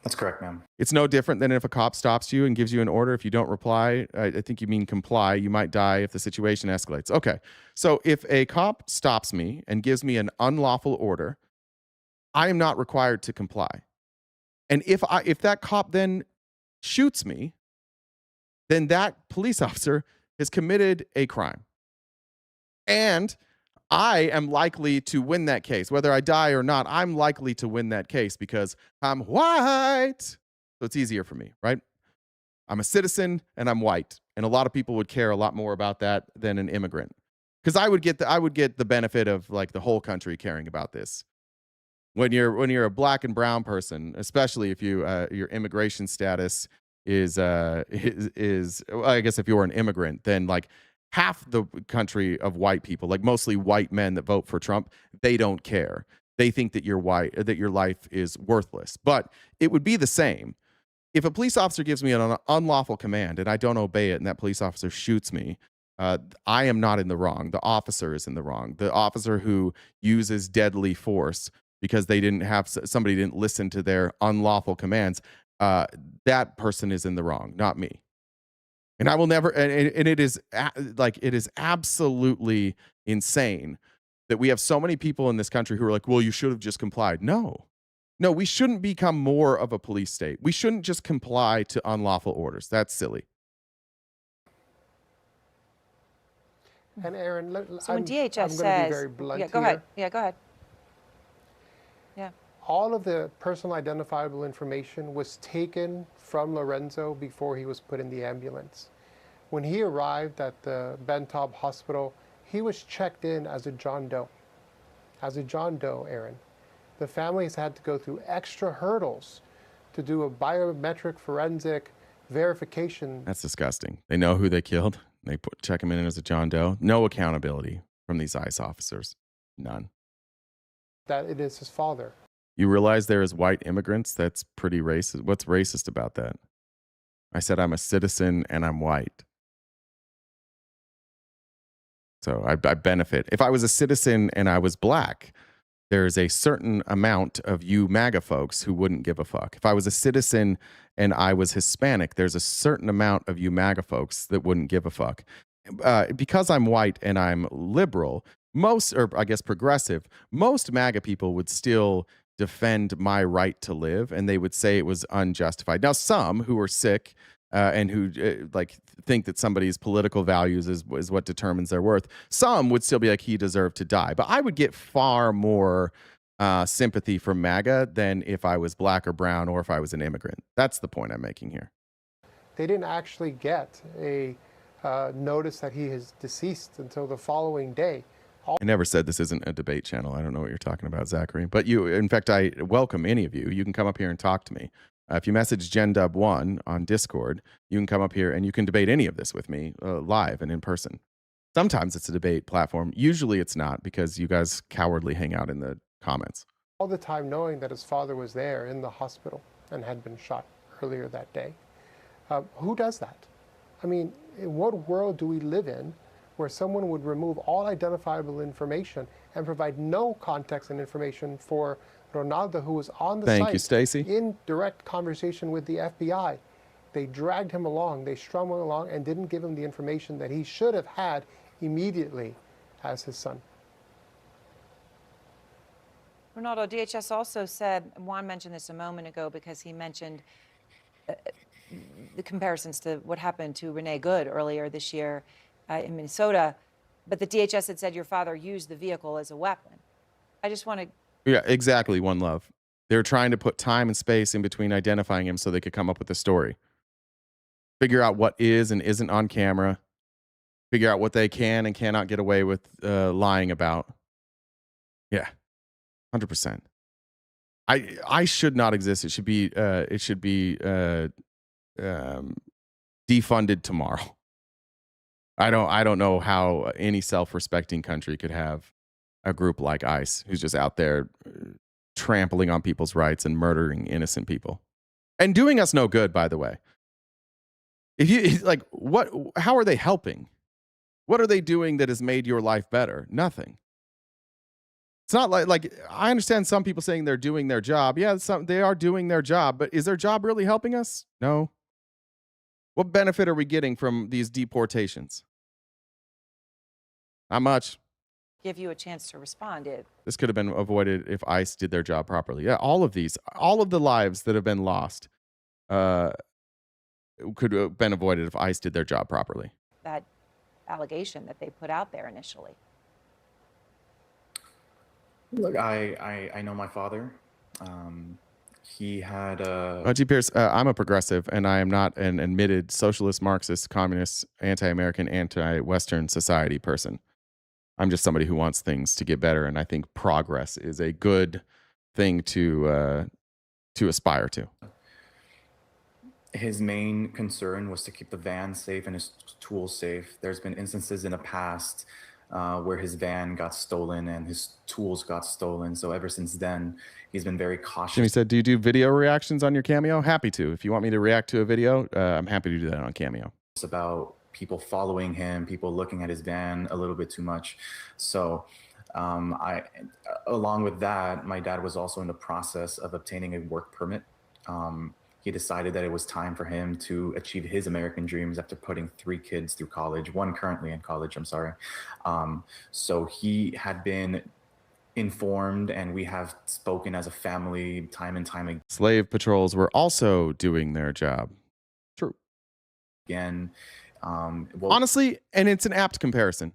That's correct, ma'am. It's no different than if a cop stops you and gives you an order. If you don't reply, I think you mean comply, you might die if the situation escalates. Okay, so if a cop stops me and gives me an unlawful order, I am not required to comply. And if that cop then shoots me, then that police officer has committed a crime. And I am likely to win that case. Whether I die or not, I'm likely to win that case because I'm white. So it's easier for me, right? I'm a citizen and I'm white. And a lot of people would care a lot more about that than an immigrant. Because I would get the benefit of like the whole country caring about this. When you're a black and brown person, especially if your immigration status is well, I guess if you're an immigrant, then like half the country of white people, like mostly white men that vote for Trump, they don't care. They think that you're white, that your life is worthless. But it would be the same if a police officer gives me an unlawful command and I don't obey it, and that police officer shoots me. I am not in the wrong. The officer is in the wrong. The officer who uses deadly force because somebody didn't listen to their unlawful commands. That person is in the wrong, not me. And I will never, and it is absolutely insane that we have so many people in this country who are like, well, you should have just complied. No, we shouldn't become more of a police state. We shouldn't just comply to unlawful orders. That's silly. And Aaron, So when DHS I'm says, going to be very blunt yeah, go here. ahead. Yeah, go ahead. Yeah. All of the personal identifiable information was taken from Lorenzo before he was put in the ambulance. When he arrived at the Ben Taub Hospital, he was checked in as a John Doe. As a John Doe, Aaron. The family has had to go through extra hurdles to do a biometric forensic verification. That's disgusting. They know who they killed. They check him in as a John Doe. No accountability from these ICE officers. None. That it is his father. You realize there is white immigrants? That's pretty racist. What's racist about that? I said I'm a citizen and I'm white. So I benefit. If I was a citizen and I was black, there's a certain amount of you MAGA folks who wouldn't give a fuck. If I was a citizen and I was Hispanic, there's a certain amount of you MAGA folks that wouldn't give a fuck. Because I'm white and I'm liberal, progressive, most MAGA people would still defend my right to live, and they would say it was unjustified. Now, some who are sick and who think that somebody's political values is what determines their worth, some would still be like, he deserved to die. But I would get far more sympathy from MAGA than if I was black or brown or if I was an immigrant. That's the point I'm making here. They didn't actually get a notice that he is deceased until the following day. I never said this isn't a debate channel. I don't know what you're talking about, Zachary. But in fact, I welcome any of you. You can come up here and talk to me. If you message GenDub1 on Discord, you can come up here and you can debate any of this with me live and in person. Sometimes it's a debate platform. Usually it's not, because you guys cowardly hang out in the comments. All the time knowing that his father was there in the hospital and had been shot earlier that day. Who does that? I mean, in what world do we live in where someone would remove all identifiable information and provide no context and information for Ronaldo, who was on the Thank site you, Stacey. in direct conversation with the FBI. They dragged him along, they strung him along, and didn't give him the information that he should have had immediately as his son. Ronaldo, DHS also said, Juan mentioned this a moment ago because he mentioned the comparisons to what happened to Renee Good earlier this year in Minnesota, but the DHS had said your father used the vehicle as a weapon. I just want to... Yeah, exactly. One Love. They're trying to put time and space in between identifying him so they could come up with a story. Figure out what is and isn't on camera. Figure out what they can and cannot get away with lying about. Yeah, 100%. I should not exist. It should be defunded tomorrow. I don't know how any self-respecting country could have a group like ICE who's just out there trampling on people's rights and murdering innocent people and doing us no good, by the way. If you how are they helping? What are they doing that has made your life better? Nothing. It's not like I understand some people saying they're doing their job. Yeah, they are doing their job, but is their job really helping us? No. What benefit are we getting from these deportations? Not much. Give you a chance to respond. This could have been avoided if ICE did their job properly. Yeah, all of the lives that have been lost could have been avoided if ICE did their job properly. That allegation that they put out there initially. Look, I know my father. He had G. Pierce, I'm a progressive, and I am not an admitted socialist, Marxist, communist, anti-American, anti-Western society person. I'm just somebody who wants things to get better, and I think progress is a good thing to aspire to. His main concern was to keep the van safe and his tools safe. There's been instances in the past where his van got stolen and his tools got stolen. So ever since then, he's been very cautious. Jimmy said, do you do video reactions on your Cameo? Happy to. If you want me to react to a video, I'm happy to do that on Cameo. It's about people following him, people looking at his van a little bit too much. So along with that, my dad was also in the process of obtaining a work permit. He decided that it was time for him to achieve his American dreams after putting 3 kids through college, one currently in college, I'm sorry. So he had been informed, and we have spoken as a family time and time again. Slave patrols were also doing their job. True. Again, honestly, and it's an apt comparison.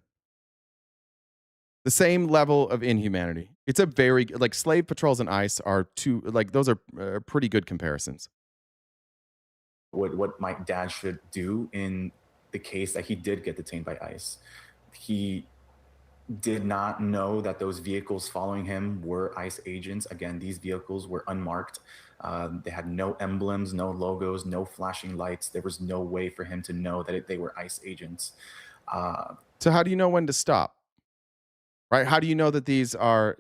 The same level of inhumanity. It's a very, like, slave patrols and ICE are two, like, those are pretty good comparisons. What my dad should do in the case that he did get detained by ICE. He did not know that those vehicles following him were ICE agents. Again, these vehicles were unmarked. They had no emblems, no logos, no flashing lights. There was no way for him to know that they were ICE agents. So how do you know when to stop? Right? How do you know that these are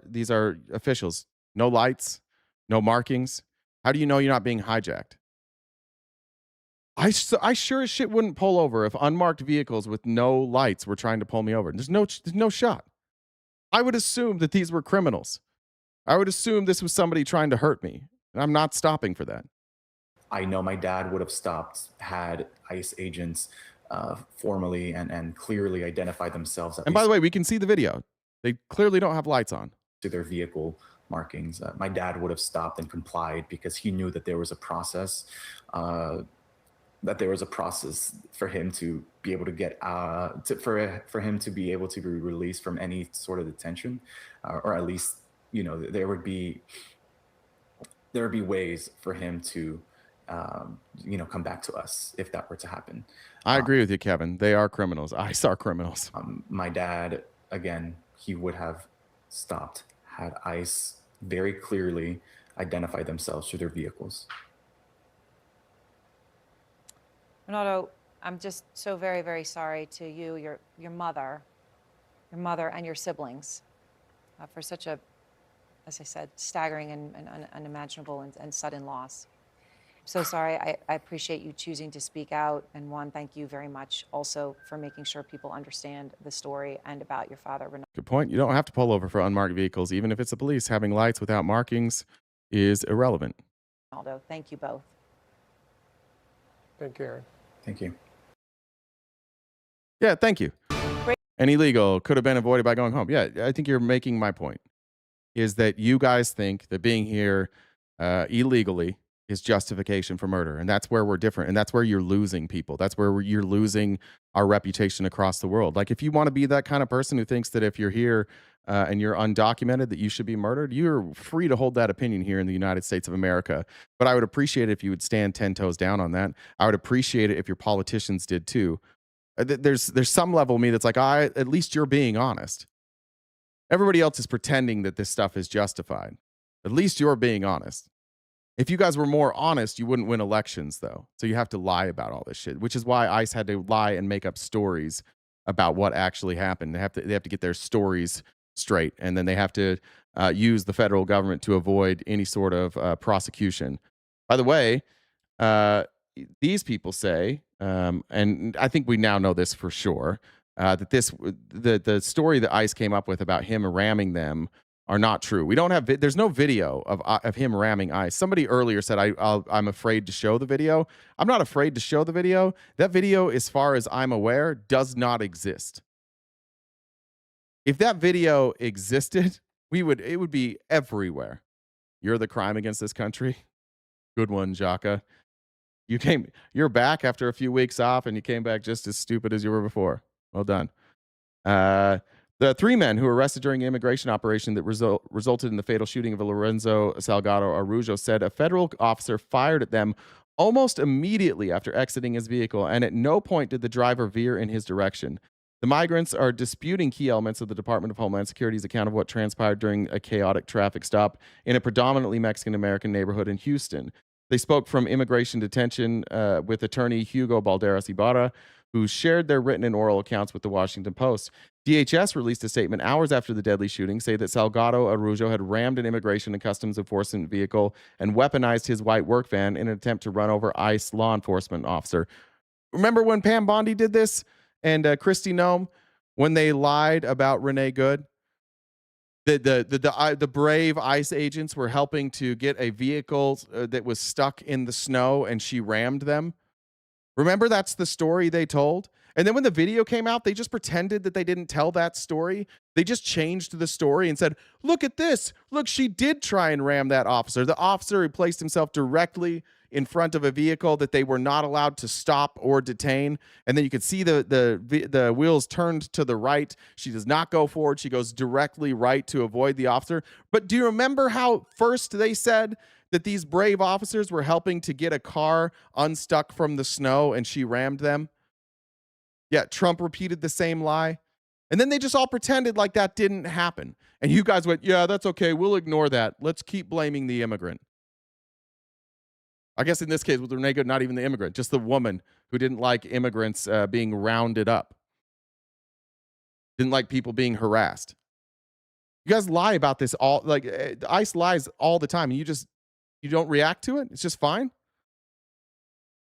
officials? No lights, no markings. How do you know you're not being hijacked? I sure as shit wouldn't pull over if unmarked vehicles with no lights were trying to pull me over. There's no shot. I would assume that these were criminals. I would assume this was somebody trying to hurt me. And I'm not stopping for that. I know my dad would have stopped had ICE agents formally and clearly identified themselves. And by the way, we can see the video. They clearly don't have lights on. To their vehicle markings. My dad would have stopped and complied because he knew that there was a process. For him to be able to get for him to be able to be released from any sort of detention, or at least, you know, there would be ways for him to come back to us if that were to happen. I agree with you, Kevin. They are criminals. ICE are criminals. My dad, again, he would have stopped had ICE very clearly identified themselves through their vehicles. Renato, I'm just so very, very sorry to you, your mother, and your siblings for such a, as I said, staggering and unimaginable and sudden loss. I'm so sorry. I appreciate you choosing to speak out. And Juan, thank you very much also for making sure people understand the story and about your father, Renato. Good point. You don't have to pull over for unmarked vehicles. Even if it's the police, having lights without markings is irrelevant. Renato, thank you both. Thank you, Aaron. Thank you. Yeah, thank you. And illegal could have been avoided by going home. Yeah, I think you're making my point. Is that you guys think that being here illegally is justification for murder. And that's where we're different. And that's where you're losing people. That's where you're losing our reputation across the world. Like, if you want to be that kind of person who thinks that if you're here and you're undocumented, that you should be murdered, you're free to hold that opinion here in the United States of America. But I would appreciate it if you would stand 10 toes down on that. I would appreciate it if your politicians did too. There's some level of me that's like, at least you're being honest. Everybody else is pretending that this stuff is justified. At least you're being honest. If you guys were more honest, you wouldn't win elections, though. So you have to lie about all this shit, which is why ICE had to lie and make up stories about what actually happened. They have to get their stories straight, and then they have to use the federal government to avoid any sort of prosecution. By the way, these people say, and I think we now know this for sure, that the story that ICE came up with about him ramming them are not true. We don't have, there's no video of him ramming ICE. Somebody earlier said, I'm afraid to show the video. I'm not afraid to show the video. That video, as far as I'm aware, does not exist. If that video existed, it would be everywhere. You're the crime against this country. Good one, Jaka. You're back after a few weeks off, and you came back just as stupid as you were before. Well done. The 3 men who were arrested during an immigration operation that resulted in the fatal shooting of Lorenzo Salgado Araujo said a federal officer fired at them almost immediately after exiting his vehicle, and at no point did the driver veer in his direction. The migrants are disputing key elements of the Department of Homeland Security's account of what transpired during a chaotic traffic stop in a predominantly Mexican-American neighborhood in Houston. They spoke from immigration detention with attorney Hugo Balderas Ibarra, who shared their written and oral accounts with the Washington Post. DHS released a statement hours after the deadly shooting, saying that Salgado Araujo had rammed an immigration and customs enforcement vehicle and weaponized his white work van in an attempt to run over ICE law enforcement officer. Remember when Pam Bondi did this? And Kristi Noem, when they lied about Renee Good? The brave ICE agents were helping to get a vehicle that was stuck in the snow, and she rammed them. Remember, that's the story they told? And then when the video came out, they just pretended that they didn't tell that story. They just changed the story and said, look at this. Look, she did try and ram that officer. The officer placed himself directly in front of a vehicle that they were not allowed to stop or detain. And then you could see the wheels turned to the right. She does not go forward. She goes directly right to avoid the officer. But do you remember how first they said that these brave officers were helping to get a car unstuck from the snow and she rammed them? Yeah, Trump repeated the same lie. And then they just all pretended like that didn't happen. And you guys went, yeah, that's okay. We'll ignore that. Let's keep blaming the immigrant. I guess in this case with Renee Good, not even the immigrant, just the woman who didn't like immigrants being rounded up. Didn't like people being harassed. You guys lie about this all, like ICE lies all the time. And you don't react to it? It's just fine?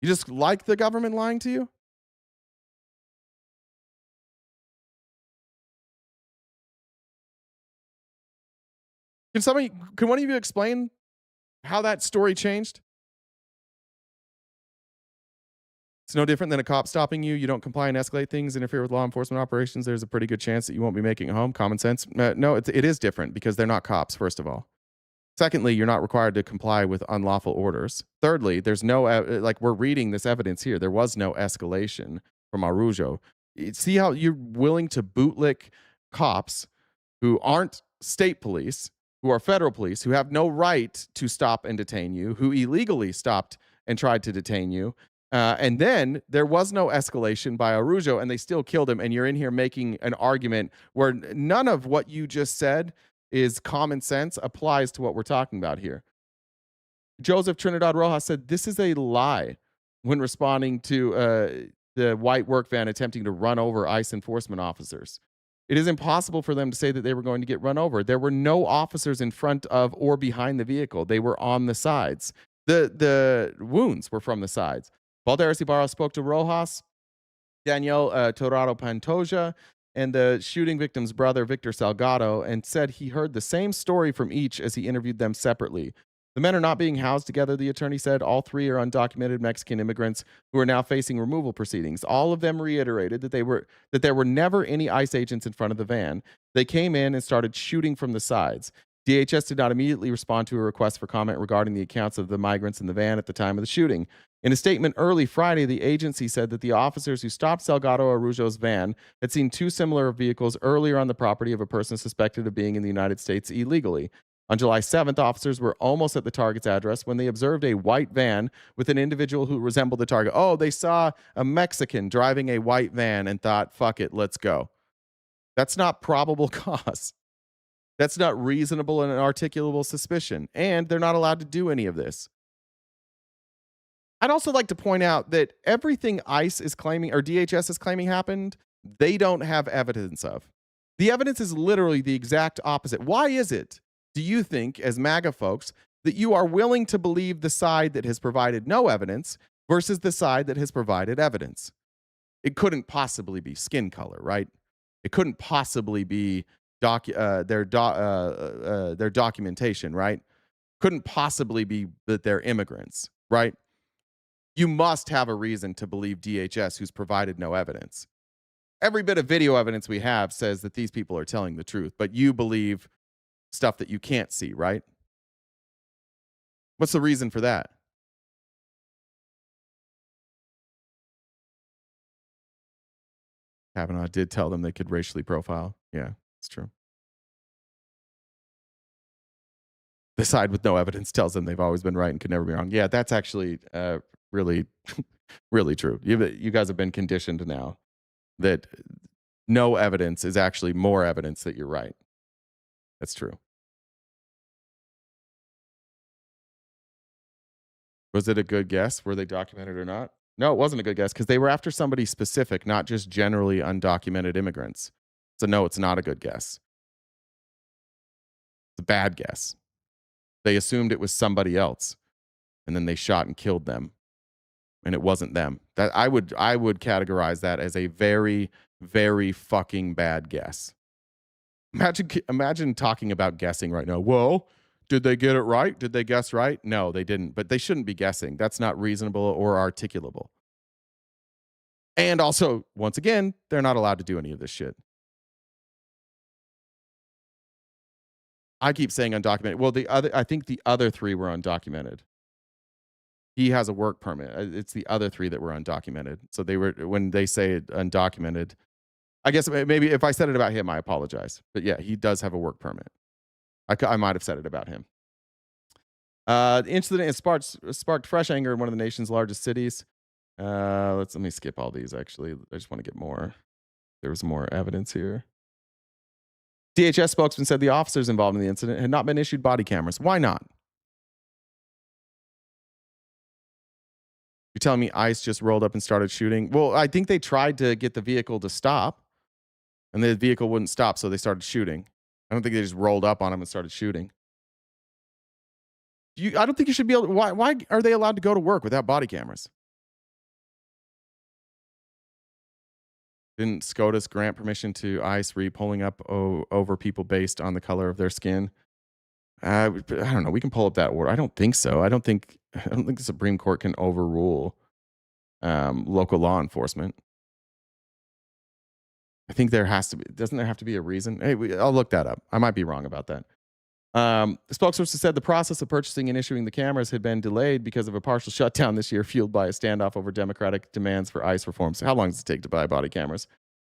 You just like the government lying to you? Can one of you explain how that story changed? It's no different than a cop stopping you. You don't comply and escalate things, interfere with law enforcement operations. There's a pretty good chance that you won't be making it home. Common sense. No, it is different because they're not cops, first of all. Secondly, you're not required to comply with unlawful orders. Thirdly, there's no, we're reading this evidence here. There was no escalation from Araujo. See how you're willing to bootlick cops who aren't state police, who are federal police, who have no right to stop and detain you, who illegally stopped and tried to detain you. And then there was no escalation by Araujo, and they still killed him. And you're in here making an argument where none of what you just said is common sense, applies to what we're talking about here. Joseph Trinidad Rojas said this is a lie when responding to the white work van attempting to run over ICE enforcement officers. It is impossible for them to say that they were going to get run over. There were no officers in front of or behind the vehicle. They were on the sides. The wounds were from the sides. Balderas Ibarra spoke to Rojas, Daniel Torrado Pantoja, and the shooting victim's brother, Victor Salgado, and said he heard the same story from each as he interviewed them separately. The men are not being housed together, the attorney said. All 3 are undocumented Mexican immigrants who are now facing removal proceedings. All of them reiterated that there were never any ICE agents in front of the van. They came in and started shooting from the sides. DHS did not immediately respond to a request for comment regarding the accounts of the migrants in the van at the time of the shooting. In a statement early Friday, the agency said that the officers who stopped Salgado Araujo's van had seen 2 similar vehicles earlier on the property of a person suspected of being in the United States illegally. On July 7th, officers were almost at the target's address when they observed a white van with an individual who resembled the target. Oh, they saw a Mexican driving a white van and thought, fuck it, let's go. That's not probable cause. That's not reasonable and articulable suspicion. And they're not allowed to do any of this. I'd also like to point out that everything ICE is claiming or DHS is claiming happened, they don't have evidence of. The evidence is literally the exact opposite. Why is it, do you think, as MAGA folks, that you are willing to believe the side that has provided no evidence versus the side that has provided evidence? It couldn't possibly be skin color, right? It couldn't possibly be their documentation, right? Couldn't possibly be that they're immigrants, right? You must have a reason to believe DHS, who's provided no evidence. Every bit of video evidence we have says that these people are telling the truth, but you believe stuff that you can't see, right? What's the reason for that? Kavanaugh did tell them they could racially profile. Yeah, it's true. The side with no evidence tells them they've always been right and could never be wrong. Yeah, that's actually really, really true. You guys have been conditioned now that no evidence is actually more evidence that you're right. That's true. Was it a good guess? Were they documented or not? No, it wasn't a good guess because they were after somebody specific, not just generally undocumented immigrants. So no, it's not a good guess. It's a bad guess. They assumed it was somebody else, and then they shot and killed them, and it wasn't them. That I would categorize that as a very, very fucking bad guess. Imagine talking about guessing right now. Well, did they get it right? Did they guess right? No, they didn't. But they shouldn't be guessing. That's not reasonable or articulable. And also, once again, they're not allowed to do any of this shit. I keep saying undocumented. Well, I think the other three were undocumented. He has a work permit. It's the other three that were undocumented. So they were, when they say undocumented, I guess maybe if I said it about him, I apologize. But yeah, he does have a work permit. I might have said it about him. The incident sparked fresh anger in one of the nation's largest cities. Let me skip all these, actually. I just want to get more. There was more evidence here. DHS spokesman said the officers involved in the incident had not been issued body cameras. Why not? You're telling me ICE just rolled up and started shooting? Well, I think they tried to get the vehicle to stop, and the vehicle wouldn't stop, so they started shooting. I don't think they just rolled up on him and started shooting. I don't think you should be able to, why are they allowed to go to work without body cameras? Didn't SCOTUS grant permission to ICE pulling up over people based on the color of their skin? I don't know. We can pull up that order. I don't think so. I don't think the Supreme Court can overrule local law enforcement. I think there has to be. Doesn't there have to be a reason? Hey, I'll look that up. I might be wrong about that. The spokesperson said the process of purchasing and issuing the cameras had been delayed because of a partial shutdown this year, fueled by a standoff over Democratic demands for ICE reforms. How long does it take to buy body cameras?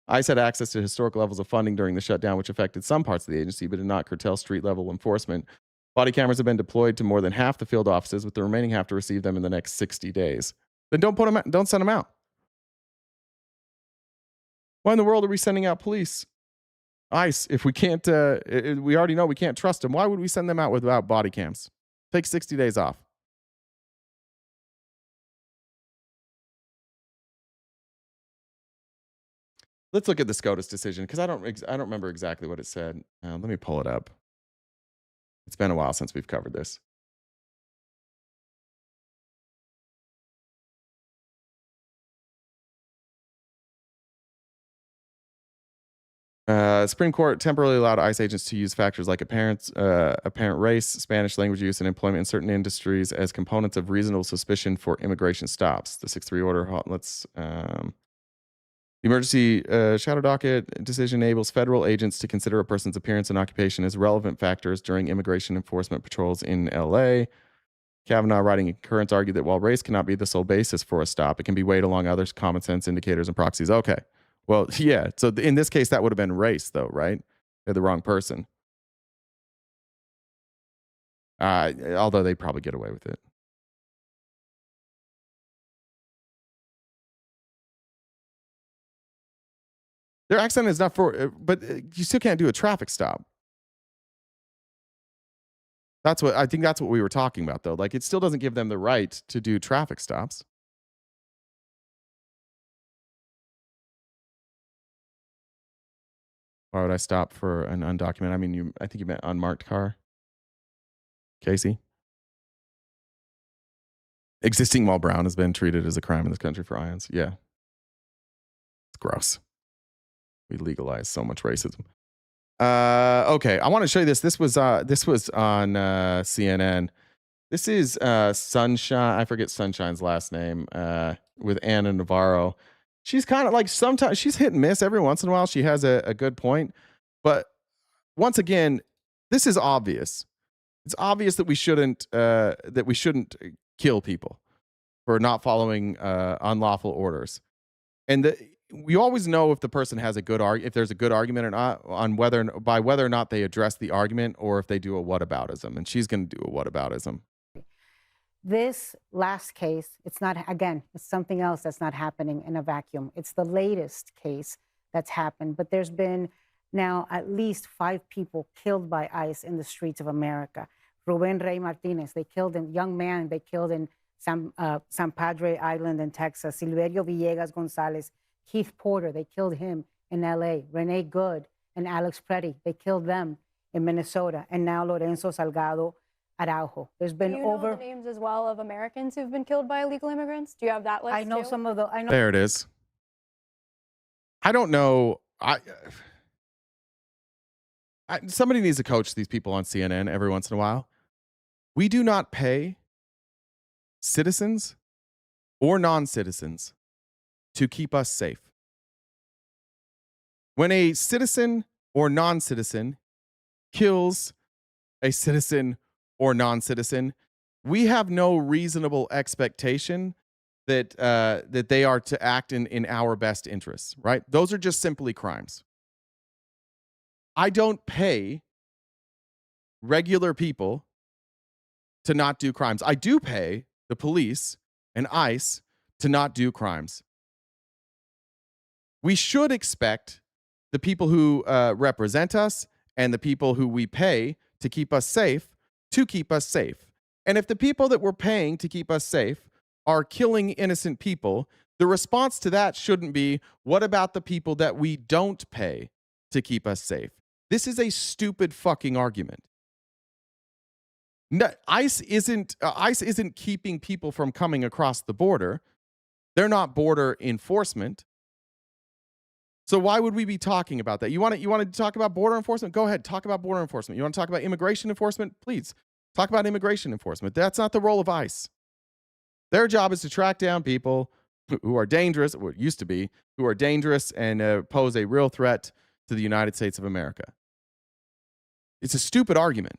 ICE had access to historic levels of funding during the shutdown, which affected some parts of the agency, but did not curtail street-level enforcement. Body cameras have been deployed to more than half the field offices, with the remaining half to receive them in the next 60 days. Then don't send them out. Why in the world are we sending out police? ICE, if we can't, we already know we can't trust them. Why would we send them out without body cams? Take 60 days off. Let's look at the SCOTUS decision because I don't remember exactly what it said. Let me pull it up. It's been a while since we've covered this. Supreme Court temporarily allowed ICE agents to use factors like apparent race, Spanish language use, and employment in certain industries as components of reasonable suspicion for immigration stops. The 6-3 order. The emergency shadow docket decision enables federal agents to consider a person's appearance and occupation as relevant factors during immigration enforcement patrols in LA. Kavanaugh, writing in concurrence, argued that while race cannot be the sole basis for a stop, it can be weighed along other common sense indicators and proxies. Okay. Well, yeah. So in this case, that would have been race, though, right? They're the wrong person. Although they probably get away with it. Their accent is not for, but you still can't do a traffic stop. I think that's what we were talking about, though. Like, it still doesn't give them the right to do traffic stops. Why would I stop for an undocumented? I mean, I think you meant unmarked car. Casey? Existing while brown has been treated as a crime in this country for ions. Yeah. It's gross. We legalize so much racism. Okay, I want to show you this. This was on CNN. This is Sunshine. I forget Sunshine's last name. With Anna Navarro. She's kind of like, sometimes she's hit and miss. Every once in a while, she has a good point. But once again, this is obvious. It's obvious that we shouldn't kill people for not following unlawful orders. And we always know if the person has a good if there's a good argument or not on whether or not they address the argument, or if they do a whataboutism. And she's going to do a whataboutism. This last case, it's not, again, it's something else that's not happening in a vacuum. It's the latest case that's happened, but there's been now at least 5 people killed by ICE in the streets of America. Ruben Rey Martinez, they killed a young man, they killed in San Padre Island in Texas. Silverio Villegas Gonzalez, Keith Porter, they killed him in LA. Renee Good and Alex Preddy, they killed them in Minnesota. And now Lorenzo Salgado Araujo. There's been Do you know the names as well of Americans who've been killed by illegal immigrants? Do you have that list? I know too? some of the. I know. There it is. I don't know. Somebody needs to coach these people on CNN every once in a while. We do not pay citizens or non-citizens to keep us safe. When a citizen or non-citizen kills a citizen or non-citizen, we have no reasonable expectation that that they are to act in our best interests, right? Those are just simply crimes. I don't pay regular people to not do crimes. I do pay the police and ICE to not do crimes. We should expect the people who represent us and the people who we pay to keep us safe to keep us safe. And if the people that we're paying to keep us safe are killing innocent people, the response to that shouldn't be, what about the people that we don't pay to keep us safe? This is a stupid fucking argument. No, ICE isn't keeping people from coming across the border. They're not border enforcement. So why would we be talking about that? You want to talk about border enforcement? Go ahead, talk about border enforcement. You want to talk about immigration enforcement? Please talk about immigration enforcement. That's not the role of ICE. Their job is to track down people who are dangerous, or used to be, who are dangerous and pose a real threat to the United States of America. It's a stupid argument.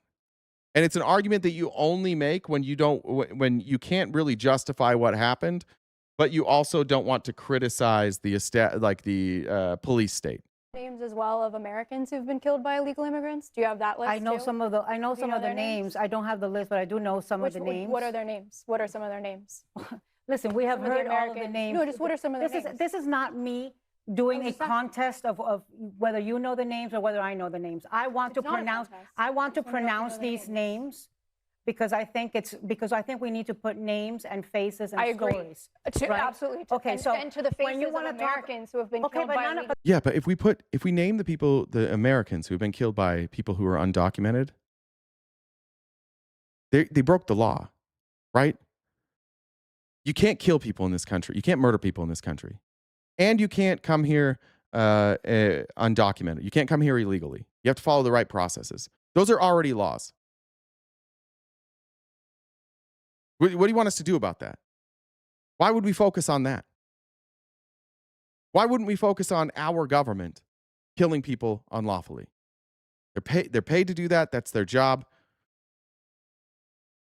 And it's an argument that you only make when you can't really justify what happened, but you also don't want to criticize the police state. Names as well of Americans who've been killed by illegal immigrants? Do you have that list? I know too? some of the. I know Do you some know of the their names. I don't have the list, but I do know some of the names. What are their names? What are some of their names? Listen, we have Some of the heard all of the Americans. names. No, just what are some of the names? This is not me doing a contest of whether you know the names or whether I know the names. I want to pronounce. I want to pronounce these names. Because I think we need to put names and faces and stories. Right? Absolutely. Okay, so and to the faces when you of want to Americans who have been killed by illegal. Yeah, but if we name the Americans who have been killed by people who are undocumented, they broke the law, right? You can't kill people in this country. You can't murder people in this country. And you can't come here undocumented. You can't come here illegally. You have to follow the right processes. Those are already laws. What do you want us to do about that? Why would we focus on that? Why wouldn't we focus on our government killing people unlawfully? They're paid to do that. That's their job.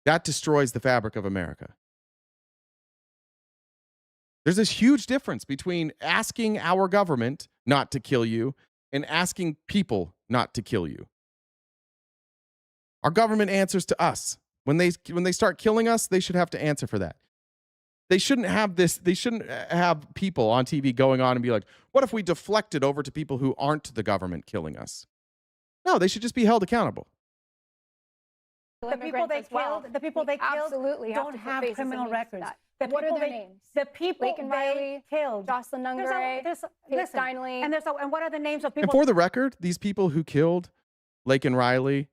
That destroys the fabric of America. There's this huge difference between asking our government not to kill you and asking people not to kill you. Our government answers to us. When they start killing us, they should have to answer for that. They shouldn't have people on TV going on and be like, what if we deflect it over to people who aren't the government killing us? No, they should just be held accountable. The people they killed don't have criminal records. What are their names? The people Laken they Riley, killed. Jocelyn Nungare, Kate Steinle. And what are the names of people? And for the record, these people who killed Laken Riley,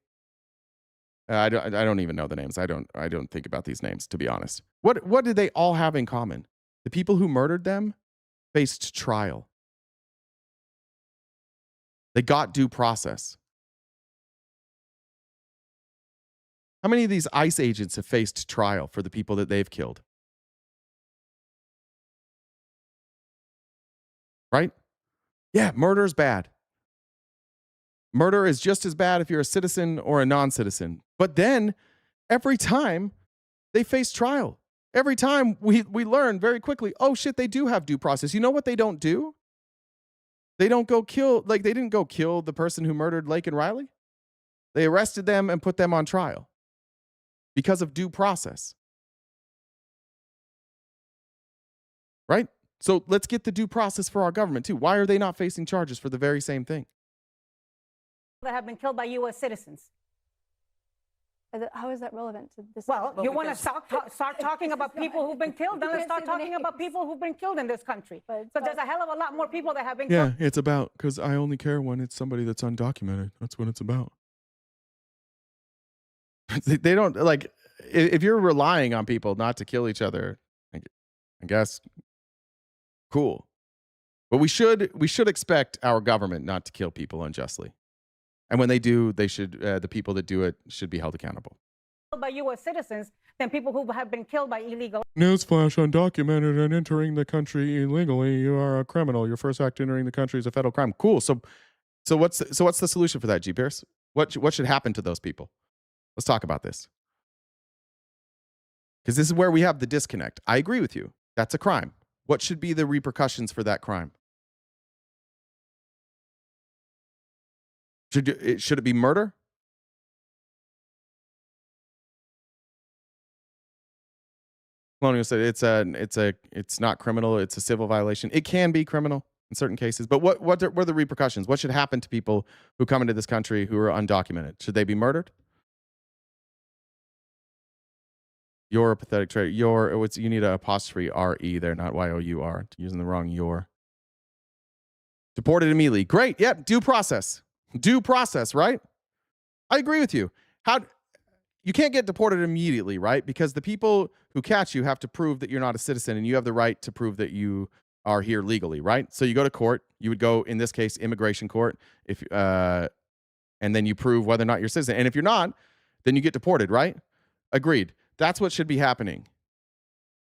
I don't even know the names. I don't think about these names, to be honest. What did they all have in common? The people who murdered them faced trial. They got due process. How many of these ICE agents have faced trial for the people that they've killed? Right? Yeah, murder is bad. Murder is just as bad if you're a citizen or a non-citizen. But then every time they face trial, every time we learn very quickly, oh shit, they do have due process. You know what they don't do? They don't go kill, like they didn't go kill the person who murdered Lake and Riley. They arrested them and put them on trial because of due process. Right? So let's get the due process for our government too. Why are they not facing charges for the very same thing? That have been killed by U.S. citizens. How is that relevant to this? Well, you want to start talking about people who've been killed, then let's start talking about people who've been killed in this country. But there's a hell of a lot more people that have been killed. Yeah, it's about, because I only care when it's somebody that's undocumented. That's what it's about. They don't, like, if you're relying on people not to kill each other, I guess, cool. But we should expect our government not to kill people unjustly. And when they do, they should, the people that do it should be held accountable. By U.S. citizens than people who have been killed by illegal. Newsflash, undocumented and entering the country illegally, you are a criminal. Your first act entering the country is a federal crime. Cool. So what's the solution for that, G. Pierce? What should happen to those people? Let's talk about this. Because this is where we have the disconnect. I agree with you. That's a crime. What should be the repercussions for that crime? Should it be murder? Colonial said it's not criminal. It's a civil violation. It can be criminal in certain cases. But what are the repercussions? What should happen to people who come into this country who are undocumented? Should they be murdered? You're a pathetic traitor. You need an apostrophe R-E there, not Y-O-U-R. Using the wrong your. Deported immediately. Great. Yep. Due process. Due process, right? I agree with you. You can't get deported immediately, right? Because the people who catch you have to prove that you're not a citizen, and you have the right to prove that you are here legally, right? So you go to court. You would go, in this case, immigration court, and then you prove whether or not you're a citizen. And if you're not, then you get deported, right? Agreed. That's what should be happening.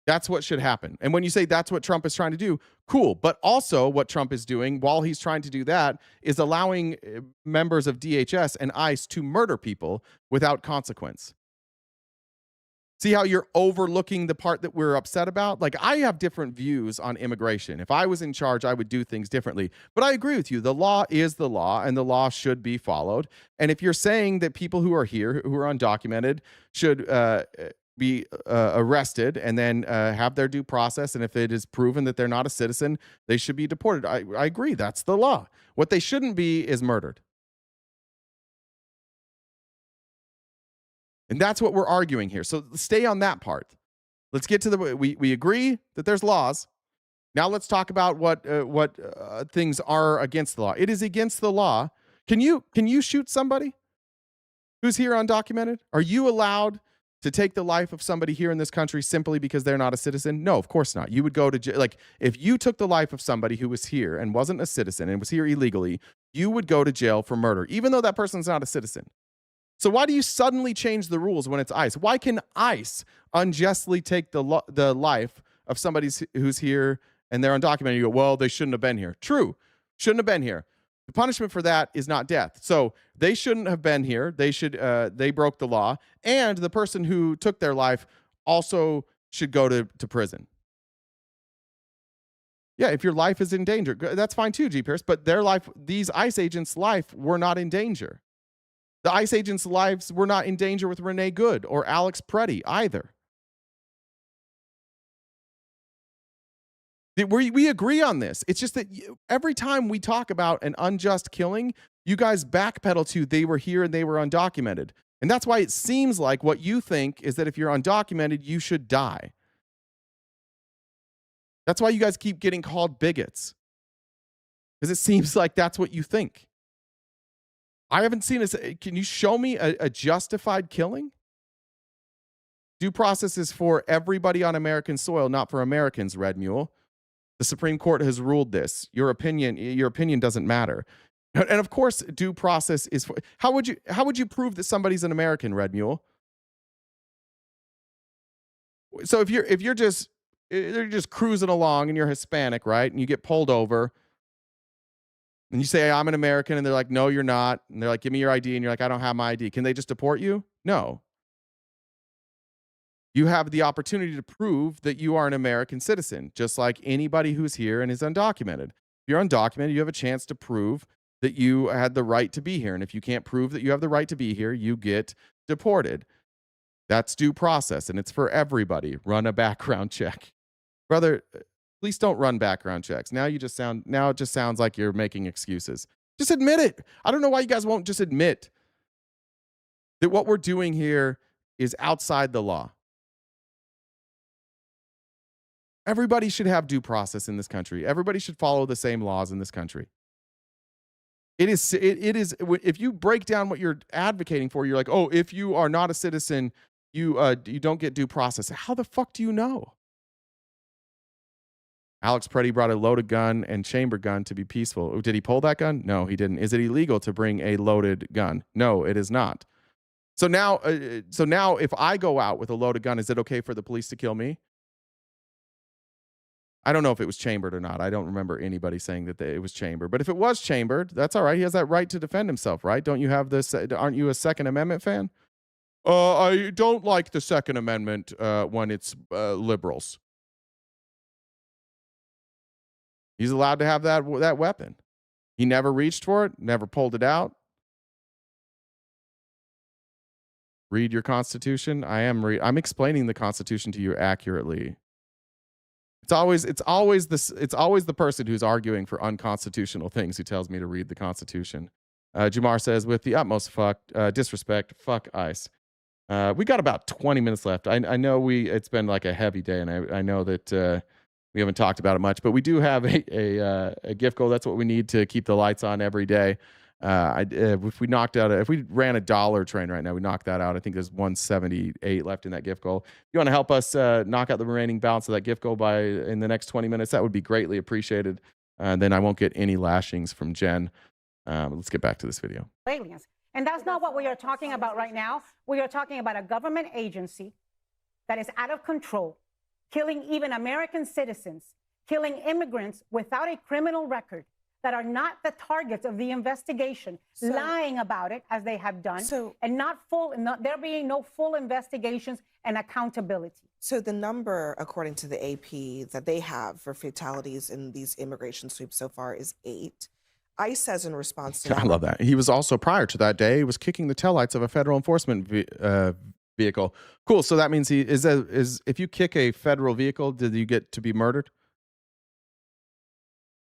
That's what should happen. And when you say that's what Trump is trying to do, cool. But also what Trump is doing while he's trying to do that is allowing members of DHS and ICE to murder people without consequence. See how you're overlooking the part that we're upset about? Like, I have different views on immigration. If I was in charge, I would do things differently. But I agree with you. The law is the law, and the law should be followed. And if you're saying that people who are here, who are undocumented, should be arrested and then have their due process, and if it is proven that they're not a citizen, they should be deported. I agree. That's the law. What they shouldn't be is murdered. And that's what we're arguing here. So stay on that part. Let's get to we agree that there's laws. Now let's talk about what things are against the law. It is against the law. Can you shoot somebody who's here undocumented? Are you allowed to take the life of somebody here in this country simply because they're not a citizen? No, of course not. You would go to jail. Like, if you took the life of somebody who was here and wasn't a citizen and was here illegally, you would go to jail for murder, even though that person's not a citizen. So why do you suddenly change the rules when it's ICE? Why can ICE unjustly take the life of somebody who's here and they're undocumented? You go, well, they shouldn't have been here. True, shouldn't have been here. The punishment for that is not death. So they shouldn't have been here. They broke the law. And the person who took their life also should go to prison. Yeah, if your life is in danger, that's fine too, G. Pierce. But these ICE agents' life were not in danger. The ICE agents' lives were not in danger with Renee Good or Alex Preddy either. We agree on this. It's just that every time we talk about an unjust killing, you guys backpedal to they were here and they were undocumented. And that's why it seems like what you think is that if you're undocumented, you should die. That's why you guys keep getting called bigots. Because it seems like that's what you think. I haven't seen this. Can you show me a justified killing? Due process is for everybody on American soil, not for Americans, Red Mule. The Supreme Court has ruled this. Your opinion doesn't matter. And of course, due process is for, how would you prove that somebody's an American, Red Mule? So if you're just cruising along and you're Hispanic, right? And you get pulled over and you say, I'm an American, and they're like, no, you're not. And they're like, give me your ID. And you're like, I don't have my ID. Can they just deport you? No. You have the opportunity to prove that you are an American citizen, just like anybody who's here and is undocumented. If you're undocumented, you have a chance to prove that you had the right to be here. And if you can't prove that you have the right to be here, you get deported. That's due process, and it's for everybody. Run a background check. Brother, please don't run background checks. Now it just sounds like you're making excuses. Just admit it. I don't know why you guys won't just admit that what we're doing here is outside the law. Everybody should have due process in this country. Everybody should follow the same laws in this country. It is, if you break down what you're advocating for, you're like, oh, if you are not a citizen, you don't get due process. How the fuck do you know? Alex Preddy brought a loaded gun and chamber gun to be peaceful. Did he pull that gun? No, he didn't. Is it illegal to bring a loaded gun? No, it is not. So now if I go out with a loaded gun, is it okay for the police to kill me? I don't know if it was chambered or not. I don't remember anybody saying that it was chambered. But if it was chambered, that's all right. He has that right to defend himself, right? Don't you have this? Aren't you a Second Amendment fan? I don't like the Second Amendment when it's liberals. He's allowed to have that weapon. He never reached for it, never pulled it out. Read your Constitution. I'm explaining the Constitution to you accurately. It's always the person who's arguing for unconstitutional things who tells me to read the Constitution. Jamar says, with the utmost disrespect, fuck ICE. We got about 20 minutes left. I know it's been like a heavy day, and I know that we haven't talked about it much, but we do have a gift goal. That's what we need to keep the lights on every day. If we ran a dollar train right now, we knocked that out. I think there's 178 left in that gift goal. If you want to help us knock out the remaining balance of that gift goal in the next 20 minutes, that would be greatly appreciated. Then I won't get any lashings from Jen. Let's get back to this video. Aliens. And that's not what we are talking about right now. We are talking about a government agency that is out of control, killing even American citizens, killing immigrants without a criminal record, that are not the targets of the investigation, lying about it as they have done, and there being no full investigations and accountability. So the number, according to the AP, that they have for fatalities in these immigration sweeps so far is 8. ICE says in response to that. I love that. He was also, prior to that day, he was kicking the taillights of a federal enforcement vehicle. Cool. So that means if you kick a federal vehicle, did you get to be murdered?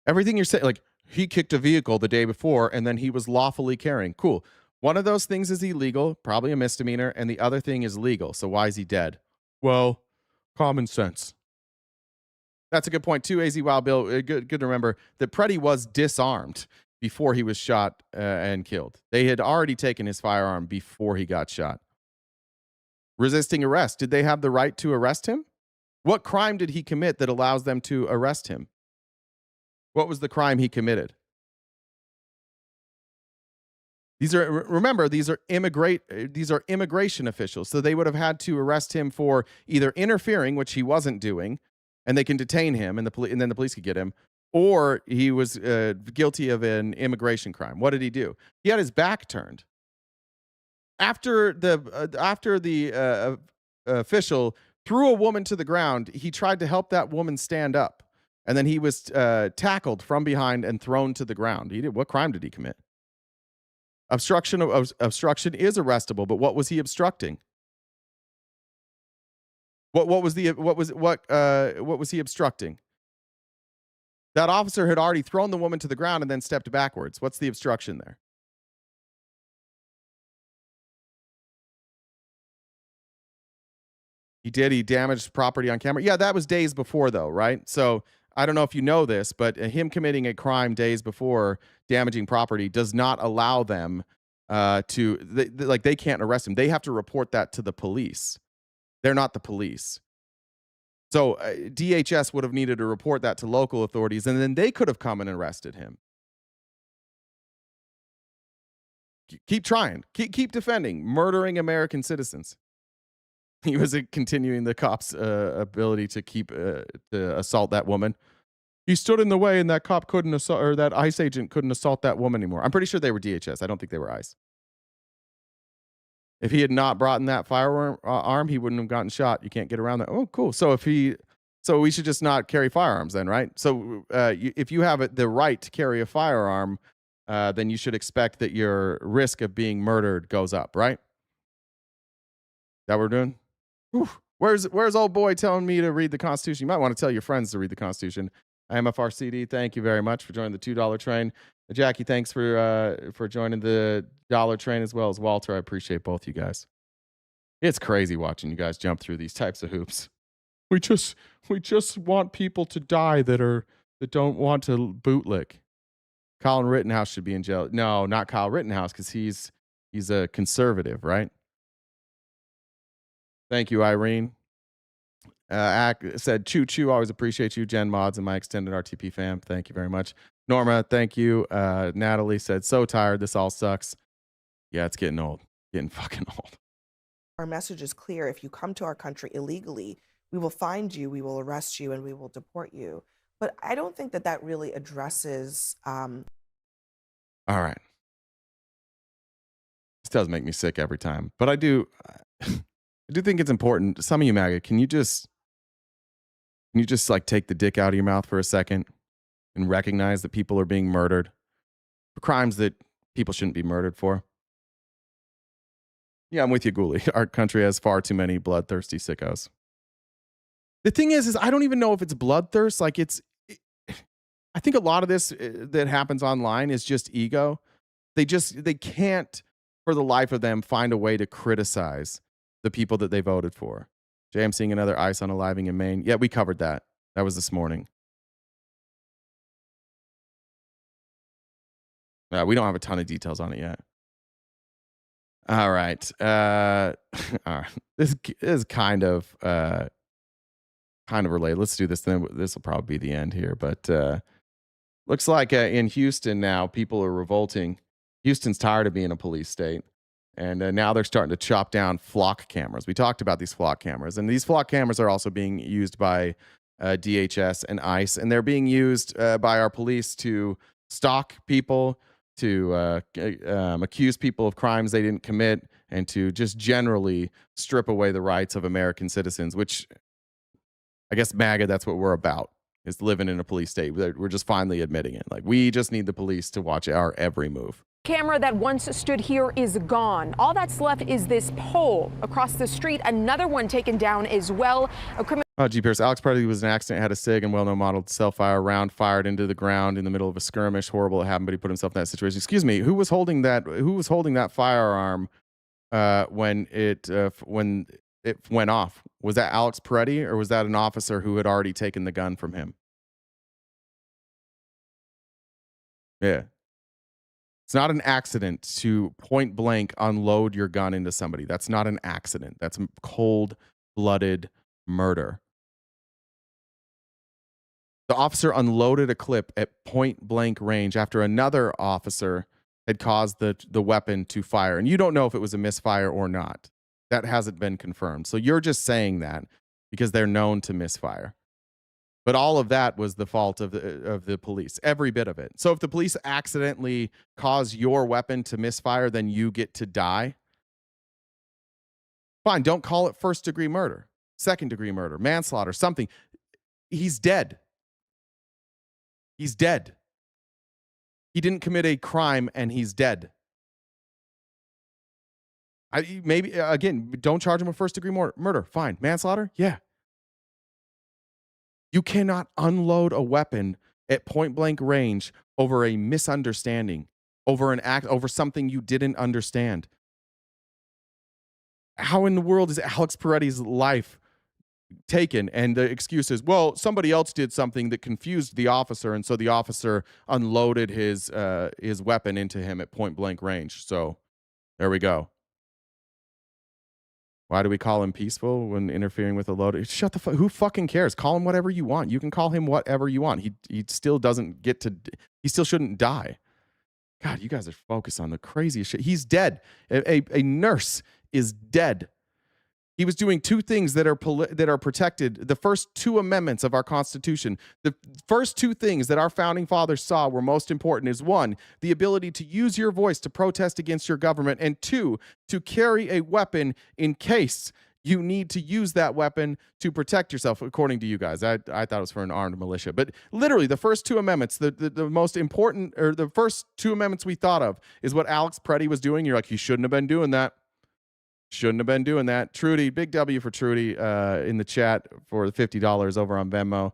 Everything you're saying, like, he kicked a vehicle the day before and then he was lawfully carrying. Cool. One of those things is illegal, probably a misdemeanor, and the other thing is legal. So why is he dead? Well, common sense. That's a good point too, AZ Wild Bill. Good to remember that Preddy was disarmed before he was shot and killed. They had already taken his firearm before he got shot. Resisting arrest. Did they have the right to arrest him? What crime did he commit that allows them to arrest him? What was the crime he committed? These are immigration officials. So they would have had to arrest him for either interfering, which he wasn't doing, and they can detain him, and then the police could get him, or he was guilty of an immigration crime. What did he do? He had his back turned. After the official threw a woman to the ground, he tried to help that woman stand up. And then he was tackled from behind and thrown to the ground. What crime did he commit? Obstruction is arrestable, but what was he obstructing? What was he obstructing? That officer had already thrown the woman to the ground and then stepped backwards. What's the obstruction there? He damaged property on camera. Yeah, that was days before though, right? So I don't know if you know this, but him committing a crime days before damaging property does not allow them they can't arrest him. They have to report that to the police. They're not the police. So DHS would have needed to report that to local authorities, and then they could have come and arrested him. Keep trying. Keep defending murdering American citizens. He was continuing the cop's ability to keep to assault that woman. He stood in the way, and that cop couldn't assault, or that ICE agent couldn't assault that woman anymore. I'm pretty sure they were DHS. I don't think they were ICE. If he had not brought in that firearm, he wouldn't have gotten shot. You can't get around that. Oh, cool. So we should just not carry firearms then, right? So if you have the right to carry a firearm, then you should expect that your risk of being murdered goes up, right? That what we're doing? Whew. Where's old boy telling me to read the Constitution? You might want to tell your friends to read the Constitution. IMFRCD, thank you very much for joining the $2 train. Jackie, thanks for joining the dollar train, as well as Walter. I appreciate both you guys. It's crazy watching you guys jump through these types of hoops. We just want people to die that don't want to bootlick. Colin Rittenhouse should be in jail. No, not Kyle Rittenhouse, because he's a conservative, right? Thank you, Irene. Said, choo choo, always appreciate you. Jen Mods and my extended RTP fam. Thank you very much. Norma, thank you. Natalie said, so tired. This all sucks. Yeah, it's getting old. Getting fucking old. Our message is clear. If you come to our country illegally, we will find you, we will arrest you, and we will deport you. But I don't think that really addresses. All right. This does make me sick every time. But I do think it's important. Some of you MAGA, can you just like take the dick out of your mouth for a second and recognize that people are being murdered for crimes that people shouldn't be murdered for? Yeah, I'm with you, Ghoulie. Our country has far too many bloodthirsty sickos. The thing is I don't even know if it's bloodthirst. Like I think a lot of this that happens online is just ego. They can't, for the life of them, find a way to criticize the people that they voted for. Jay, I'm seeing another ICE unaliving in Maine. Yeah, we covered that. That was this morning. We don't have a ton of details on it yet. All right. All right. This is kind of related. Let's do this. Then this will probably be the end here. But looks like in Houston now, people are revolting. Houston's tired of being a police state. And now they're starting to chop down flock cameras. We talked about these flock cameras. And these flock cameras are also being used by DHS and ICE. And they're being used by our police to stalk people, to accuse people of crimes they didn't commit, and to just generally strip away the rights of American citizens, which I guess MAGA, that's what we're about, is living in a police state. We're just finally admitting it. Like, we just need the police to watch our every move. Camera that once stood here is gone. All that's left is this pole across the street. Another one taken down as well. G. Pierce, Alex Presley was an accident, had a SIG and well-known model self-fire round fired into the ground in the middle of a skirmish. Horrible it happened, but he put himself in that situation. Excuse me, who was holding that firearm when it went off? Was that Alex Peretti, or was that an officer who had already taken the gun from him? Yeah. It's not an accident to point blank unload your gun into somebody. That's not an accident. That's cold-blooded murder. The officer unloaded a clip at point blank range after another officer had caused the weapon to fire. And you don't know if it was a misfire or not. That hasn't been confirmed. So you're just saying that because they're known to misfire. But all of that was the fault of the police, every bit of it. So if the police accidentally cause your weapon to misfire, then you get to die. Fine, don't call it first-degree murder, second-degree murder, manslaughter, something. He's dead. He's dead. He didn't commit a crime, and he's dead. Maybe, again, don't charge him with first-degree murder. Fine. Manslaughter? Yeah. You cannot unload a weapon at point-blank range over a misunderstanding, over something you didn't understand. How in the world is Alex Peretti's life taken? And the excuse is, well, somebody else did something that confused the officer, and so the officer unloaded his weapon into him at point-blank range. So there we go. Why do we call him peaceful when interfering with a load? Shut the fuck. Who fucking cares? Call him whatever you want. You can call him whatever you want. He still doesn't get to. He still shouldn't die. God, you guys are focused on the craziest shit. He's dead. A nurse is dead. He was doing two things that are that are protected. The first two amendments of our Constitution. The first two things that our founding fathers saw were most important is one, the ability to use your voice to protest against your government, and two, to carry a weapon in case you need to use that weapon to protect yourself, according to you guys. I thought it was for an armed militia. But literally, the first two amendments, the most important, or the first two amendments we thought of is what Alex Preddy was doing. You're like, he shouldn't have been doing that. Shouldn't have been doing that. Trudy, big W for Trudy in the chat for the $50 over on Venmo.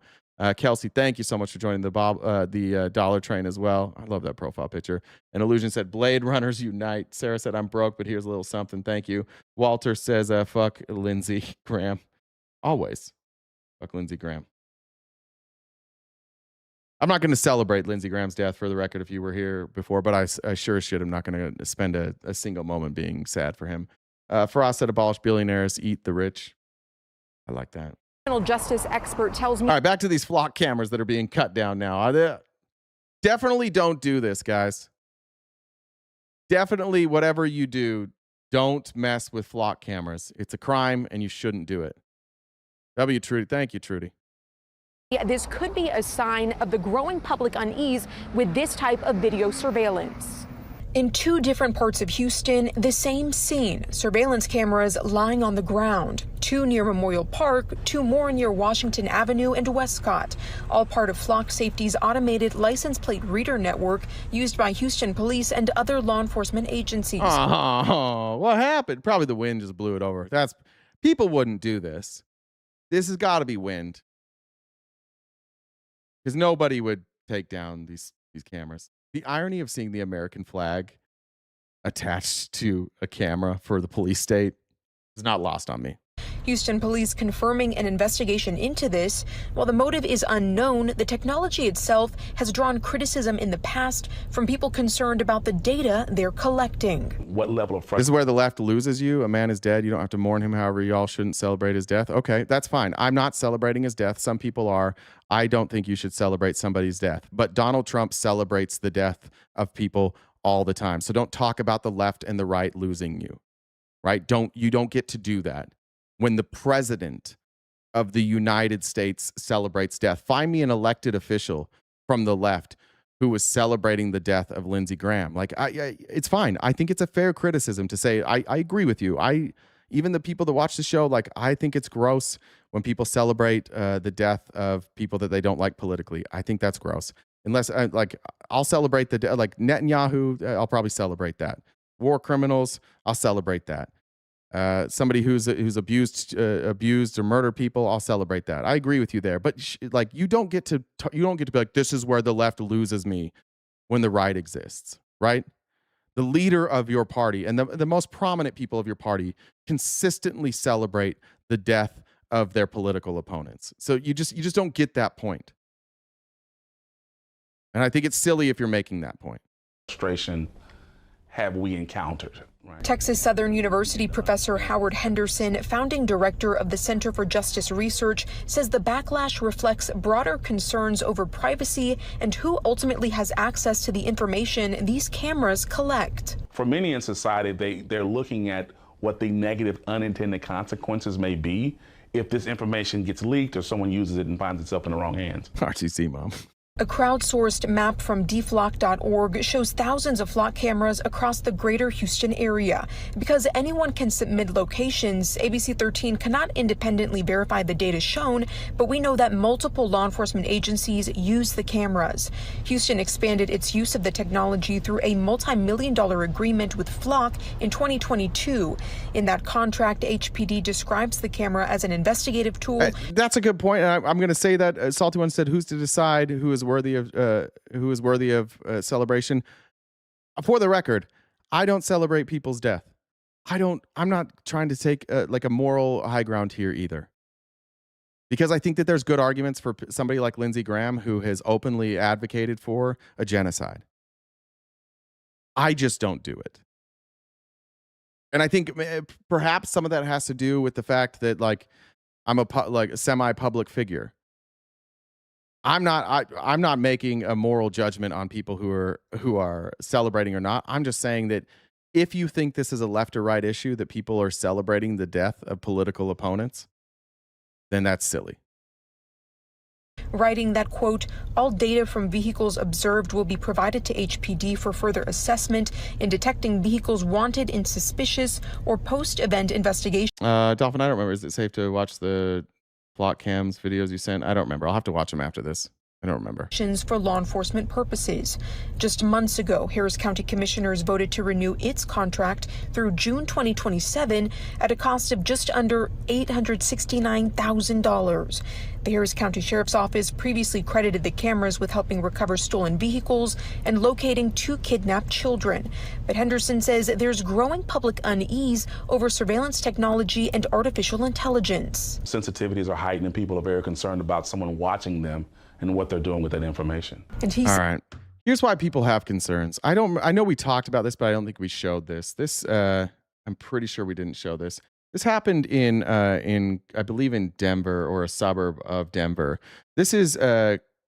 Kelsey, thank you so much for joining the Dollar Train as well. I love that profile picture. And Illusion said, Blade Runners Unite. Sarah said, I'm broke, but here's a little something. Thank you. Walter says, fuck Lindsey Graham. Always. Fuck Lindsey Graham. I'm not going to celebrate Lindsey Graham's death, for the record, if you were here before, but I sure as shit am not going to spend a single moment being sad for him. Faraz said, abolish billionaires, eat the rich. I like that. Criminal justice expert tells me. All right, back to these flock cameras that are being cut down now. Definitely don't do this, guys. Definitely, whatever you do, don't mess with flock cameras. It's a crime, and you shouldn't do it. W. Trudy. Thank you, Trudy. Yeah, this could be a sign of the growing public unease with this type of video surveillance. In two different parts of Houston, the same scene, surveillance cameras lying on the ground. Two near Memorial Park, two more near Washington Avenue and Westcott, all part of Flock Safety's automated license plate reader network used by Houston police and other law enforcement agencies. Oh, what happened? Probably the wind just blew it over. People wouldn't do this. This has got to be wind. Because nobody would take down these cameras. The irony of seeing the American flag attached to a camera for the police state is not lost on me. Houston police confirming an investigation into this. While the motive is unknown, the technology itself has drawn criticism in the past from people concerned about the data they're collecting. What level of This is where the left loses you. A man is dead. You don't have to mourn him. However, y'all shouldn't celebrate his death. Okay, that's fine. I'm not celebrating his death. Some people are. I don't think you should celebrate somebody's death. But Donald Trump celebrates the death of people all the time. So don't talk about the left and the right losing you, right? You don't get to do that. When the president of the United States celebrates death, find me an elected official from the left who was celebrating the death of Lindsey Graham. Like, it's fine. I think it's a fair criticism to say, I agree with you. Even the people that watch the show, like, I think it's gross when people celebrate the death of people that they don't like politically. I think that's gross. Unless, I'll celebrate like Netanyahu, I'll probably celebrate that. War criminals, I'll celebrate that. Somebody who's abused or murdered people, I'll celebrate that. I agree with you there, but you don't get to be like, this is where the left loses me when the right exists, right? The leader of your party and the most prominent people of your party consistently celebrate the death of their political opponents. So you just don't get that point. And I think it's silly if you're making that point. Frustration have we encountered? Right. Texas Southern University professor Howard Henderson, founding director of the Center for Justice Research, says the backlash reflects broader concerns over privacy and who ultimately has access to the information these cameras collect. For many in society, they're looking at what the negative unintended consequences may be if this information gets leaked or someone uses it and finds itself in the wrong hands. RTC, Mom. A crowdsourced map from dflock.org shows thousands of flock cameras across the greater Houston area. Because anyone can submit locations, ABC 13 cannot independently verify the data shown, but we know that multiple law enforcement agencies use the cameras. Houston expanded its use of the technology through a multi-million-dollar agreement with Flock in 2022. In that contract, HPD describes the camera as an investigative tool. That's a good point. I'm going to say that Salty One said, who's to decide who is worthy of celebration? For the record, I don't celebrate people's death. I'm not trying to take like a moral high ground here either, because I think that there's good arguments for somebody like Lindsey Graham, who has openly advocated for a genocide. I just don't do it. And I think perhaps some of that has to do with the fact that, like, I'm a semi-public figure. I'm not making a moral judgment on people who are celebrating or not. I'm just saying that if you think this is a left or right issue that people are celebrating the death of political opponents, then that's silly. Writing that, quote, all data from vehicles observed will be provided to HPD for further assessment in detecting vehicles wanted in suspicious or post-event investigation. Dolphin, I don't remember. Is it safe to watch the flock cams videos you sent? I don't remember. I'll have to watch them after this. I don't remember. For law enforcement purposes. Just months ago, Harris County Commissioners voted to renew its contract through June 2027 at a cost of just under $869,000. The Harris County Sheriff's Office previously credited the cameras with helping recover stolen vehicles and locating 2 kidnapped children. But Henderson says there's growing public unease over surveillance technology and artificial intelligence. Sensitivities are heightened and people are very concerned about someone watching them and what they're doing with that information. And he's all right. Here's why people have concerns. I know we talked about this, but I don't think we showed this. I'm pretty sure we didn't show this. This happened in I believe in Denver, or a suburb of Denver. This is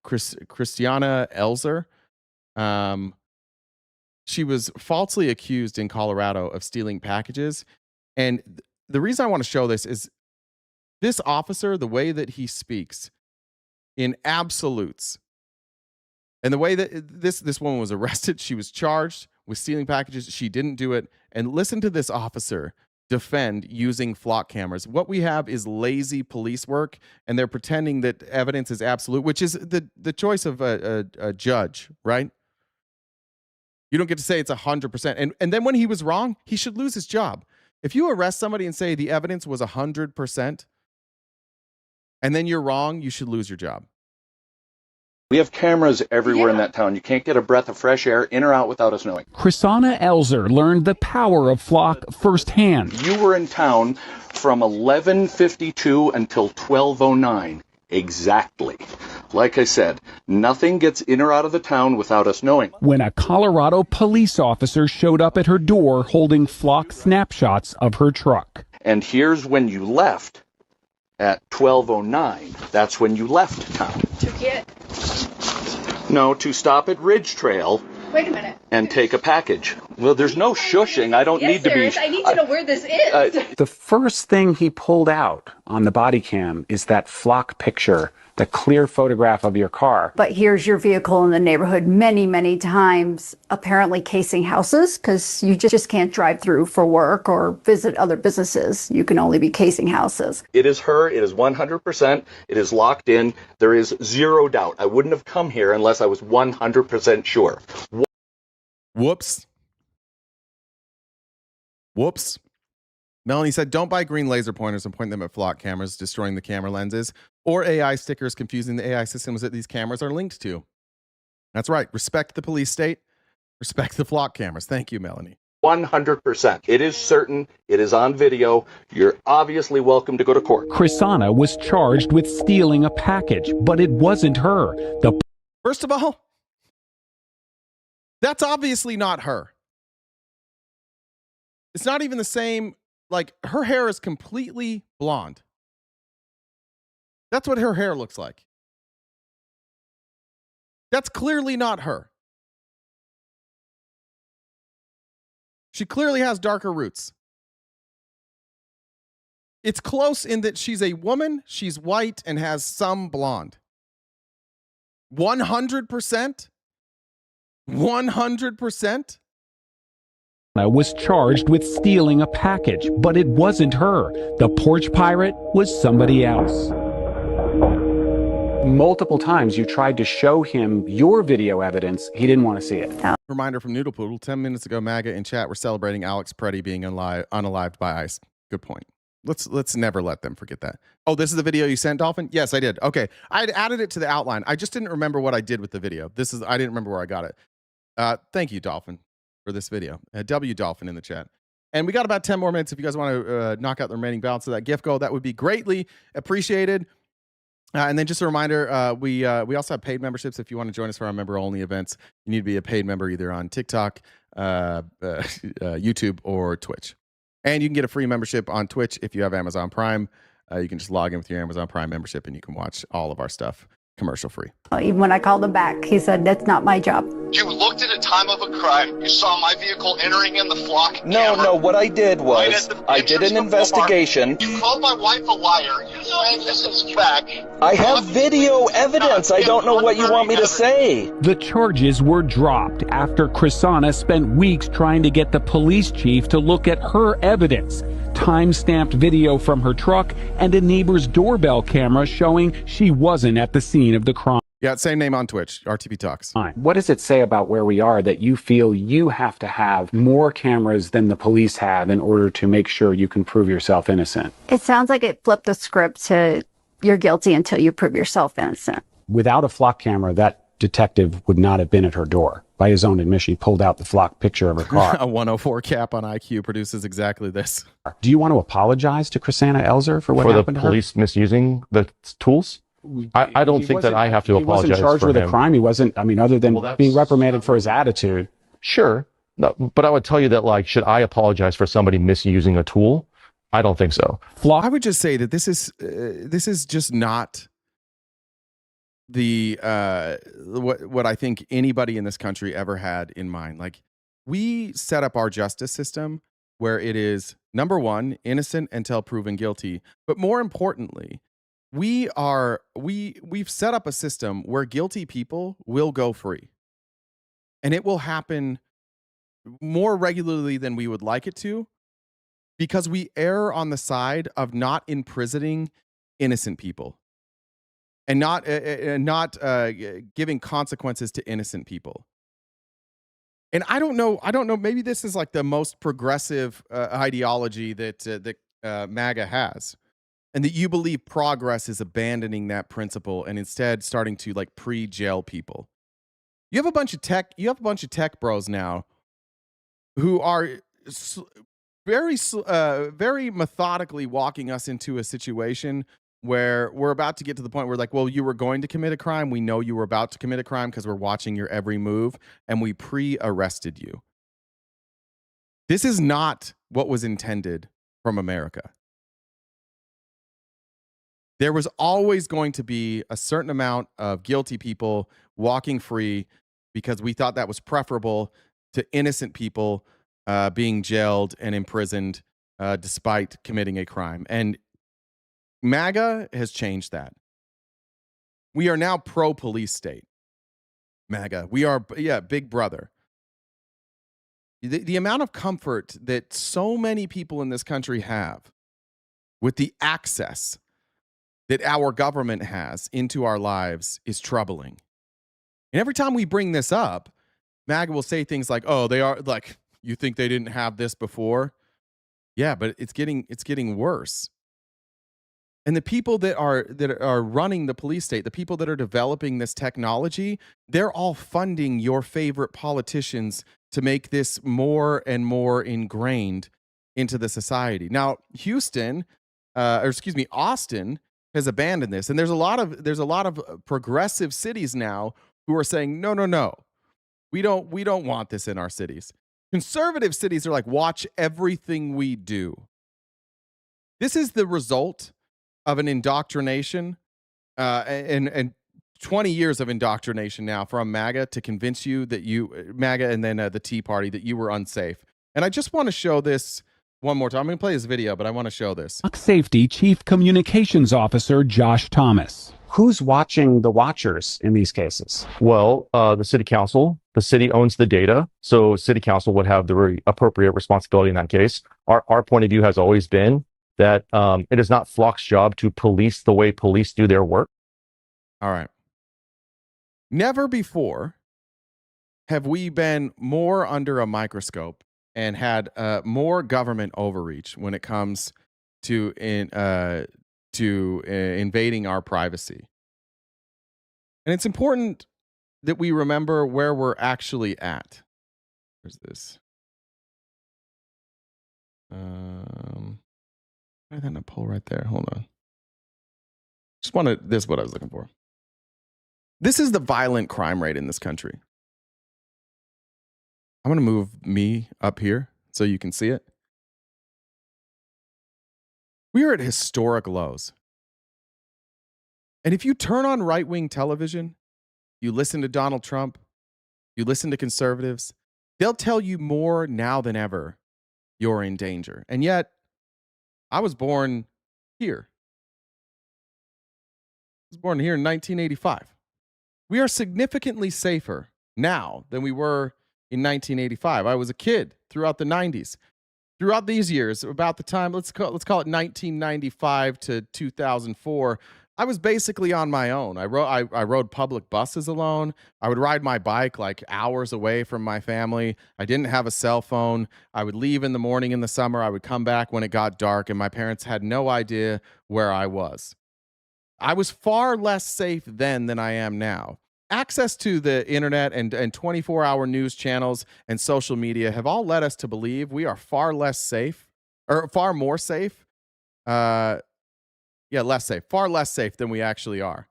Christiana Elzer. She was falsely accused in Colorado of stealing packages. And the reason I want to show this is this officer, the way that he speaks in absolutes, and the way that this woman was arrested, she was charged with stealing packages. She didn't do it. And listen to this officer defend using flock cameras. What we have is lazy police work, and they're pretending that evidence is absolute, which is the choice of a judge, right? You don't get to say it's 100%. And then when he was wrong, he should lose his job. If you arrest somebody and say the evidence was 100%, and then you're wrong, you should lose your job. We have cameras everywhere in that town. You can't get a breath of fresh air in or out without us knowing. Christiana Elzer learned the power of flock firsthand. You were in town from 11:52 until 12:09 exactly. Like I said, nothing gets in or out of the town without us knowing. When a Colorado police officer showed up at her door holding flock snapshots of her truck. And here's when you left. At 12:09, that's when you left town. To get. No, to stop at Ridge Trail. Wait a minute. And take a package. Well, there's no shushing. I don't need to be. I need to know where this is. The first thing he pulled out on the body cam is that flock picture, the clear photograph of your car. But here's your vehicle in the neighborhood many, many times, apparently casing houses, because you just can't drive through for work or visit other businesses. You can only be casing houses. It is her. It is 100%. It is locked in. There is zero doubt. I wouldn't have come here unless I was 100% sure. Whoops. Whoops. Melanie said, don't buy green laser pointers and point them at flock cameras, destroying the camera lenses, or AI stickers confusing the AI systems that these cameras are linked to. That's right. Respect the police state. Respect the flock cameras. Thank you, Melanie. 100%. It is certain. It is on video. You're obviously welcome to go to court. Christiana was charged with stealing a package, but it wasn't her. First of all, that's obviously not her. It's not even the same. Like, her hair is completely blonde. That's what her hair looks like. That's clearly not her. She clearly has darker roots. It's close in that she's a woman, she's white, and has some blonde. 100%? 100%? Was charged with stealing a package, but it wasn't her. The porch pirate was somebody else. Multiple times you tried to show him your video evidence. He didn't want to see it. Reminder from Noodle Poodle, 10 minutes ago, MAGA in chat were celebrating Alex Preddy being unalived by ICE. Good point. Let's never let them forget that. Oh, this is the video you sent, Dolphin? Yes, I did. Okay. I had added it to the outline. I just didn't remember what I did with the video. I didn't remember where I got it. Thank you, Dolphin, for this video. W Dolphin in the chat. And we got about 10 more minutes. If you guys want to knock out the remaining balance of that gift goal, that would be greatly appreciated. And then just a reminder, we also have paid memberships. If you want to join us for our member-only events, you need to be a paid member either on TikTok, YouTube, or Twitch. And you can get a free membership on Twitch if you have Amazon Prime. You can just log in with your Amazon Prime membership, and you can watch all of our stuff commercial free. Even when I called him back, he said, that's not my job. You looked at a time of a crime. You saw my vehicle entering in the flock. No, what I did was, I did an investigation. You called my wife a liar. You saying this is fact. I have video evidence. I don't know what you want me to say. The charges were dropped after Krisanna spent weeks trying to get the police chief to look at her evidence. Time-stamped video from her truck and a neighbor's doorbell camera showing she wasn't at the scene of the crime. Yeah, same name on Twitch, RTP Talks. What does it say about where we are that you feel you have to have more cameras than the police have in order to make sure you can prove yourself innocent? It sounds like it flipped the script to you're guilty until you prove yourself innocent. Without a flock camera, that detective would not have been at her door. By his own admission, he pulled out the flock picture of her car. A 104 cap on IQ produces exactly this. Do you want to apologize to Krisanna Elzer for what happened to her? For the police misusing the tools? I don't think that I have to apologize. He wasn't charged with a crime. He wasn't, other than being reprimanded for his attitude. Sure. No, but I would tell you that, should I apologize for somebody misusing a tool? I don't think so. I would just say that this is just not the what I think anybody in this country ever had in mind. Like, we set up our justice system where it is, number one, innocent until proven guilty, but more importantly, we've set up a system where guilty people will go free. And it will happen more regularly than we would like it to, because we err on the side of not imprisoning innocent people and not giving consequences to innocent people. And I don't know, maybe this is like the most progressive ideology that MAGA has. And that you believe progress is abandoning that principle and instead starting to pre-jail people. You have a bunch of tech bros now who are very methodically walking us into a situation where we're about to get to the point where well, you were going to commit a crime. We know you were about to commit a crime because we're watching your every move and we pre-arrested you. This is not what was intended from America. There was always going to be a certain amount of guilty people walking free because we thought that was preferable to innocent people being jailed and imprisoned despite committing a crime. And MAGA has changed that. We are now pro-police state. MAGA. We are, big brother. The amount of comfort that so many people in this country have with the access that our government has into our lives is troubling. And every time we bring this up, MAGA will say things like, oh, they are you think they didn't have this before? Yeah, but it's getting worse. And the people that are running the police state, the people that are developing this technology, they're all funding your favorite politicians to make this more and more ingrained into the society. Now, Austin has abandoned this, and there's a lot of progressive cities now who are saying no, we don't want this in our cities. Conservative cities are like, watch everything we do. This is the result of an indoctrination and 20 years of indoctrination now from MAGA to convince you that MAGA and then the Tea Party, that you were unsafe. And I just want to show this one more time. I'm going to play this video, but I want to show this. Safety Chief Communications Officer Josh Thomas. Who's watching the watchers in these cases? Well, the city council. The city owns the data, so city council would have the appropriate responsibility in that case. Our point of view has always been that it is not Flock's job to police the way police do their work. All right. Never before have we been more under a microscope and had more government overreach when it comes to invading our privacy. And it's important that we remember where we're actually at. Where's this? I had a poll right there. Hold on. This is what I was looking for. This is the violent crime rate in this country. I'm going to move me up here so you can see it. We are at historic lows. And if you turn on right-wing television, you listen to Donald Trump, You listen to conservatives, they'll tell you more now than ever you're in danger. And yet, I was born here. I was born here in 1985. We are significantly safer now than we were in 1985. I was a kid throughout the 90s. Throughout these years, about the time, let's call it 1995 to 2004, I was basically on my own. I rode public buses alone. I would ride my bike like hours away from my family. I didn't have a cell phone. I would leave in the morning in the summer. I would come back when it got dark, and my parents had no idea where I was. I was far less safe then than I am now. Access to the internet and 24-hour news channels and social media have all led us to believe we are far less safe, or far more safe. Less safe, far less safe than we actually are.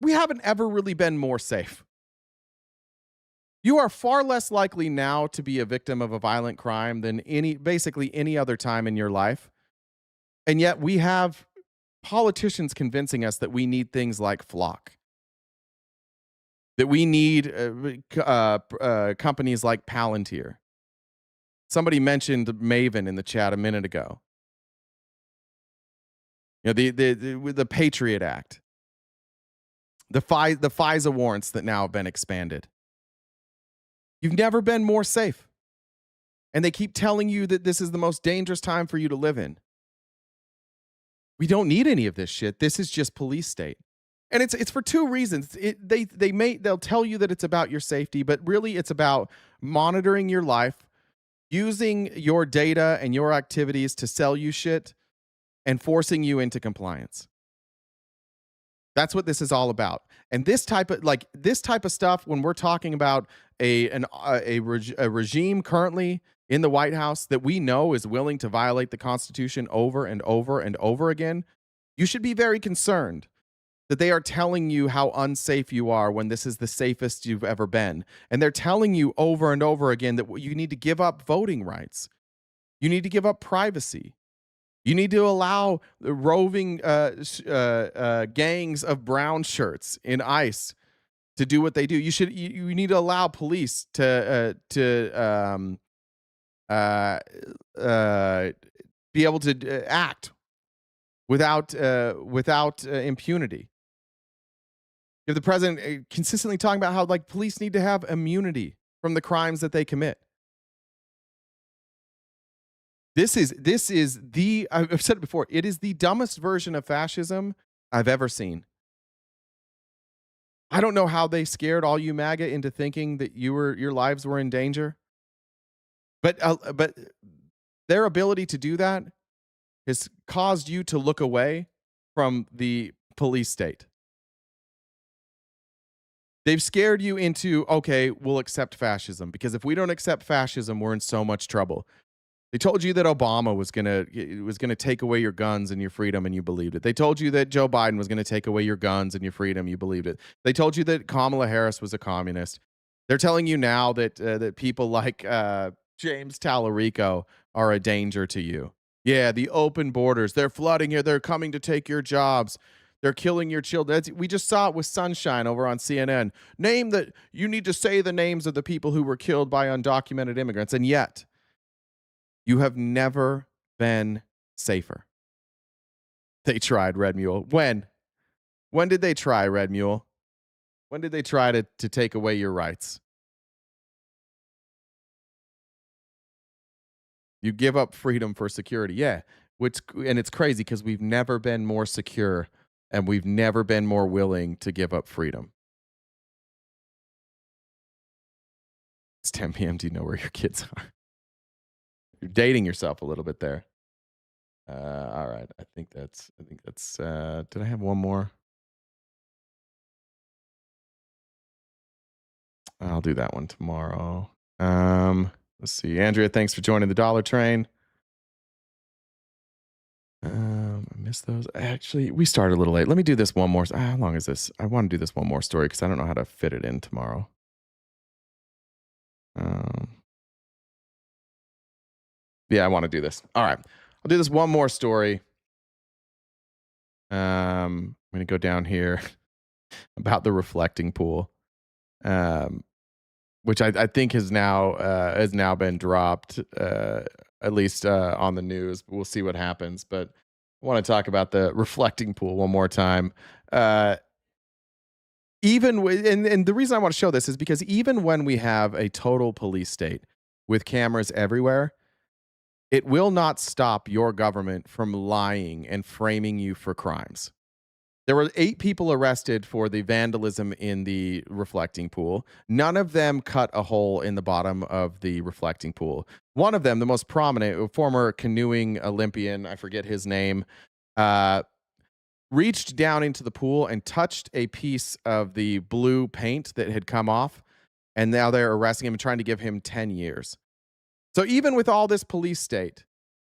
We haven't ever really been more safe. You are far less likely now to be a victim of a violent crime than basically any other time in your life. And yet we have politicians convincing us that we need things like Flock, that we need companies like Palantir. Somebody mentioned Maven in the chat a minute ago. You know, the Patriot Act, the FISA warrants that now have been expanded. You've never been more safe. And they keep telling you that this is the most dangerous time for you to live in. We don't need any of this shit. This is just police state. And it's for two reasons. They'll tell you that it's about your safety, but really it's about monitoring your life, using your data and your activities to sell you shit, and forcing you into compliance. That's what this is all about. And this type of stuff, when we're talking about a regime currently in the White House that we know is willing to violate the Constitution over and over and over again, you should be very concerned that they are telling you how unsafe you are when this is the safest you've ever been. And they're telling you over and over again that you need to give up voting rights. You need to give up privacy. You need to allow the roving gangs of brown shirts in ICE to do what they do. You need to allow police to be able to act without impunity. You have the president consistently talking about how police need to have immunity from the crimes that they commit. This is I've said it before, it is the dumbest version of fascism I've ever seen. I don't know how they scared all you MAGA into thinking that your lives were in danger. But their ability to do that has caused you to look away from the police state. They've scared you into, okay, we'll accept fascism, because if we don't accept fascism, we're in so much trouble. They told you that Obama was gonna take away your guns and your freedom, and you believed it. They told you that Joe Biden was gonna take away your guns and your freedom, you believed it. They told you that Kamala Harris was a communist. They're telling you now that people like James Tallarico are a danger to you. Yeah, the open borders. They're flooding here. They're coming to take your jobs. They're killing your children. We just saw it with Sunshine over on CNN. You need to say the names of the people who were killed by undocumented immigrants, and yet you have never been safer. They tried, Red Mule. When? When did they try, Red Mule? When did they try to take away your rights? You give up freedom for security. Yeah. And it's crazy because we've never been more secure and we've never been more willing to give up freedom. It's 10 p.m. Do you know where your kids are? You're dating yourself a little bit there. All right. I think that's did I have one more? I'll do that one tomorrow. Let's see. Andrea, thanks for joining the Dollar Train. I missed those. Actually, we started a little late. Let me do this one more. How long is this? I want to do this one more story because I don't know how to fit it in tomorrow. Yeah, I want to do this. All right. I'll do this one more story. I'm going to go down here about the reflecting pool. which I think has now been dropped, at least on the news. But we'll see what happens. But I want to talk about the reflecting pool one more time. And the reason I want to show this is because even when we have a total police state with cameras everywhere, it will not stop your government from lying and framing you for crimes. There were 8 people arrested for the vandalism in the reflecting pool. None of them cut a hole in the bottom of the reflecting pool. One of them, the most prominent, former canoeing Olympian, I forget his name, reached down into the pool and touched a piece of the blue paint that had come off. And now they're arresting him and trying to give him 10 years. So even with all this police state,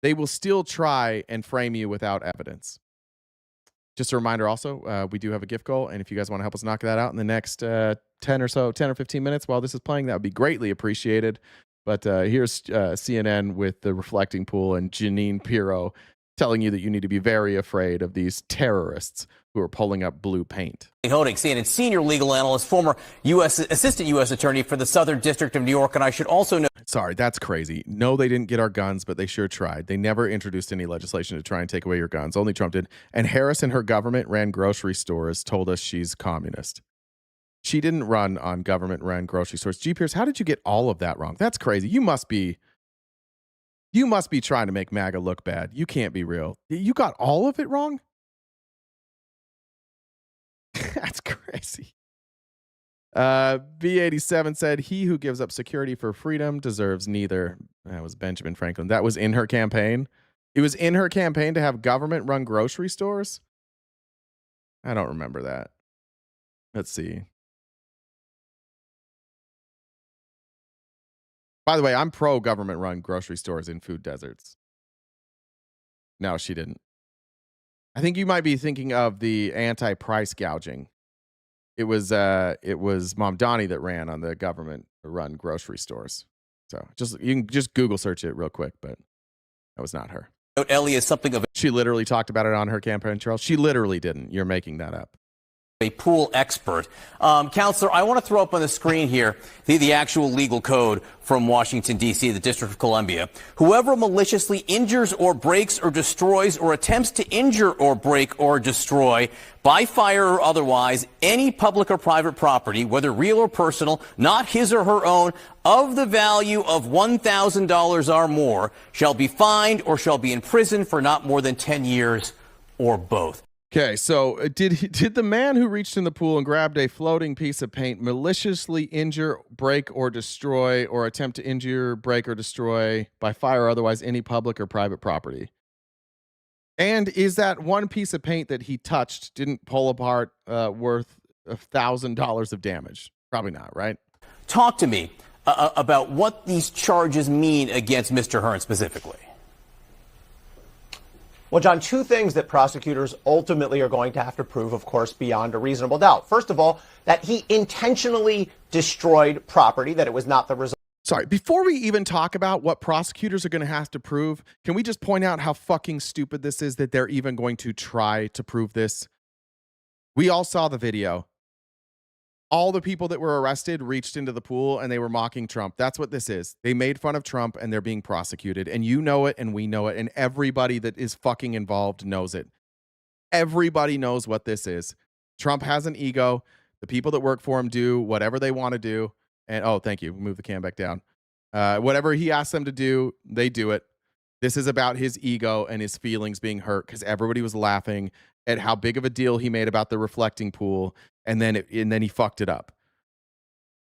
they will still try and frame you without evidence. Just a reminder also, we do have a gift goal, and if you guys want to help us knock that out in the next 10 or 15 minutes while this is playing, that would be greatly appreciated. But here's CNN with the reflecting pool and Janine Pirro telling you that you need to be very afraid of these terrorists who are pulling up blue paint. Honig, CNN senior legal analyst, former assistant U.S. attorney for the Southern District of New York, and I should also know. Sorry, that's crazy. No, they didn't get our guns, but they sure tried. They never introduced any legislation to try and take away your guns. Only Trump did. And Harris and her government ran grocery stores, told us she's communist. She didn't run on government-run grocery stores. G. Pierce, how did you get all of that wrong? That's crazy. You must be trying to make MAGA look bad. You can't be real. You got all of it wrong? That's crazy. B87 said, he who gives up security for freedom deserves neither. That was Benjamin Franklin. That was in her campaign. It was in her campaign to have government run grocery stores. I don't remember that. Let's see. By the way, I'm pro government run grocery stores in food deserts. No, she didn't. I think you might be thinking of the anti-price gouging. It was Mamdani that ran on the government-run grocery stores. So you can just Google search it real quick, but that was not her. Ellie is something of She literally talked about it on her campaign trail. She literally didn't. You're making that up. a pool expert. Counselor, I want to throw up on the screen here the actual legal code from Washington, D.C., the District of Columbia. Whoever maliciously injures or breaks or destroys or attempts to injure or break or destroy by fire or otherwise any public or private property, whether real or personal, not his or her own, of the value of $1,000 or more, shall be fined or shall be in prison for not more than 10 years or both. Okay, so did the man who reached in the pool and grabbed a floating piece of paint maliciously injure, break, or destroy, or attempt to injure, break, or destroy by fire or otherwise any public or private property? And is that one piece of paint that he touched didn't pull apart worth $1,000 of damage? Probably not, right? Talk to me about what these charges mean against Mr. Hearn specifically. Well, John, two things that prosecutors ultimately are going to have to prove, of course, beyond a reasonable doubt. First of all, that he intentionally destroyed property, that it was not the result. Sorry, before we even talk about what prosecutors are going to have to prove, can we just point out how fucking stupid this is that they're even going to try to prove this? We all saw the video. All the people that were arrested reached into the pool and they were mocking Trump. That's what this is. They made fun of Trump and they're being prosecuted. And you know it and we know it. And everybody that is fucking involved knows it. Everybody knows what this is. Trump has an ego. The people that work for him do whatever they want to do. And oh, thank you. Move the cam back down. Whatever he asks them to do, they do it. This is about his ego and his feelings being hurt because everybody was laughing at how big of a deal he made about the reflecting pool. And then he fucked it up.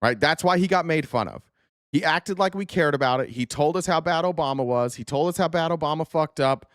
Right? That's why he got made fun of. He acted like we cared about it. He told us how bad Obama was. He told us how bad Obama fucked up.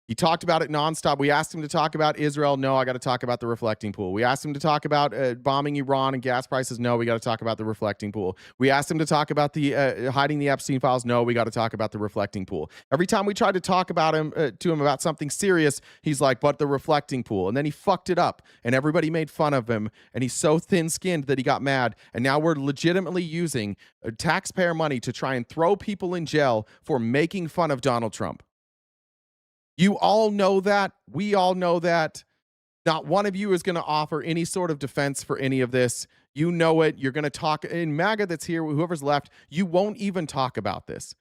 He talked about it nonstop. We asked him to talk about Israel. No, I got to talk about the reflecting pool. We asked him to talk about bombing Iran and gas prices. No, we got to talk about the reflecting pool. We asked him to talk about the hiding the Epstein files. No, we got to talk about the reflecting pool. Every time we tried to talk about him to him about something serious, he's like, but the reflecting pool. And then he fucked it up and everybody made fun of him. And he's so thin-skinned that he got mad. And now we're legitimately using taxpayer money to try and throw people in jail for making fun of Donald Trump. You all know that. We all know that. Not one of you is going to offer any sort of defense for any of this. You know it. You're going to talk in MAGA that's here, whoever's left. You won't even talk about this.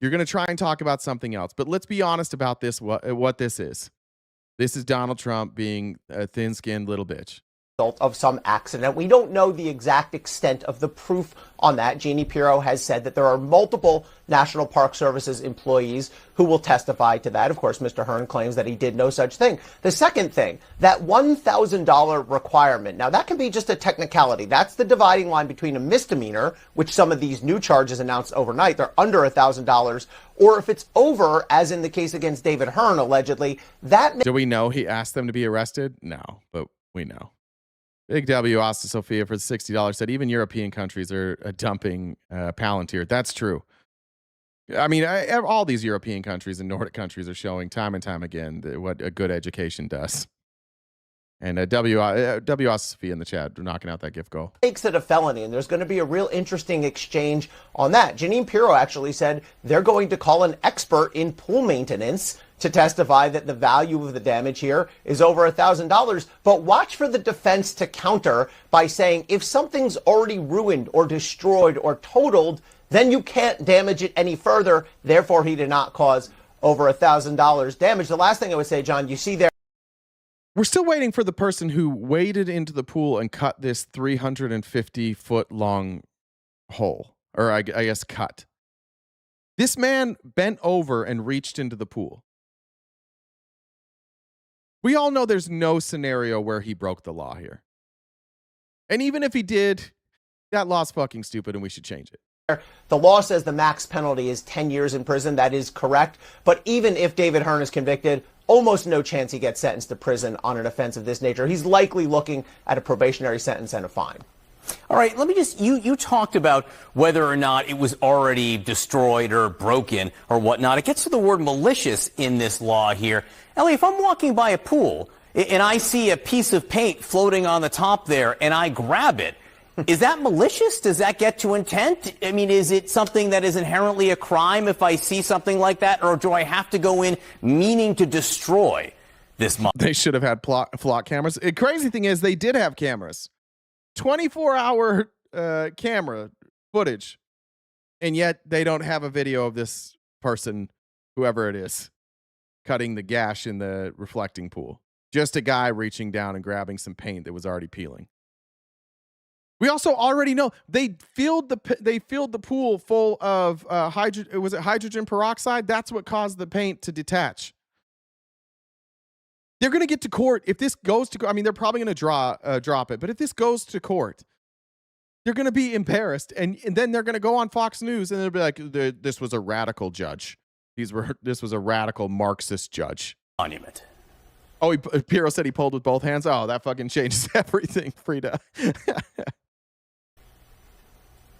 You're going to try and talk about something else. But let's be honest about this, what this is. This is Donald Trump being a thin-skinned little bitch. Of some accident. We don't know the exact extent of the proof on that. Jeannie Pirro has said that there are multiple National Park Services employees who will testify to that. Of course, Mr. Hearn claims that he did no such thing. The second thing, that $1,000 requirement. Now, that can be just a technicality. That's the dividing line between a misdemeanor, which some of these new charges announced overnight, they're under $1,000, or if it's over, as in the case against David Hearn, allegedly, that... Do we know he asked them to be arrested? No, but we know. Big W, Asta Sophia, for $60 said even European countries are dumping Palantir. That's true. I mean, all these European countries and Nordic countries are showing time and time again what a good education does. And W. Asta Sophia in the chat knocking out that gift goal. Makes it a felony, and there's going to be a real interesting exchange on that. Jeanine Pirro actually said they're going to call an expert in pool maintenance to testify that the value of the damage here is over $1,000. But watch for the defense to counter by saying if something's already ruined or destroyed or totaled, then you can't damage it any further. Therefore, he did not cause over $1,000 damage. The last thing I would say, John, you see there. We're still waiting for the person who waded into the pool and cut this 350-foot long hole, or I guess cut. This man bent over and reached into the pool. We all know there's no scenario where he broke the law here. And even if he did, that law's fucking stupid and we should change it. The law says the max penalty is 10 years in prison. That is correct. But even if David Hearn is convicted, almost no chance he gets sentenced to prison on an offense of this nature. He's likely looking at a probationary sentence and a fine. All right, let me just, you talked about whether or not it was already destroyed or broken or whatnot. It gets to the word malicious in this law here. Ellie, if I'm walking by a pool and I see a piece of paint floating on the top there and I grab it, is that malicious? Does that get to intent? I mean, is it something that is inherently a crime if I see something like that? Or do I have to go in meaning to destroy this month? They should have had flock cameras. The crazy thing is they did have cameras. 24-hour camera footage. And yet they don't have a video of this person, whoever it is, cutting the gash in the reflecting pool. Just a guy reaching down and grabbing some paint that was already peeling. We also already know they filled the pool full of hydrogen peroxide. That's what caused the paint to detach. They're going to get to court if this goes to. I mean, they're probably going to drop it. But if this goes to court, they're going to be embarrassed, and then they're going to go on Fox News and they'll be like, "This was a radical judge. This was a radical Marxist judge." Monument. Oh, Pirro said he pulled with both hands. Oh, that fucking changes everything, Frida.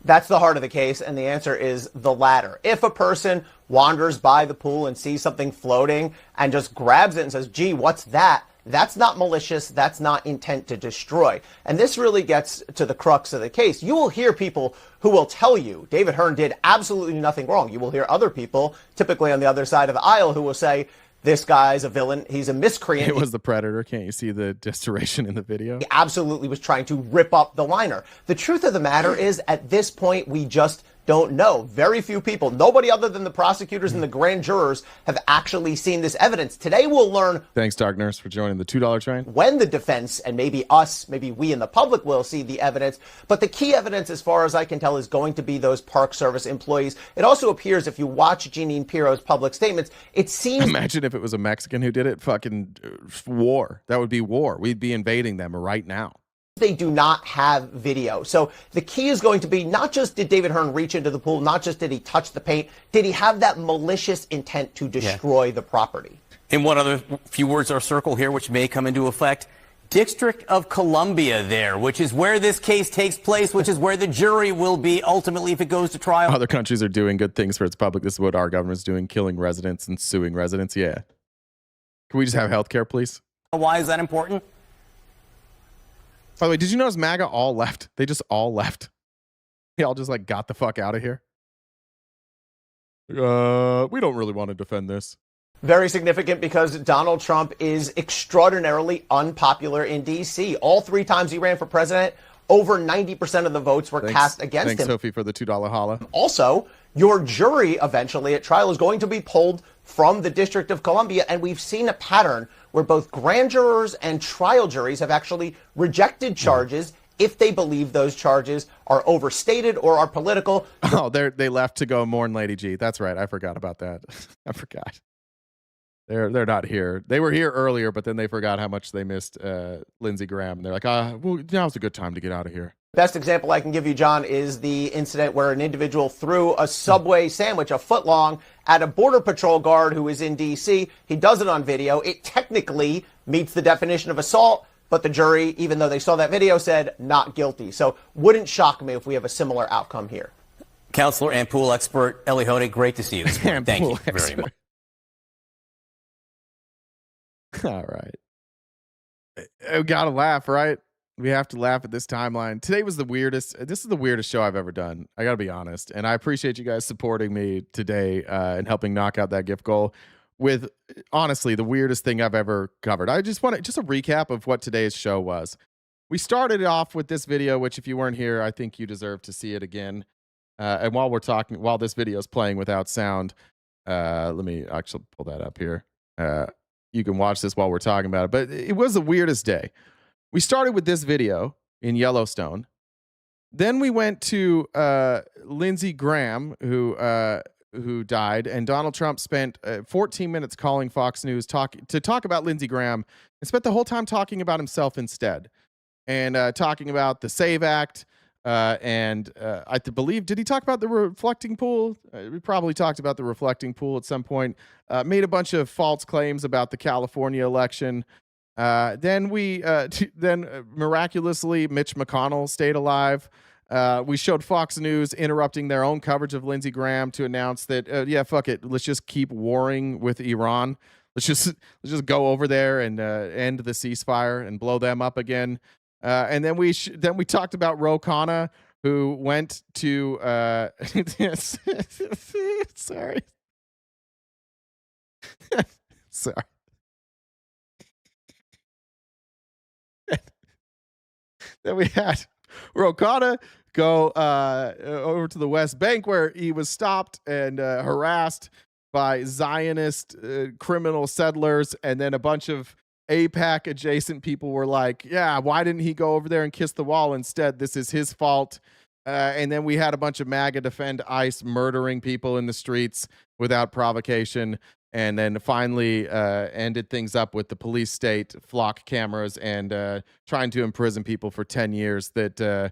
That's the heart of the case, and the answer is the latter. If a person wanders by the pool and sees something floating and just grabs it and says, gee, what's that? That's not malicious. That's not intent to destroy. And this really gets to the crux of the case. You will hear people who will tell you David Hearn did absolutely nothing wrong. You will hear other people, typically on the other side of the aisle, who will say, this guy's a villain. He's a miscreant. It was the Predator. Can't you see the distortion in the video? He absolutely was trying to rip up the liner. The truth of the matter is, at this point, we just don't know. Very few people, nobody other than the prosecutors and the grand jurors, have actually seen this evidence. Today we'll learn. Thanks, Dark Nurse, for joining the $2 train. When the defense and maybe we in the public will see the evidence. But the key evidence, as far as I can tell, is going to be those Park Service employees. It also appears, if you watch Jeanine Pirro's public statements, it seems. Imagine if it was a Mexican who did it. Fucking war. That would be war. We'd be invading them right now. They do not have video. So the key is going to be not just did David Hearn reach into the pool, not just did he touch the paint, did he have that malicious intent to destroy the property? And one other few words are circle here, which may come into effect. District of Columbia there, which is where this case takes place, which is where the jury will be ultimately if it goes to trial. Other countries are doing good things for its public. This is what our government's doing, killing residents and suing residents. Yeah. Can we just have health care, please? Why is that important? By the way, did you notice MAGA all left? They just all left. They all just like got the fuck out of here. We don't really want to defend this. Very significant because Donald Trump is extraordinarily unpopular in D.C. All 3 times he ran for president, over 90% of the votes were cast against Thanks, him. Sophie, for the $2 holla. Also, your jury eventually at trial is going to be pulled from the District of Columbia, and we've seen a pattern where both grand jurors and trial juries have actually rejected charges if they believe those charges are overstated or are political. Oh, they left to go mourn Lady G. That's right. I forgot about that. I forgot. They're not here. They were here earlier, but then they forgot how much they missed Lindsey Graham. And they're like, well, now's a good time to get out of here. Best example I can give you, John, is the incident where an individual threw a Subway sandwich a foot long at a Border Patrol guard who is in D.C. He does it on video. It technically meets the definition of assault, but the jury, even though they saw that video, said not guilty. So wouldn't shock me if we have a similar outcome here. Counselor and pool expert Eli Honig, great to see you this morning. Thank you very much. All right. We gotta laugh, right? We have to laugh at this timeline. Today was the weirdest. This is the weirdest show I've ever done. I gotta be honest. And I appreciate you guys supporting me today and helping knock out that gift goal with, honestly, the weirdest thing I've ever covered. I just want just a recap of what today's show was. We started off with this video, which if you weren't here, I think you deserve to see it again. And while this video is playing without sound, let me actually pull that up here. You can watch this while we're talking about it, but it was the weirdest day. We started with this video in Yellowstone. Then we went to Lindsey Graham, who died, and Donald Trump spent 14 minutes calling Fox News to talk about Lindsey Graham, and spent the whole time talking about himself instead, and talking about the SAVE Act. And I believe, did he talk about the reflecting pool? We probably talked about the reflecting pool at some point. Made a bunch of false claims about the California election. Then miraculously, Mitch McConnell stayed alive. We showed Fox News interrupting their own coverage of Lindsey Graham to announce that, yeah, fuck it, let's just keep warring with Iran. Let's just go over there and end the ceasefire and blow them up again. And then we talked about Ro Khanna, who went to sorry. Sorry. Then we had Ro Khanna go over to the West Bank, where he was stopped and harassed by Zionist criminal settlers, and then a bunch of AIPAC adjacent people were like, yeah, why didn't he go over there and kiss the wall instead? This is his fault. And then we had a bunch of MAGA defend ICE murdering people in the streets without provocation. And then finally ended things up with the police state, flock cameras, and trying to imprison people for 10 years that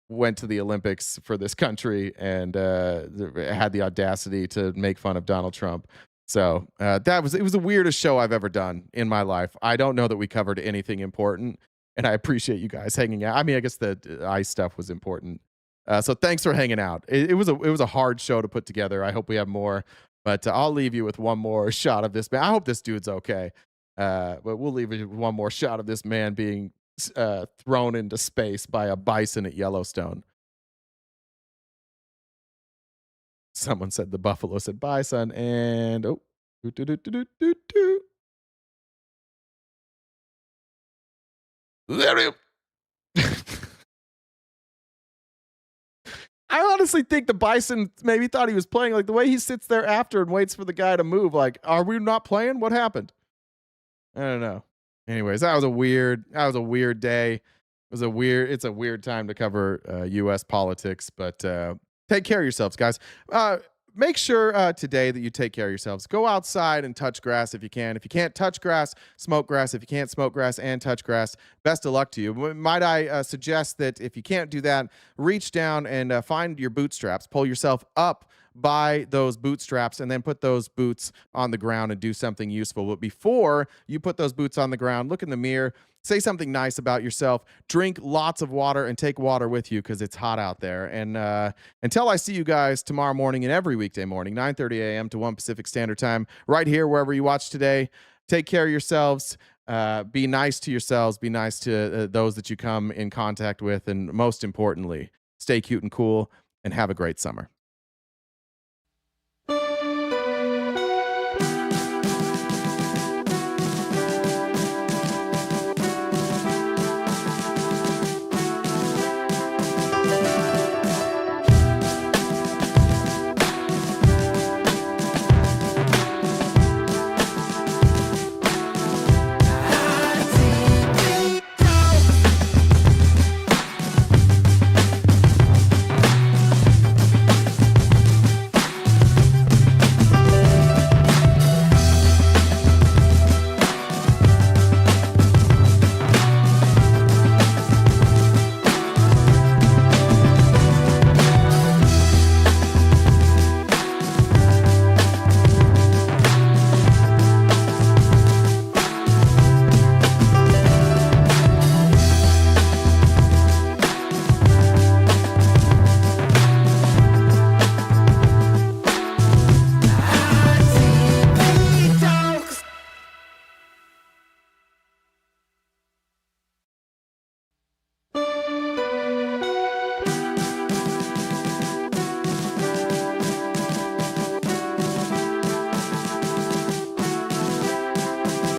went to the Olympics for this country and had the audacity to make fun of Donald Trump. So it was the weirdest show I've ever done in my life. I don't know that we covered anything important, and I appreciate you guys hanging out. I mean, I guess the ICE stuff was important. So thanks for hanging out. It was a hard show to put together. I hope we have more, but I'll leave you with one more shot of this man. I hope this dude's okay. But we'll leave you with one more shot of this man being thrown into space by a bison at Yellowstone. Someone said the buffalo said bison, and there you. I honestly think the bison maybe thought he was playing. Like the way he sits there after and waits for the guy to move. Like, are we not playing? What happened? I don't know. Anyways, that was a weird day. It's a weird time to cover U.S. politics, but take care of yourselves, guys. Make sure today that you take care of yourselves. Go outside and touch grass if you can. If you can't touch grass, smoke grass. If you can't smoke grass and touch grass, best of luck to you. Might I suggest that if you can't do that, reach down and find your bootstraps. Pull yourself up by those bootstraps and then put those boots on the ground and do something useful. But before you put those boots on the ground, look in the mirror, say something nice about yourself, drink lots of water, and take water with you because it's hot out there. And until I see you guys tomorrow morning and every weekday morning, 9:30 a.m. to 1 Pacific Standard Time, right here, wherever you watch today, take care of yourselves. Be nice to yourselves. Be nice to those that you come in contact with. And most importantly, stay cute and cool and have a great summer.